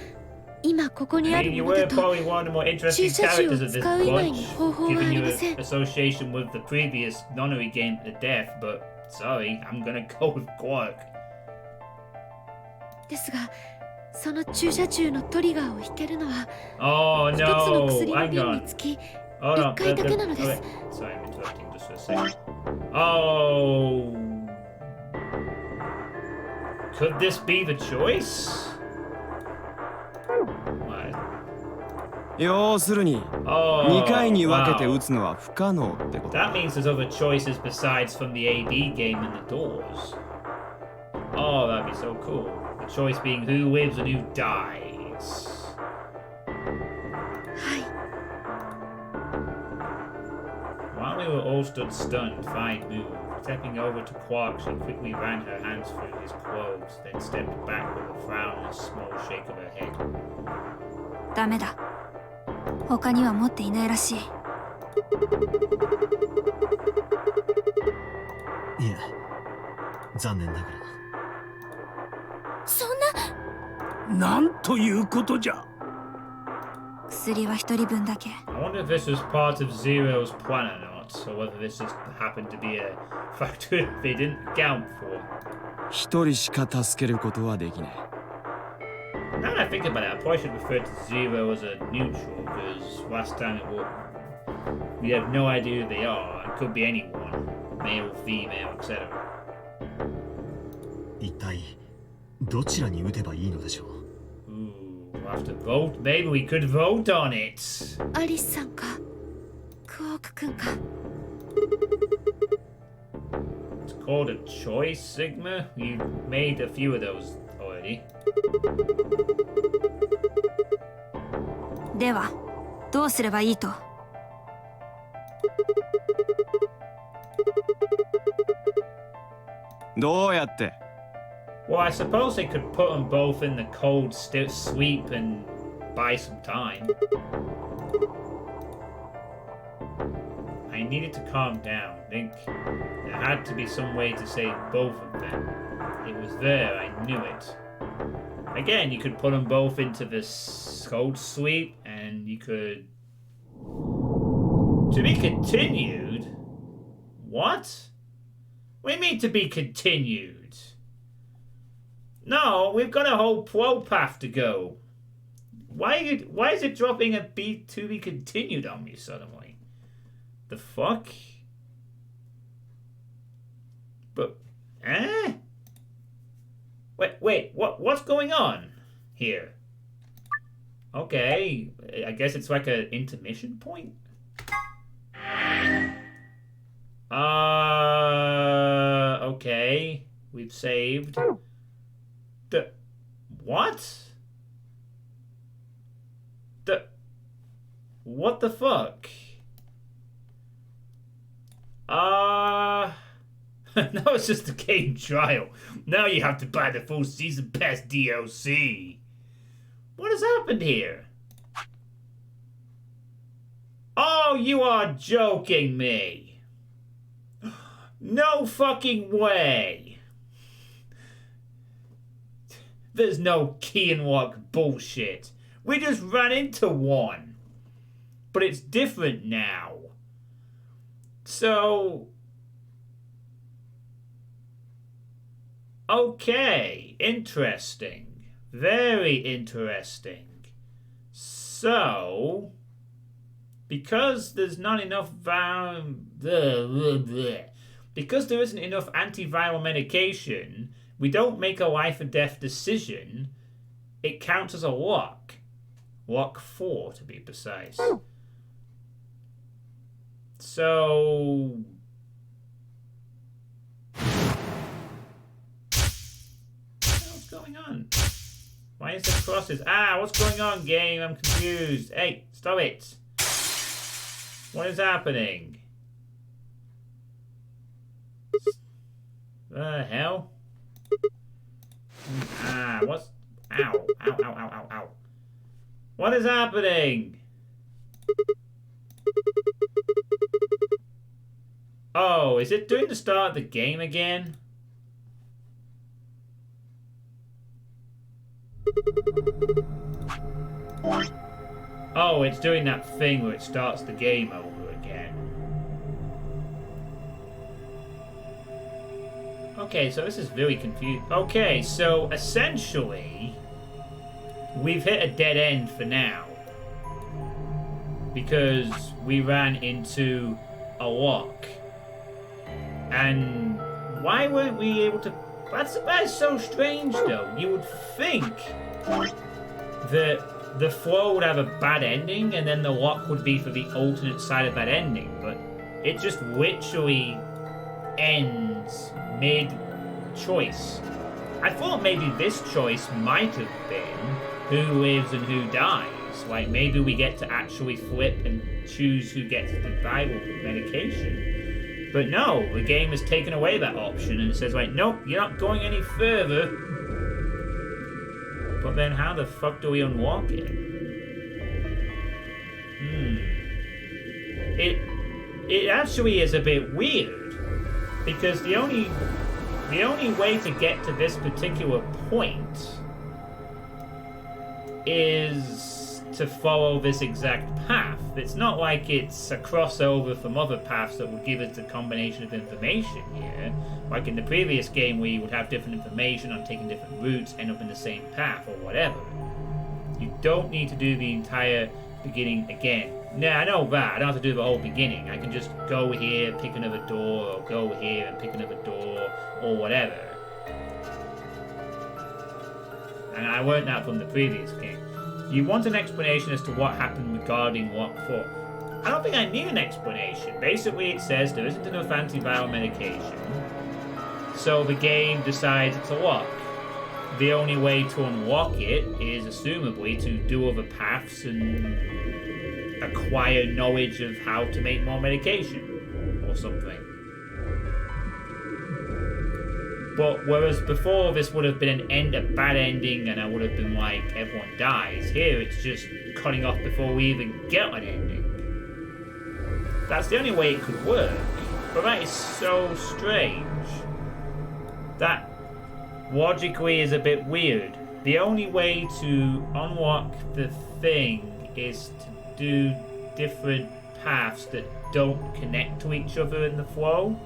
今ここ I にあ mean, る you もの were だと probably one of the more interesting 注射銃を characters of this 使う以外に bunch, 方法はあ given り your ません association with the previous nonary game to death, but sorry, I'm gonna go with Quark. ですがその注射銃のトリガーを引けるのは Oh 一つの no, 薬の hang 瓶に on. つき Hold on. 一回だけなのです Sorry, I'm interrupting just for a second. Oh. Could this be the choice? What? 要するに Oh, 2回に分けて wow. 撃つのは不可能ってこと That means there's other choices besides from the AB game and the doors. Oh, that'd be so cool. The choice being who lives and who dies. はい While we were all stood stunned, Fine moved. Stepping over to Quark, she quickly ran her hands through his clothes, then stepped back with a frown and a small shake of her head. ダメだ。他には持っていないらしい。いえ残念ながらそんななんということじゃ。薬は一人分だけ。I wonder if this was part of Zero's plan or not, or whether this just happened to be a factor they didn't account for. 一人しか助けることはできない。 Now that I think about it, I probably should refer to Zero as a neutral, because last time we have no idea who they are. It could be anyone, male, female, etc. 一体どちらに打てばいいのでしょう。 Ooh, we'll have to vote. Maybe we could vote on it. アリスさんかクオークくんか It's called a choice, Sigma. You made a few of those already. ではどうすればいいと？どうやって Well, I suppose they could put them both in the cold sweep and buy some time. I needed to calm down. Think there had to be some way to save both of them. It was there, I knew it. Again, you could put them both into this cold sweep, and you could... To be continued? What? What do you mean to be continued? No, we've got a whole pro path to go. Why is it dropping a beat to be continued on me suddenly? The fuck? But Wait, what's going on here? Okay, I guess it's like an intermission point? Okay. We've saved. What? What the fuck? No, it's just a game trial. Now you have to buy the full season pass DLC. What has happened here? Oh, you are joking me. No fucking way. There's no key and lock bullshit. We just ran into one. But it's different now. So... Okay, interesting. Very interesting. So... Because there's not enough because there isn't enough antiviral medication, we don't make a life or death decision. It counts as a lock. Lock 4 to be precise. So what's going on? Why is the crosses? What's going on, game? I'm confused. Hey, stop it. What is happening? The hell? What's... Ow. Ow. What is happening? Oh, is it doing the start of the game again? Oh, it's doing that thing where it starts the game over again. Okay, so this is very confusing. Okay, so essentially, we've hit a dead end for now. Because we ran into a lock. And why weren't we able to... That's so strange, though. You would think that the flow would have a bad ending, and then the lock would be for the alternate side of that ending. But it just literally ends mid-choice. I thought maybe this choice might have been who lives and who dies. Like, maybe we get to actually flip and choose who gets the viral medication. But no, the game has taken away that option and it says, like, nope, you're not going any further. But then how the fuck do we unlock it? It actually is a bit weird. Because the only way to get to this particular point is to follow this exact path. It's not like it's a crossover from other paths that would give us a combination of information here. Like in the previous game where you would have different information on taking different routes, end up in the same path or whatever. You don't need to do the entire beginning again. Nah, I know that. I don't have to do the whole beginning. I can just go here, pick another door, or go here and pick another door, or whatever. And I learned that from the previous game. You want an explanation as to what happened regarding Lock 4. I don't think I need an explanation. Basically, it says there isn't enough antiviral medication, so the game decides it's a lock. The only way to unlock it is, assumably, to do other paths and acquire knowledge of how to make more medication, or something. But whereas before this would have been a bad ending and I would have been like, everyone dies, here it's just cutting off before we even get an ending. That's the only way it could work. But that is so strange. That logically is a bit weird. The only way to unlock the thing is to do different paths that don't connect to each other in the flow.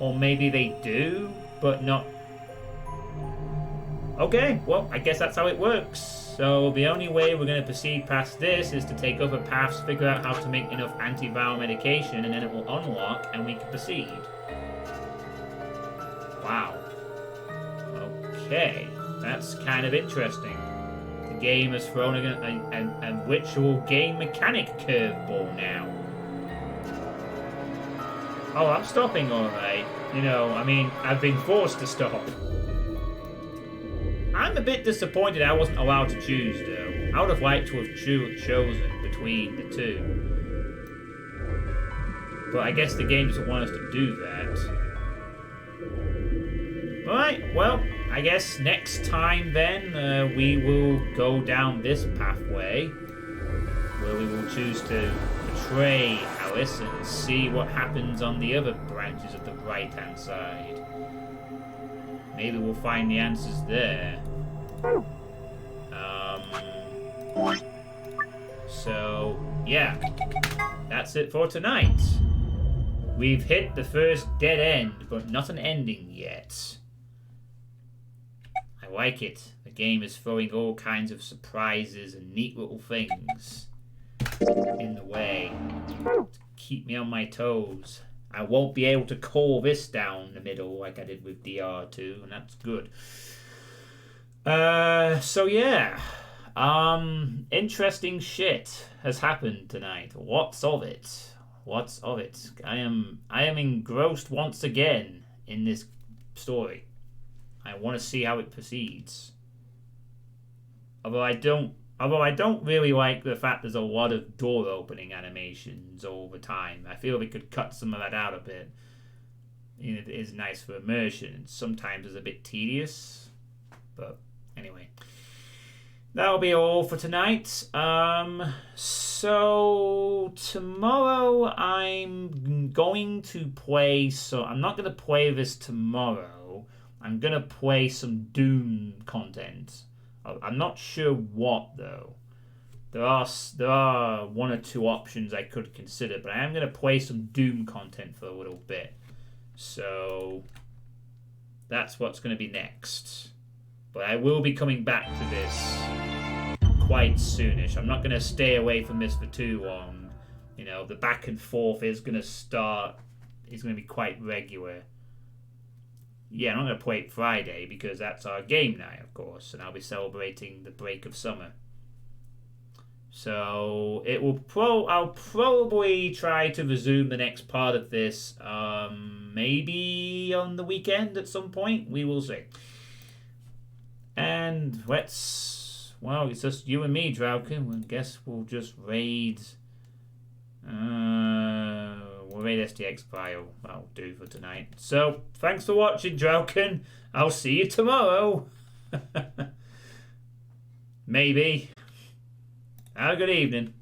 Or maybe they do, but not... Okay, well, I guess that's how it works. So the only way we're going to proceed past this is to take other paths, figure out how to make enough antiviral medication, and then it will unlock and we can proceed. Wow. Okay, that's kind of interesting. The game has thrown a ritual game mechanic curveball now. Oh, I'm stopping alright. You know, I mean, I've been forced to stop. I'm a bit disappointed I wasn't allowed to choose, though. I would have liked to have chosen between the two. But I guess the game doesn't want us to do that. Alright, well, I guess next time then, we will go down this pathway, where we will choose to betray Alice and see what happens on the other branches of the right-hand side. Maybe we'll find the answers there. So, yeah. That's it for tonight. We've hit the first dead end, but not an ending yet. I like it. The game is throwing all kinds of surprises and neat little things in the way to keep me on my toes. I won't be able to call this down the middle like I did with DR2, and that's good. So yeah. Interesting shit has happened tonight. What's of it? What's of it? I am engrossed once again in this story. I want to see how it proceeds. Although I don't really like the fact there's a lot of door opening animations all the time. I feel we could cut some of that out a bit. It is nice for immersion. Sometimes it's a bit tedious. But anyway. That'll be all for tonight. So tomorrow I'm going to play. So I'm not going to play this tomorrow. I'm going to play some Doom content. I'm not sure what though. There are one or two options I could consider, but I am going to play some Doom content for a little bit. So that's what's going to be next. But I will be coming back to this quite soonish. I'm not going to stay away from this for too long. You know, the back and forth is going to start. It's going to be quite regular. Yeah, I'm not going to play it Friday because that's our game night, of course, and I'll be celebrating the break of summer. So it will I'll probably try to resume the next part of this maybe on the weekend at some point. We will see. And well, it's just you and me, Drauken. I guess we'll just raid. We'll raid STX file. That'll do for tonight. So thanks for watching, Drauken. I'll see you tomorrow. Maybe. Have a good evening.